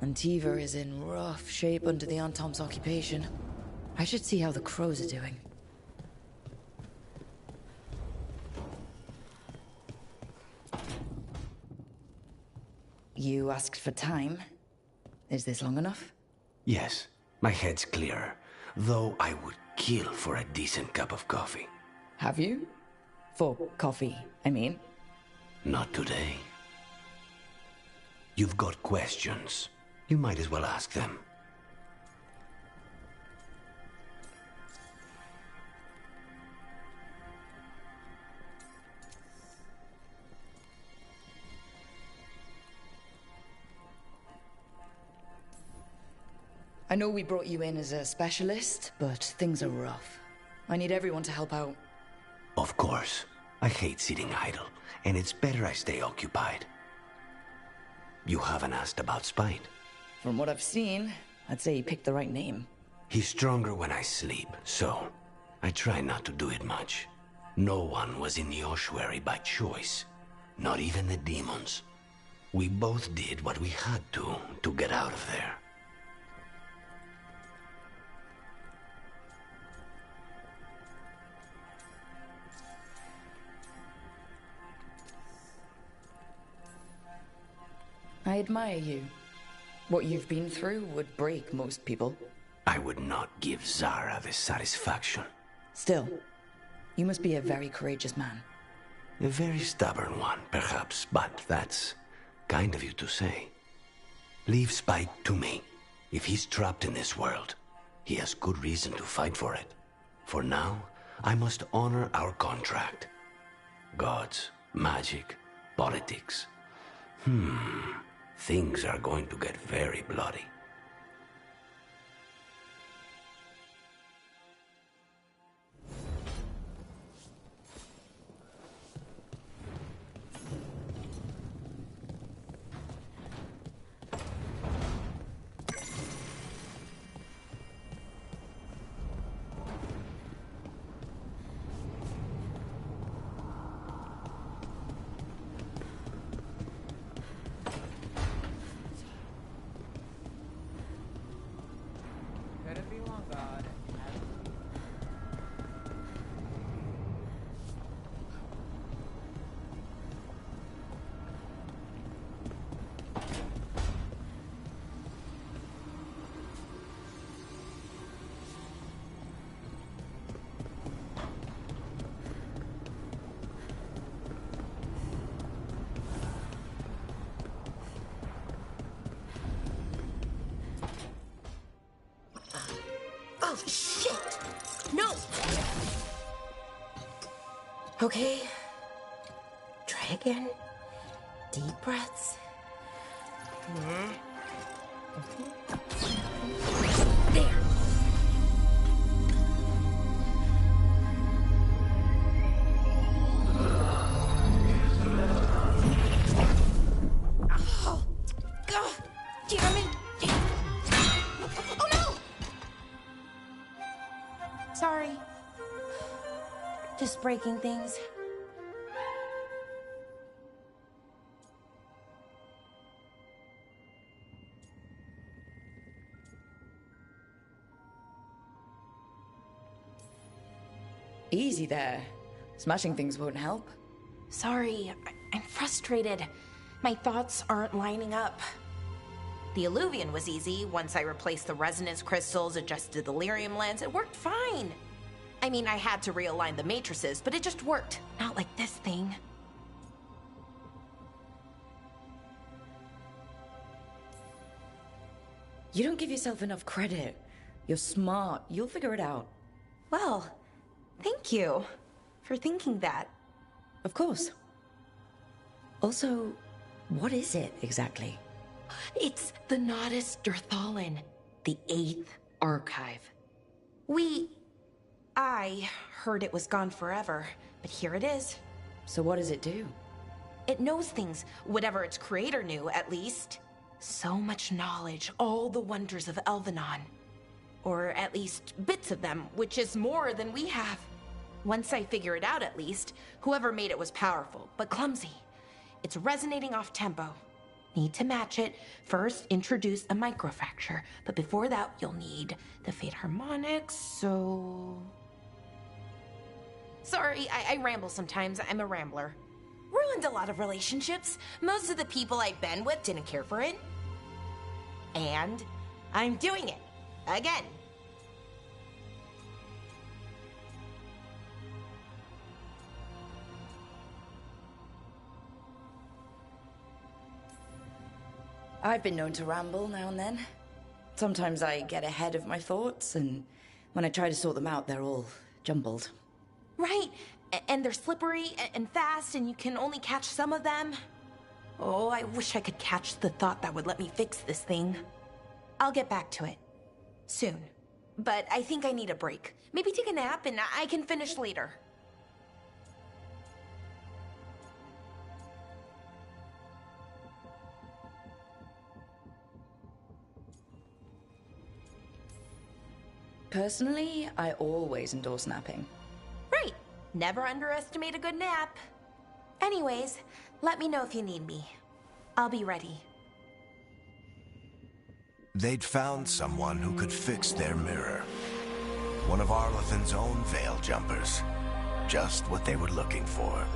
Antiva is in rough shape under the Antom's occupation. I should see how the crows are doing. You asked for time. Is this long enough? Yes, my head's clearer. Though I would kill for a decent cup of coffee. Have you? For coffee, I mean. Not today. You've got questions. You might as well ask them. I know we brought you in as a specialist, but things are rough. I need everyone to help out. Of course. I hate sitting idle, and it's better I stay occupied. You haven't asked about Spite. From what I've seen, I'd say he picked the right name. He's stronger when I sleep, so I try not to do it much. No one was in the ossuary by choice, not even the demons. We both did what we had to get out of there. I admire you. What you've been through would break most people. I would not give Zara the satisfaction. Still, you must be a very courageous man. A very stubborn one, perhaps, but that's kind of you to say. Leave Spite to me. If he's trapped in this world, he has good reason to fight for it. For now, I must honor our contract. Gods, magic, politics. Things are going to get very bloody. Oh, shit! No! Okay. Try again. Deep breaths. There. Oh, God, damn it. Oh, no! Sorry. Just breaking things. Easy there. Smashing things won't help. Sorry, I'm frustrated. My thoughts aren't lining up. The Illuvian was easy. Once I replaced the resonance crystals, adjusted the lyrium lens, it worked fine. I mean, I had to realign the matrices, but it just worked. Not like this thing. You don't give yourself enough credit. You're smart. You'll figure it out. Well, thank you for thinking that. Of course. Also, what is it exactly? It's the Nodus Dirthalin, the 8th archive. I heard it was gone forever, but here it is. So what does it do? It knows things, whatever its creator knew, at least. So much knowledge, all the wonders of Elvenon. Or at least bits of them, which is more than we have. Once I figure it out, at least, whoever made it was powerful, but clumsy. It's resonating off tempo. Need to match it. First, introduce a microfracture, but before that, you'll need the Fate Harmonics, so... Sorry, I ramble sometimes. I'm a rambler. Ruined a lot of relationships. Most of the people I've been with didn't care for it. And I'm doing it. Again. I've been known to ramble now and then. Sometimes I get ahead of my thoughts, and when I try to sort them out, they're all jumbled. Right, and they're slippery and fast, and you can only catch some of them. Oh, I wish I could catch the thought that would let me fix this thing. I'll get back to it. Soon. But I think I need a break. Maybe take a nap, and I can finish later. Personally, I always endorse napping. Right. Never underestimate a good nap. Anyways, let me know if you need me. I'll be ready. They'd found someone who could fix their mirror. One of Arlathan's own Veil Jumpers. Just what they were looking for.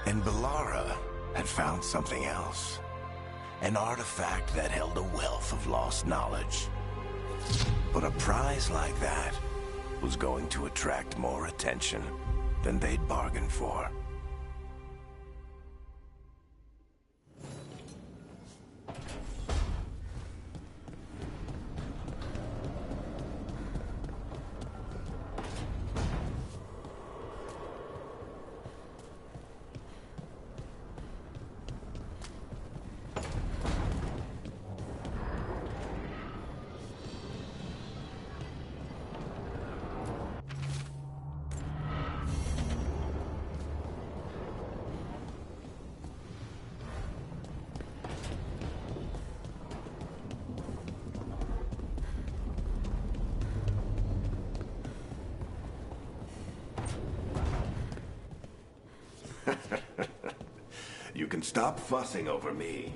And Bellara had found something else. An artifact that held a wealth of lost knowledge. But a prize like that was going to attract more attention than they'd bargained for. You can stop fussing over me.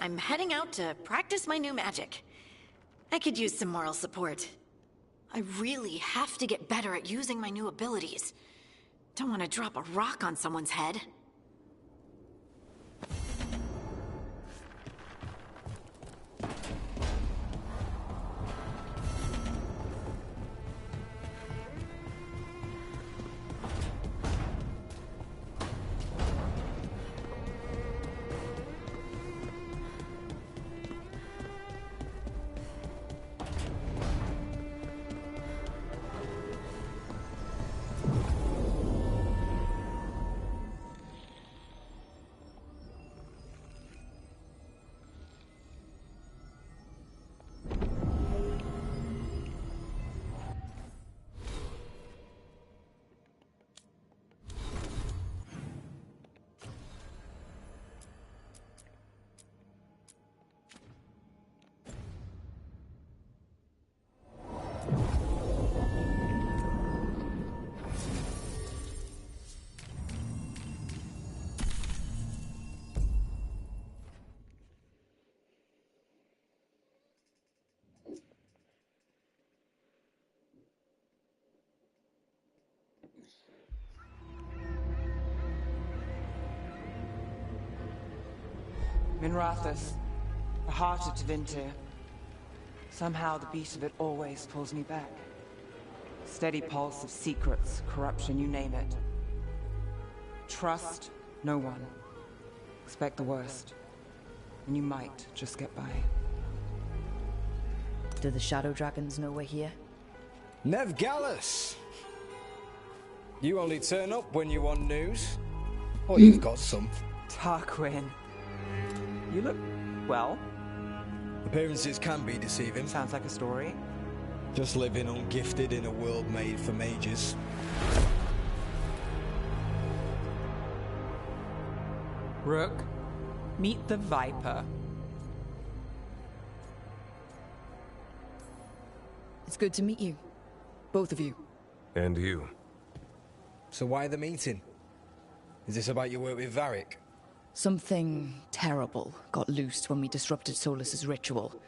I'm heading out to practice my new magic. I could use some moral support. I really have to get better at using my new abilities. Don't want to drop a rock on someone's head. Minrathous, the heart of Tevinter. Somehow the beat of it always pulls me back. Steady pulse of secrets, corruption, you name it. Trust no one. Expect the worst. And you might just get by. Do the Shadow Dragons know we're here? Nev Gallus! You only turn up when you want news. Or you've got some. Tarquin. You look well. Appearances can be deceiving. Sounds like a story. Just living ungifted in a world made for mages. Rook, meet the Viper. It's good to meet you. Both of you. And you. So why the meeting? Is this about your work with Varric? Something terrible got loosed when we disrupted Solus's ritual.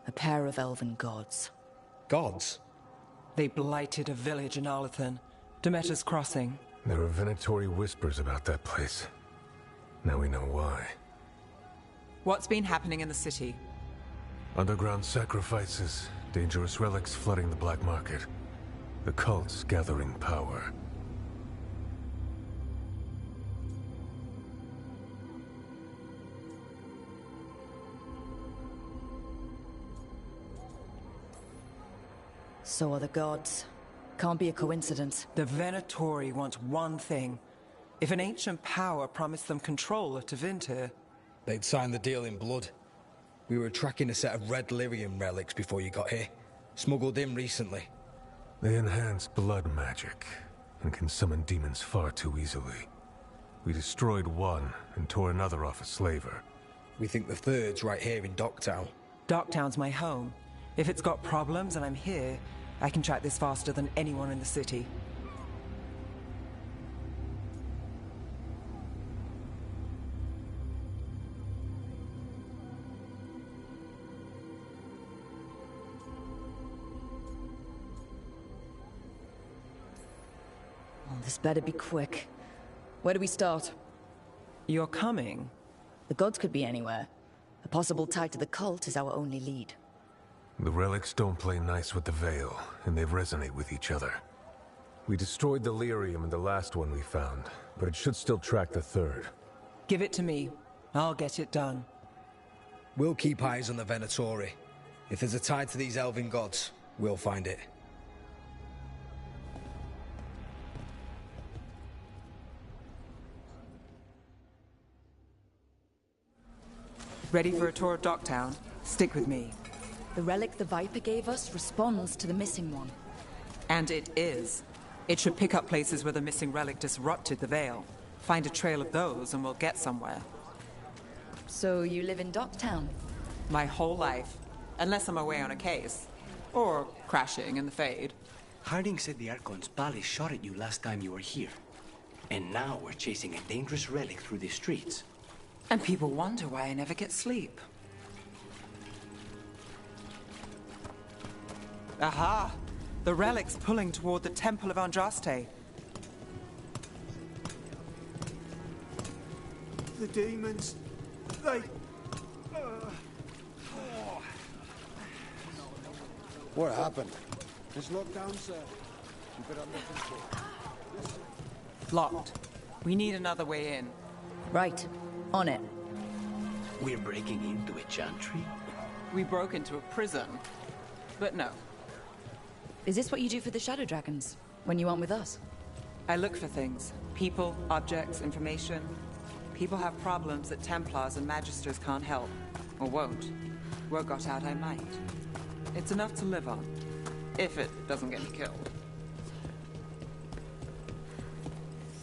A pair of elven gods. Gods? They blighted a village in Arlathan, Demeter's Crossing. There were Venatori whispers about that place. Now we know why. What's been happening in the city? Underground sacrifices, dangerous relics flooding the black market. The cults gathering power. So are the gods. Can't be a coincidence. The Venatori want one thing. If an ancient power promised them control of Tevinter, they'd sign the deal in blood. We were tracking a set of red lyrium relics before you got here. Smuggled in recently. They enhance blood magic and can summon demons far too easily. We destroyed one and tore another off a slaver. We think the third's right here in Docktown. Docktown's my home. If it's got problems and I'm here, I can track this faster than anyone in the city. Well, this better be quick. Where do we start? You're coming? The gods could be anywhere. A possible tie to the cult is our only lead. The relics don't play nice with the Veil, and they resonate with each other. We destroyed the lyrium in the last one we found, but it should still track the third. Give it to me. I'll get it done. We'll keep eyes on the Venatori. If there's a tie to these elven gods, we'll find it. Ready for a tour of Docktown? Stick with me. The relic the Viper gave us responds to the missing one. And it is. It should pick up places where the missing relic disrupted the Veil. Find a trail of those and we'll get somewhere. So you live in Docktown? My whole life. Unless I'm away on a case. Or crashing in the Fade. Harding said the Archon's palace shot at you last time you were here. And now we're chasing a dangerous relic through the streets. And people wonder why I never get sleep. Aha! The relic's pulling toward the Temple of Andraste. The demons, they... What happened? It's locked down, sir. Keep it under control. Locked. We need another way in. Right. On it. We're breaking into a chantry? We broke into a prison. But no. Is this what you do for the Shadow Dragons? When you aren't with us? I look for things. People, objects, information. People have problems that Templars and Magisters can't help. Or won't. Word got out I might. It's enough to live on. If it doesn't get me killed.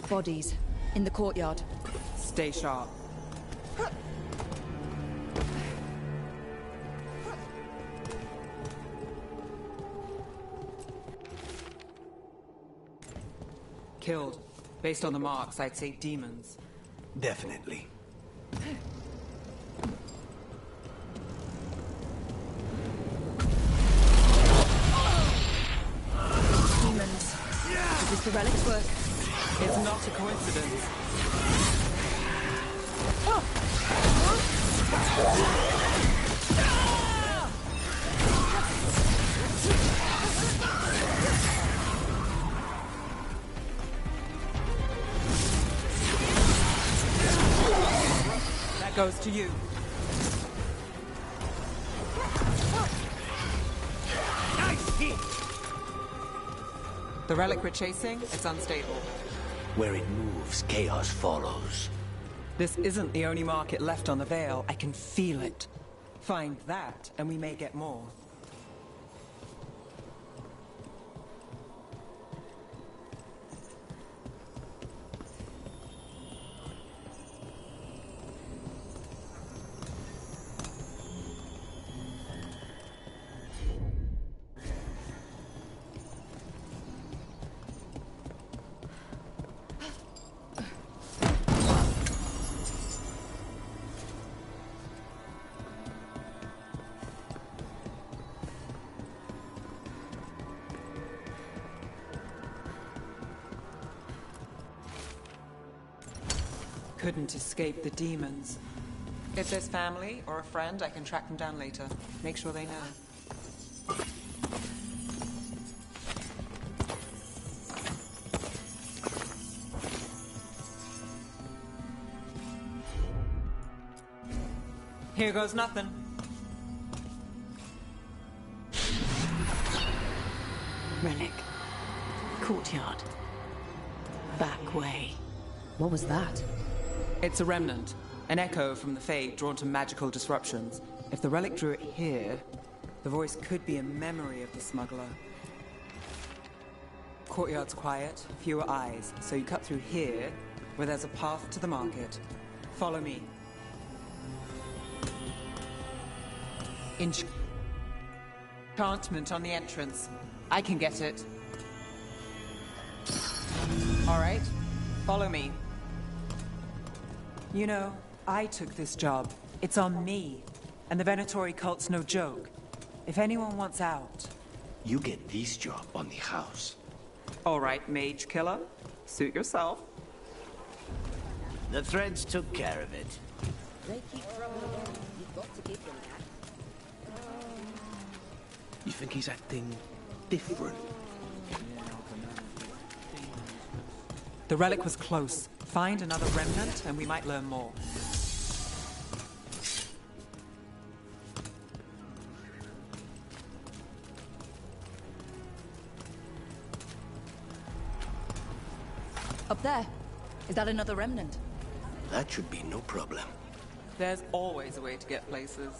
Bodies. In the courtyard. Stay sharp. Killed. Based on the marks, I'd say demons. Definitely. Demons. Is this the relic's work? It's not a coincidence. That goes to you. Nice hit! The relic we're chasing, it's unstable. Where it moves, chaos follows. This isn't the only market left on the Veil. I can feel it. Find that, and we may get more. Couldn't escape the demons. If there's family or a friend, I can track them down later. Make sure they know. Here goes nothing. Relic. Courtyard. Back way. What was that? It's a remnant. An echo from the Fade drawn to magical disruptions. If the relic drew it here, the voice could be a memory of the smuggler. Courtyard's quiet, fewer eyes, so you cut through here, where there's a path to the market. Follow me. Enchantment on the entrance. I can get it. All right, follow me. You know, I took this job. It's on me. And the Venatori cult's no joke. If anyone wants out... You get this job on the house. All right, mage killer. Suit yourself. The threads took care of it. They keep throwing it in. You've got to give them that. You think he's acting different? The relic was close. Find another remnant, and we might learn more. Up there. Is that another remnant? That should be no problem. There's always a way to get places.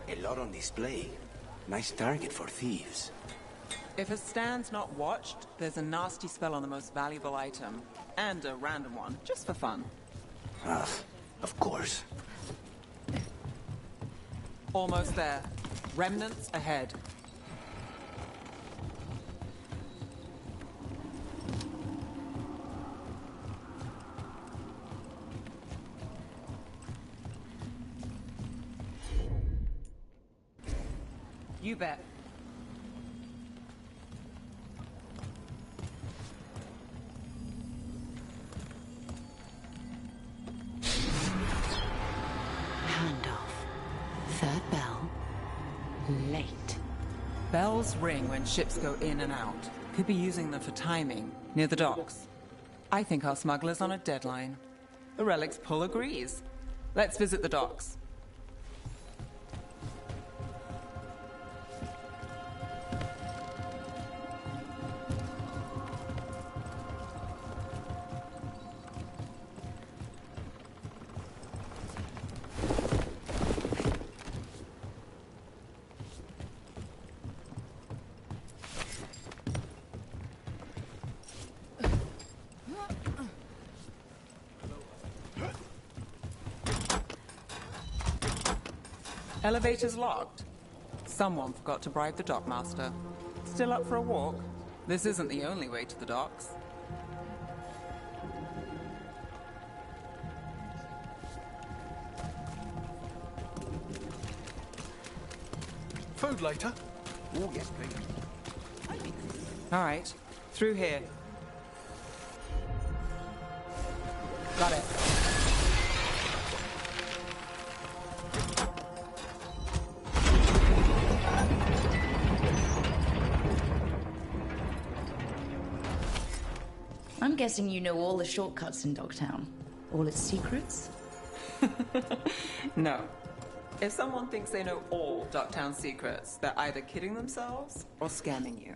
A lot on display. Nice target for thieves. If a stand's not watched, there's a nasty spell on the most valuable item. And a random one, just for fun. Ah, of course. Almost there. Remnants ahead. You bet. Handoff. Third bell. Late. Bells ring when ships go in and out. Could be using them for timing, near the docks. I think our smuggler's on a deadline. The Relic's pull agrees. Let's visit the docks. Elevator's locked. Someone forgot to bribe the dockmaster. Still up for a walk? This isn't the only way to the docks. Food later? Oh, yes, please. All right, through here. Got it. I'm guessing you know all the shortcuts in Dogtown. All its secrets? No. If someone thinks they know all Dogtown secrets, they're either kidding themselves or scamming you.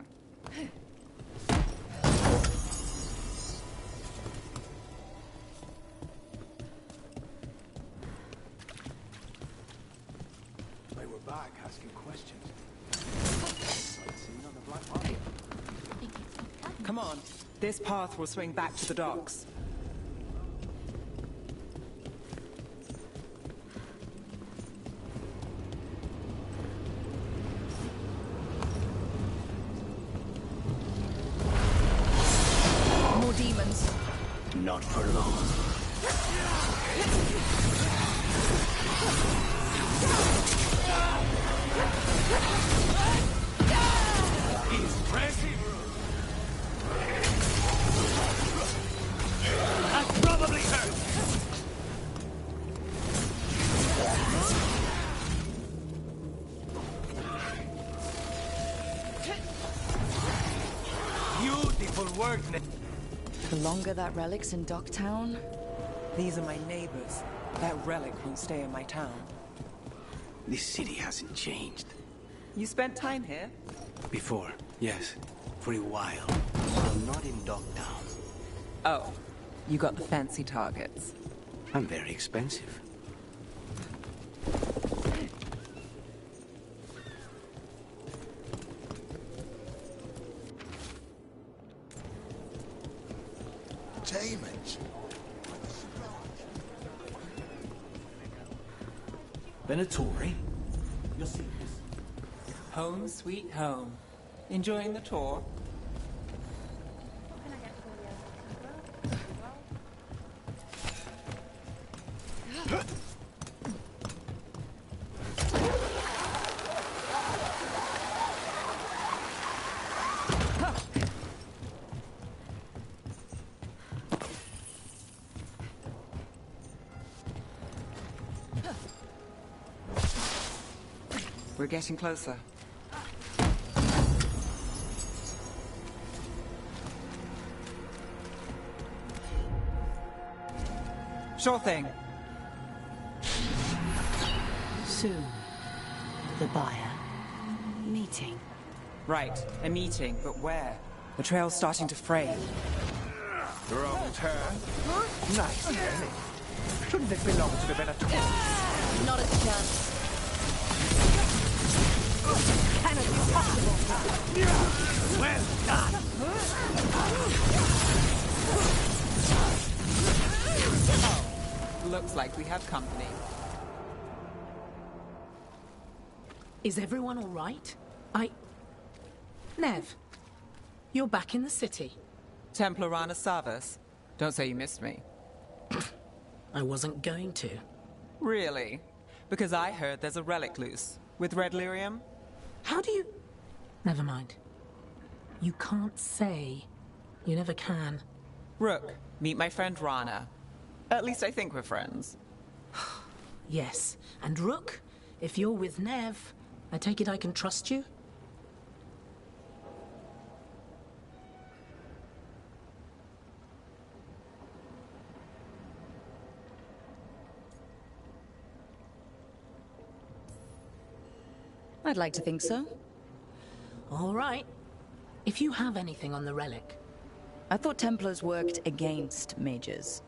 They were back asking questions. Sightseeing on the Black Market. Come on. This path will swing back to the docks. More demons. Not for long. Impressive! That probably hurt! Beautiful work, Nick. The longer that relic's in Dogtown... These are my neighbors. That relic won't stay in my town. This city hasn't changed. You spent time here? Before, yes. For a while. But not in Dogtown. Oh, you got the fancy targets. I'm very expensive. Demons. Venatori? You're serious? Home sweet home. Enjoying the tour? We're getting closer. Sure thing. Soon, the buyer. Meeting. Right, a meeting, but where? The trail's starting to fray. Wrong turn. Nice, really. Shouldn't it belong to the Venatori? Not a chance. Cannot be possible. Well done. Looks like we have company. Is everyone all right? Nev, you're back in the city. Templar Rana Savas. Don't say you missed me. I wasn't going to. Really? Because I heard there's a relic loose. With Red Lyrium? How do you... Never mind. You can't say. You never can. Rook, meet my friend Rana. At least I think we're friends. Yes. And Rook, if you're with Nev, I take it I can trust you? I'd like to think so. All right. If you have anything on the relic. I thought Templars worked against mages.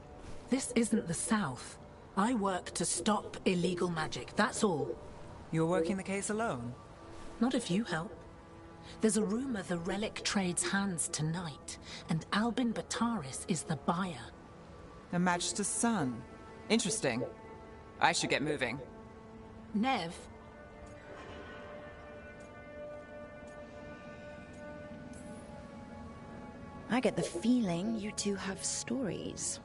This isn't the South. I work to stop illegal magic, that's all. You're working the case alone? Not if you help. There's a rumor the relic trades hands tonight, and Albin Bataris is the buyer. The Magister's son. Interesting. I should get moving. Nev? I get the feeling you two have stories.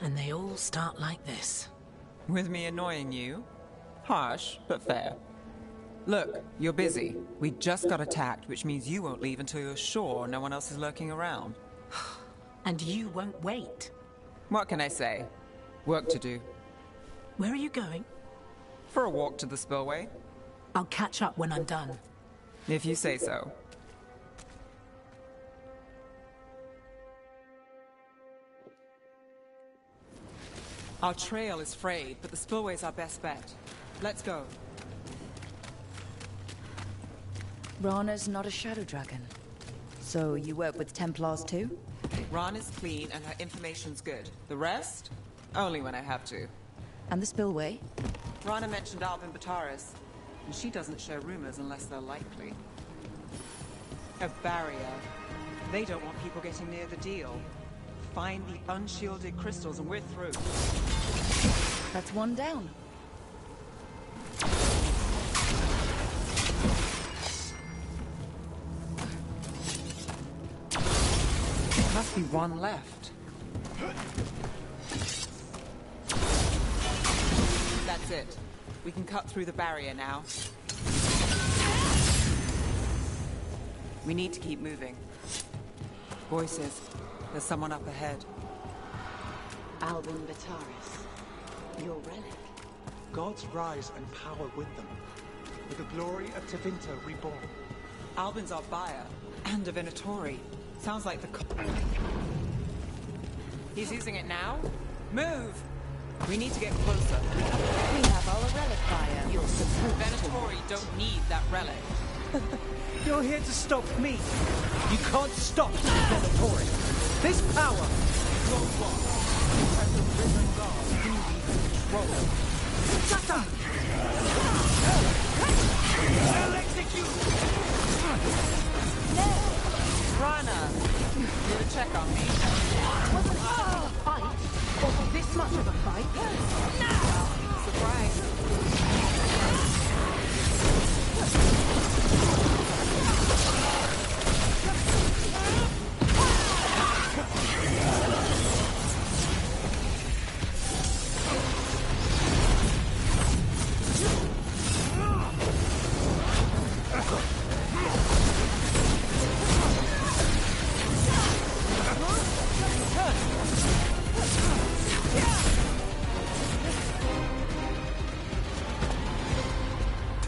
And they all start like this. With me annoying you? Harsh, but fair. Look, you're busy. We just got attacked, which means you won't leave until you're sure no one else is lurking around. And you won't wait. What can I say? Work to do. Where are you going? For a walk to the spillway. I'll catch up when I'm done. If you say so. Our trail is frayed, but the spillway's our best bet. Let's go. Rana's not a shadow dragon. So you work with Templars too? Rana's clean and her information's good. The rest? Only when I have to. And the spillway? Rana mentioned Albin Bataris, and she doesn't share rumors unless they're likely. A barrier. They don't want people getting near the deal. Find the unshielded crystals and we're through. That's one down. Must be one left. That's it. We can cut through the barrier now. We need to keep moving. Voices. There's someone up ahead. Albin Bataris. Your relic. Gods rise and power with them. With the glory of Tevinter reborn. Albin's our buyer. And a Venatori. Sounds like the... He's using it now? Move! We need to get closer. We have our relic buyer. You're supposed Venatori don't need that relic. You're here to stop me. You can't stop the Venatori. This power is your one. You have the risen god who we control. Shut up! I'll execute! No! Rana! Here to check on me. Wasn't a fight? Wasn't this much of a fight? No! Surprise.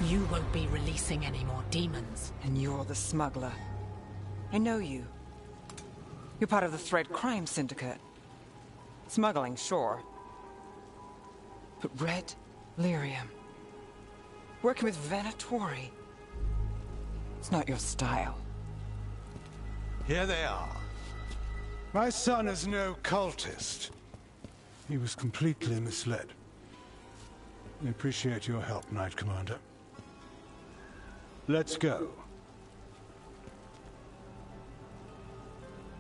You won't be releasing any more demons. And you're the smuggler. I know you. You're part of the Thread Crime Syndicate. Smuggling, sure. But Red Lyrium. Working with Venatori. It's not your style. Here they are. My son is no cultist. He was completely misled. I appreciate your help, Knight Commander. Let's go.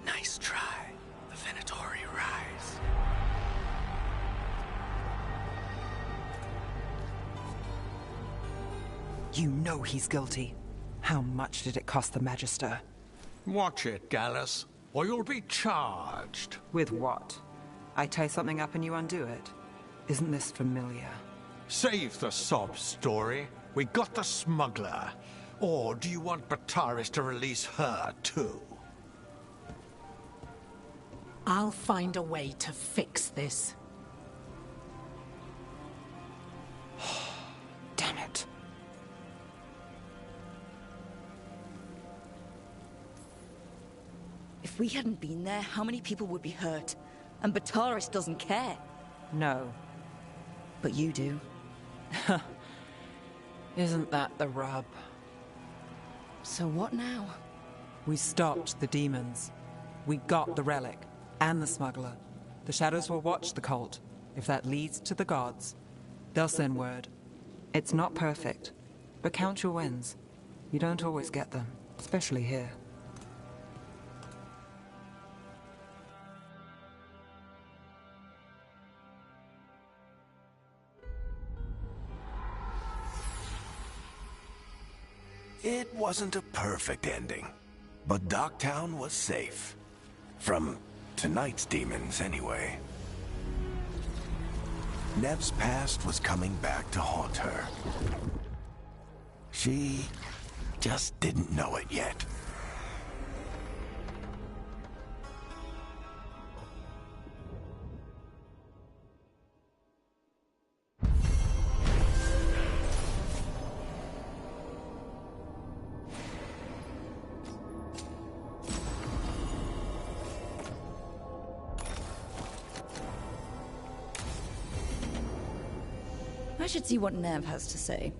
Nice try. The Venatori rise. You know he's guilty. How much did it cost the Magister? Watch it, Gallus, or you'll be charged. With what? I tie something up and you undo it. Isn't this familiar? Save the sob story. We got the smuggler. Or do you want Bataris to release her, too? I'll find a way to fix this. Damn it. If we hadn't been there, how many people would be hurt? And Bataris doesn't care. No. But you do. Isn't that the rub? So what now? We stopped the demons. We got the relic. And the smuggler. The Shadows will watch the cult. If that leads to the gods, they'll send word. It's not perfect, but count your wins. You don't always get them, especially here. It wasn't a perfect ending, but Docktown was safe. From tonight's demons, anyway. Nev's past was coming back to haunt her. She just didn't know it yet. I should see what Nev has to say.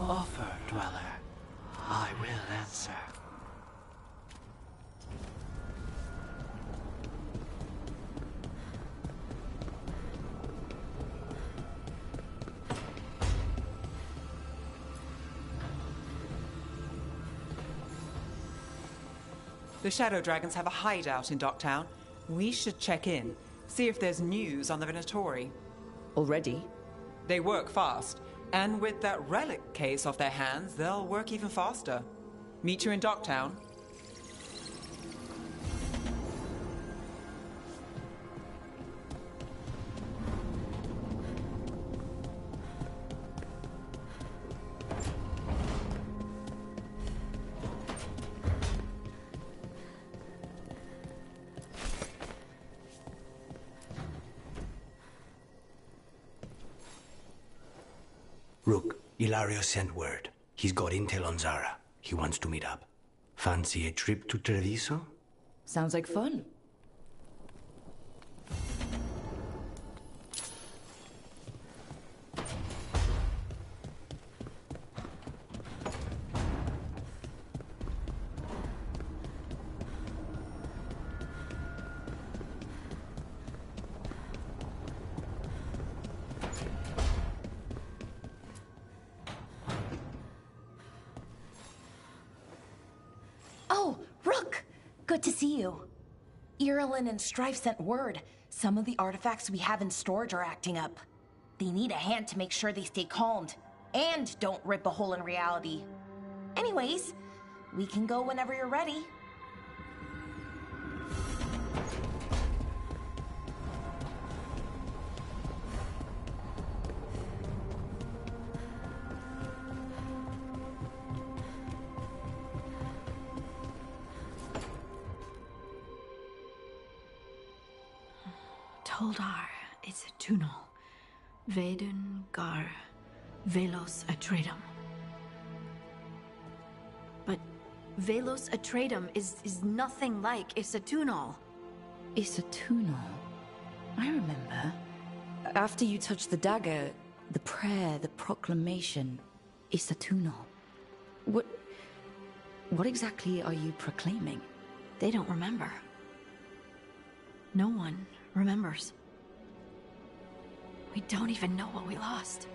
Offer, Dweller. I will answer. The Shadow Dragons have a hideout in Docktown. We should check in, see if there's news on the Venatori. Already? They work fast, and with that relic case off their hands, they'll work even faster. Meet you in Docktown. Rook, Ilario sent word. He's got intel on Zara. He wants to meet up. Fancy a trip to Treviso? Sounds like fun. Oh, Rook! Good to see you. Irulan and Strife sent word. Some of the artifacts we have in storage are acting up. They need a hand to make sure they stay calmed. And don't rip a hole in reality. Anyways, we can go whenever you're ready. Toldar is a tunnel. Vedun gar Velos Atreitum. But Velos Atreitum is nothing like Isatunal. Isatunal? I remember. After you touched the dagger, the prayer, the proclamation, Isatunal. What exactly are you proclaiming? They don't remember. No one remembers. We don't even know what we lost.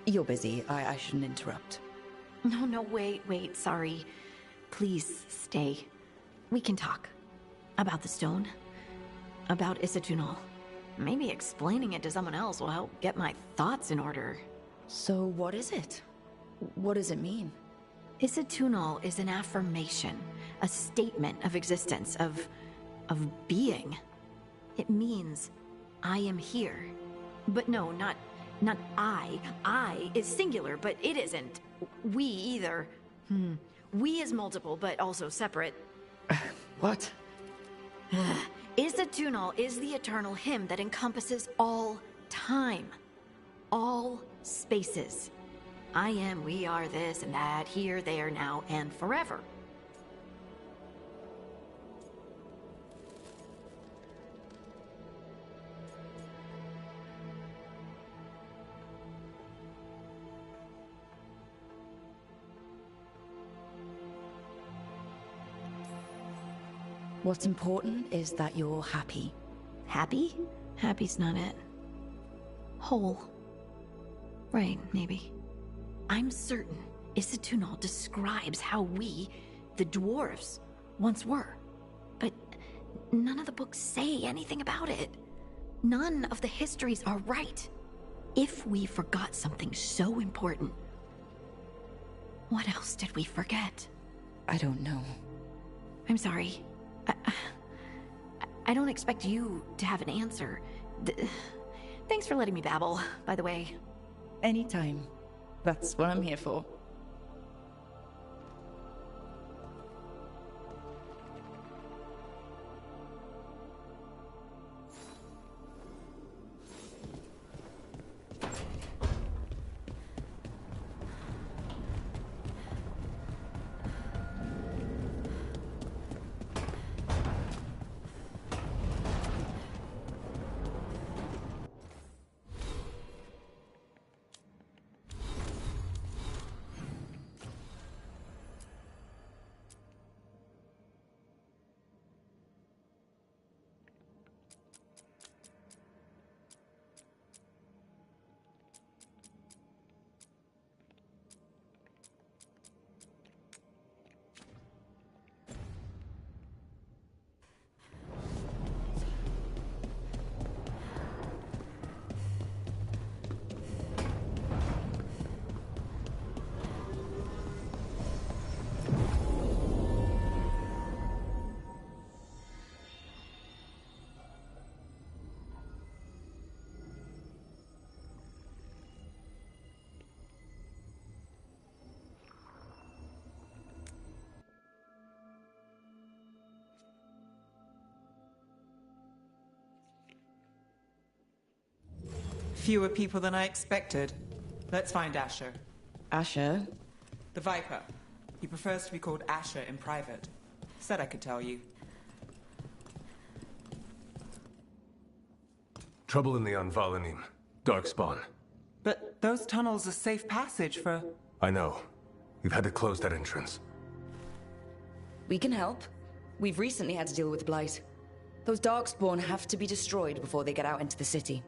You're busy. I shouldn't interrupt. No, wait, sorry. Please stay. We can talk. About the stone. About Isatunal. Maybe explaining it to someone else will help get my thoughts in order. So what is it? What does it mean? Isatunal is an affirmation, a statement of existence, of being. It means, I am here. But no, not I. I is singular, but it isn't. We either. We is multiple, but also separate. What? Isatunal is the eternal hymn that encompasses all time. All spaces. I am, we are, this and that, here, there, now, and forever. What's important is that you're happy. Happy? Happy's not it. Whole. Right, maybe. I'm certain Isatunal describes how we, the dwarves, once were. But none of the books say anything about it. None of the histories are right. If we forgot something so important, what else did we forget? I don't know. I'm sorry. I don't expect you to have an answer. Thanks for letting me babble, by the way. Anytime. That's what I'm here for. Fewer people than I expected. Let's find Asher. Asher? The Viper. He prefers to be called Asher in private. Said I could tell you. Trouble in the Anvalanim. Darkspawn. But those tunnels are safe passage for... I know. We've had to close that entrance. We can help. We've recently had to deal with Blight. Those Darkspawn have to be destroyed before they get out into the city.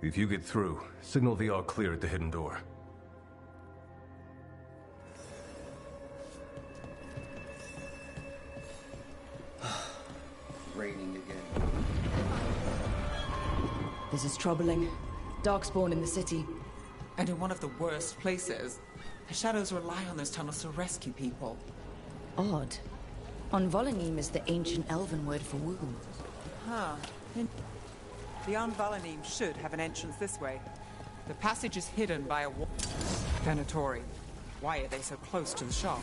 If you get through, signal the all clear at the hidden door. Raining again. This is troubling. Darkspawn in the city. And in one of the worst places. The Shadows rely on those tunnels to rescue people. Odd. Anvalanim is the ancient elven word for womb. Huh. The Anvalanim should have an entrance this way. The passage is hidden by a wall. Venatori, why are they so close to the shop?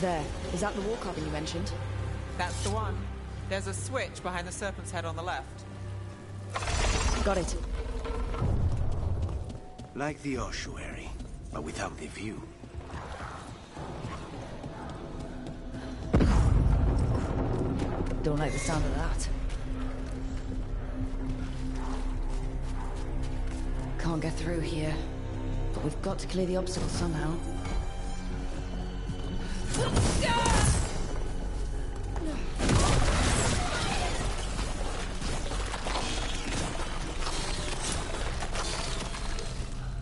There. Is that the wall carving you mentioned? That's the one. There's a switch behind the serpent's head on the left. Got it. Like the ossuary, but without the view. Don't like the sound of that. Can't get through here, but we've got to clear the obstacle somehow.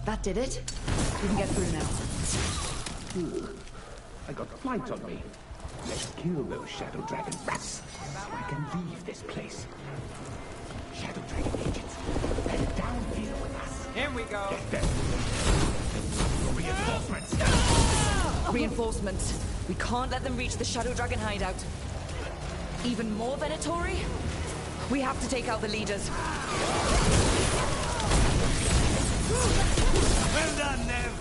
That did it. We can get through now. I got flight on me. Let's kill those Shadow Dragon rats. I can leave this place. Shadow Dragon agents, they're down here with us. Here we go. Get them. Reinforcements. Reinforcements. We can't let them reach the Shadow Dragon hideout. Even more Venatori? We have to take out the leaders. Well done, Nev.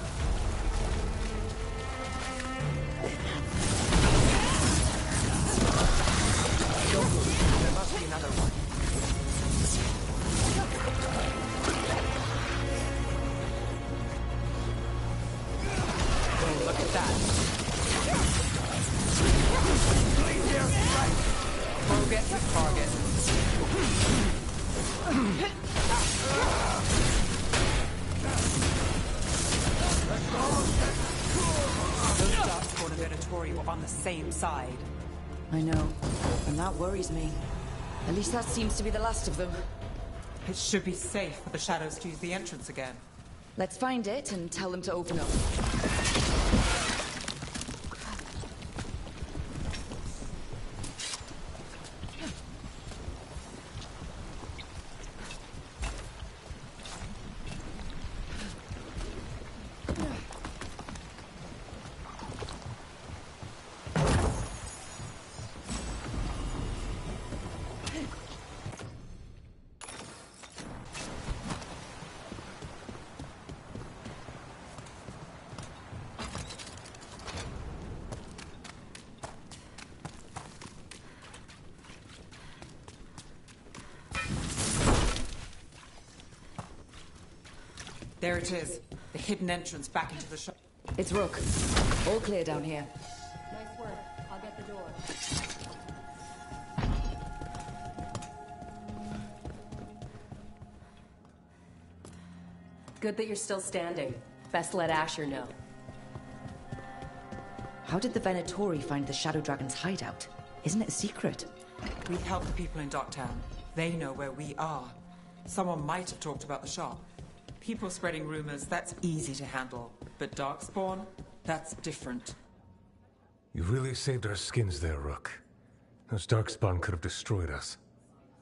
There must be another one. Oh, look at that. Forget his target. Those Darkspawn and Venatori were on the same side. I know, and that worries me. At least that seems to be the last of them. It should be safe for the Shadows to use the entrance again. Let's find it and tell them to open up. There it is. The hidden entrance back into the shop. It's Rook. All clear down here. Nice work. I'll get the door. Good that you're still standing. Best let Asher know. How did the Venatori find the Shadow Dragon's hideout? Isn't it a secret? We help the people in Docktown. They know where we are. Someone might have talked about the shop. People spreading rumors, that's easy to handle. But Darkspawn, that's different. You really saved our skins there, Rook. Those Darkspawn could have destroyed us.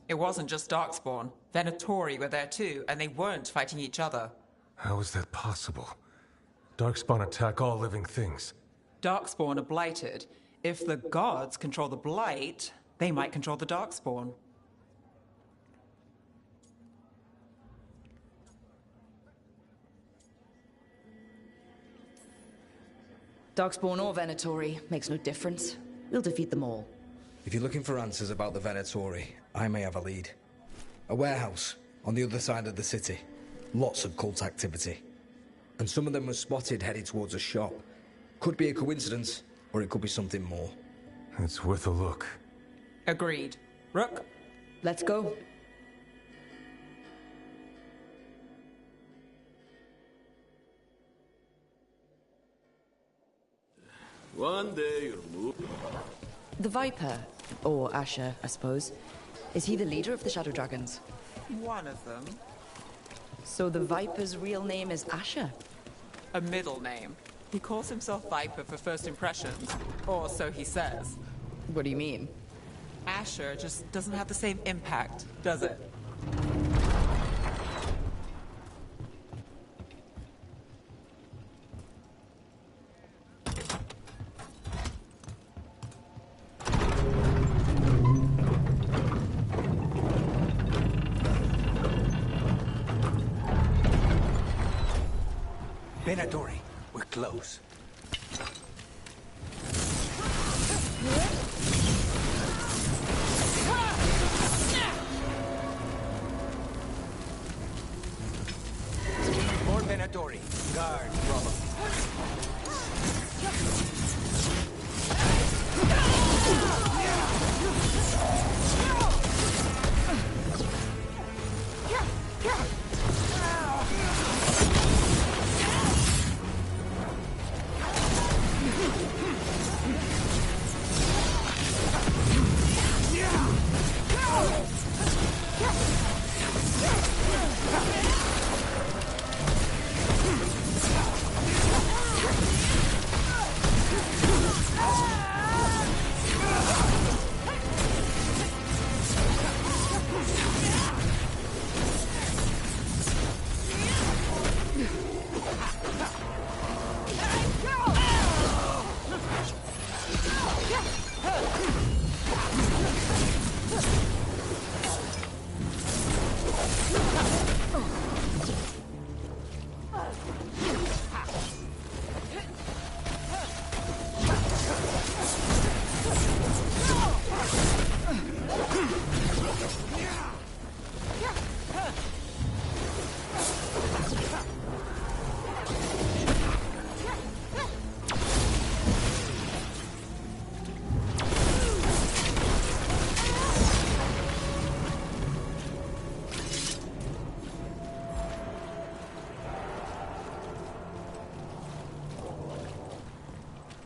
It wasn't just Darkspawn. Venatori were there too, and they weren't fighting each other. How is that possible? Darkspawn attack all living things. Darkspawn are blighted. If the gods control the blight, they might control the Darkspawn. Darkspawn or Venatori, makes no difference. We'll defeat them all. If you're looking for answers about the Venatori, I may have a lead. A warehouse on the other side of the city. Lots of cult activity. And some of them were spotted headed towards a shop. Could be a coincidence, or it could be something more. It's worth a look. Agreed. Rook? Let's go. One day you'll move. The Viper, or Asher, I suppose. Is he the leader of the Shadow Dragons? One of them. So the Viper's real name is Asher? A middle name. He calls himself Viper for first impressions. Or so he says. What do you mean? Asher just doesn't have the same impact, does it? Venatori, we're close. More Venatori. Guard, probably.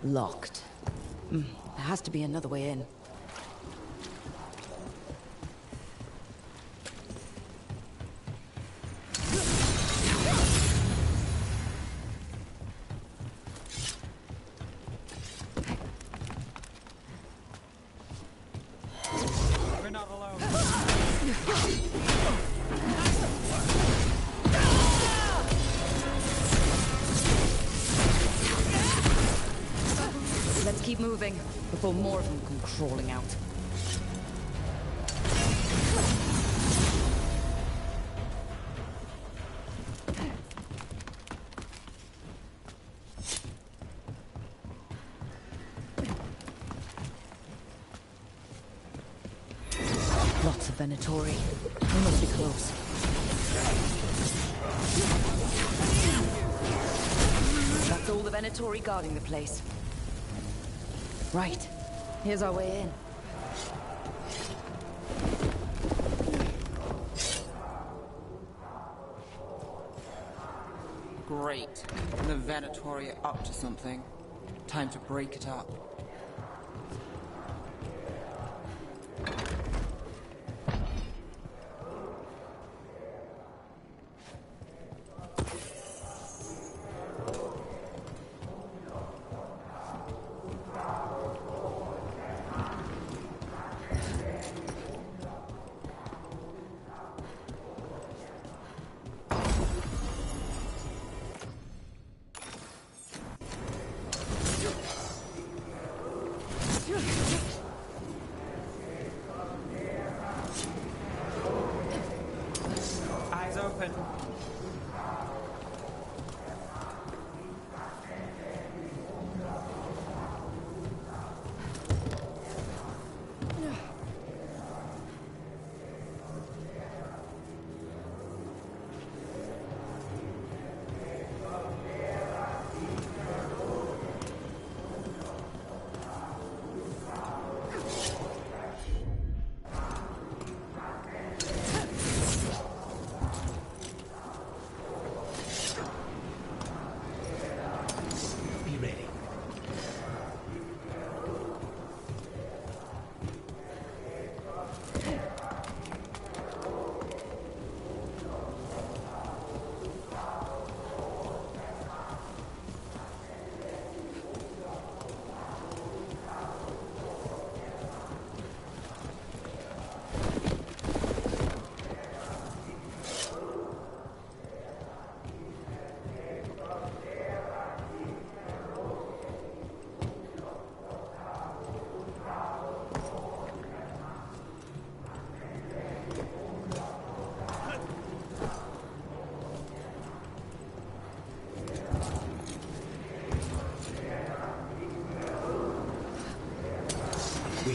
Locked. There has to be another way in. We're not alone. Let's keep moving before more of them come crawling out. Lots of Venatori. We must be close. That's all the Venatori guarding the place. Right. Here's our way in. Great. The Venatori are up to something. Time to break it up. Eyes open.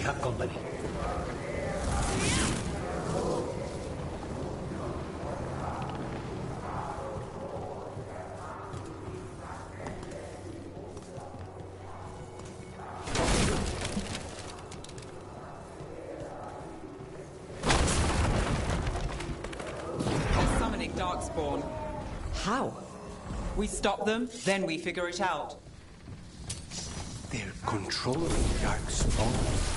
have company. They're summoning Darkspawn. How? We stop them, then we figure it out. They're controlling Darkspawn.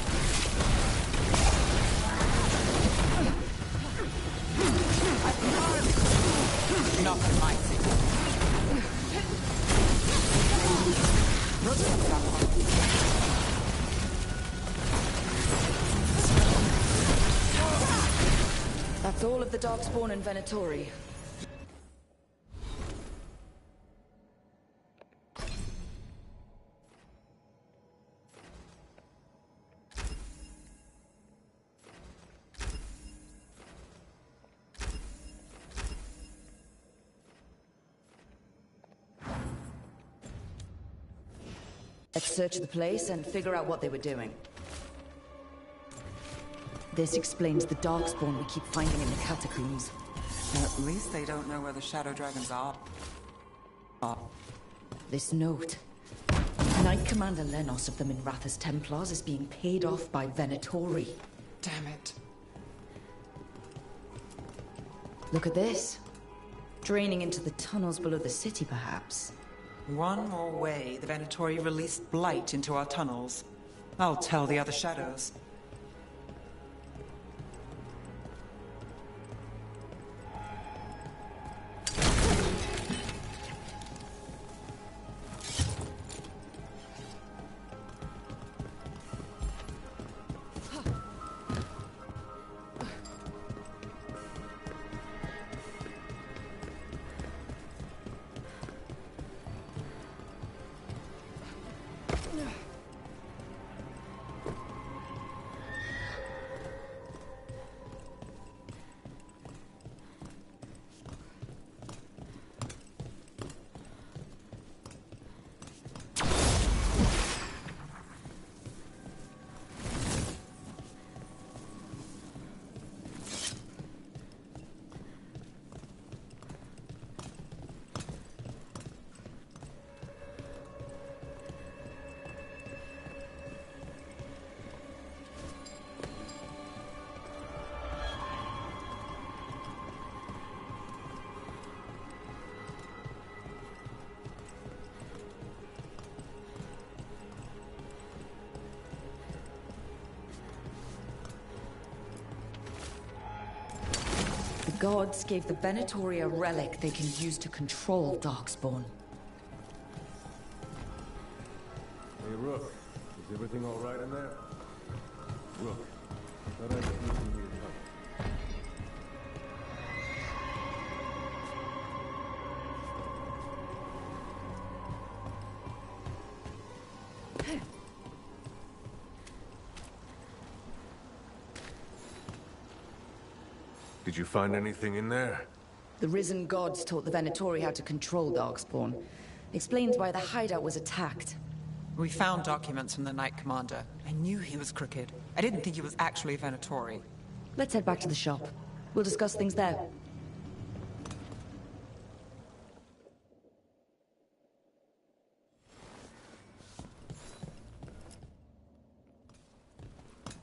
Nothing might see. That's all of the Darkspawn in Venatori. Let's search the place and figure out what they were doing. This explains the Darkspawn we keep finding in the catacombs. At least they don't know where the Shadow Dragons are. This note. Knight Commander Lenos of the Minrathous Templars is being paid off by Venatori. Damn it. Look at this. Draining into the tunnels below the city, perhaps. One more way the Venatori released blight into our tunnels. I'll tell the other shadows. The gods gave the Venatori a relic they can use to control Darkspawn. Hey, Rook. Is everything all right in there? Rook. Thought I'd see if you needed help. Did you find anything in there? The risen gods taught the Venatori how to control Darkspawn. Explains why the hideout was attacked. We found documents from the Knight Commander. I knew he was crooked. I didn't think he was actually a Venatori. Let's head back to the shop. We'll discuss things there.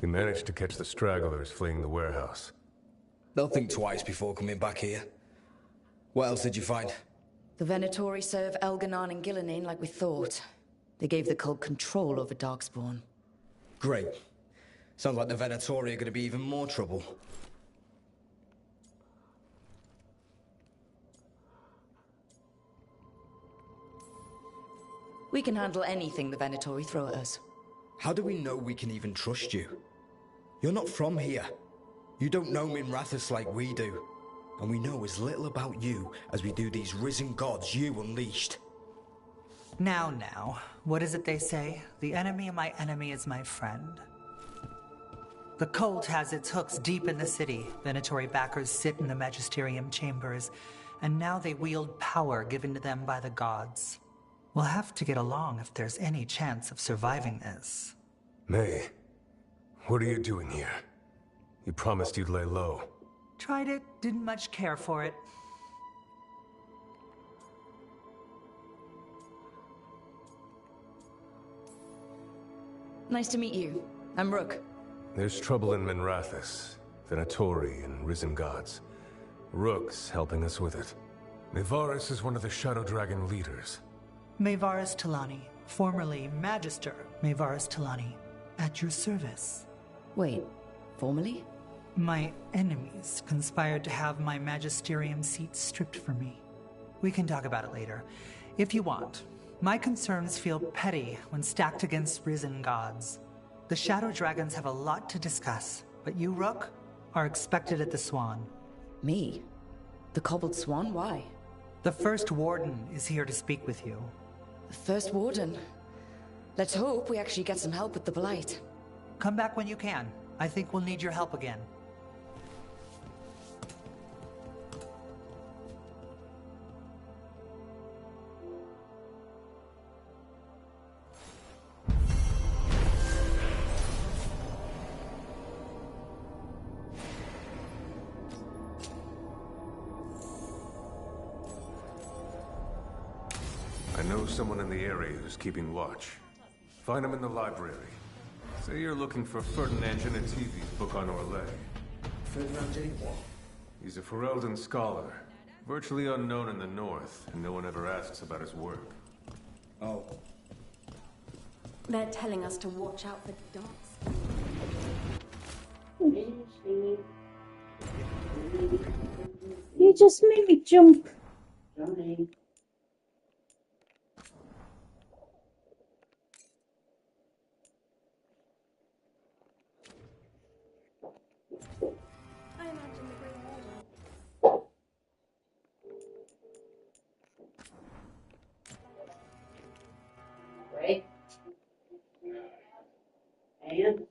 We managed to catch the stragglers fleeing the warehouse. They'll think twice before coming back here. What else did you find? The Venatori serve Elganon and Gillenane like we thought. They gave the cult control over Darkspawn. Great. Sounds like the Venatori are going to be even more trouble. We can handle anything the Venatori throw at us. How do we know we can even trust you? You're not from here. You don't know Minrathous like we do. And we know as little about you as we do these risen gods you unleashed. Now, what is it they say? The enemy of my enemy is my friend. The cult has its hooks deep in the city. Venatori backers sit in the magisterium chambers, and now they wield power given to them by the gods. We'll have to get along if there's any chance of surviving this. May, What are you doing here? You promised you'd lay low. Tried it, didn't much care for it. Nice to meet you. I'm Rook. There's trouble in Minrathous, Venatori, and Risen Gods. Rook's helping us with it. Nevaris is one of the Shadow Dragon leaders. Mayvaris Talani, formerly Magister Mayvaris Talani, at your service. Wait, formerly? My enemies conspired to have my magisterium seat stripped from me. We can talk about it later, if you want. My concerns feel petty when stacked against Risen Gods. The Shadow Dragons have a lot to discuss, but you, Rook, are expected at the Swan. Me? The Cobbled Swan? Why? The First Warden is here to speak with you. The First Warden? Let's hope we actually get some help with the Blight. Come back when you can. I think we'll need your help again. I know someone in the area who's keeping watch. Find him in the library. Say you're looking for Ferdinand Genetivi's book on Orlais. Ferdinand what? He's a Ferelden scholar. Virtually unknown in the north, and no one ever asks about his work. Oh. They're telling us to watch out for dogs. You just made me jump. Right? And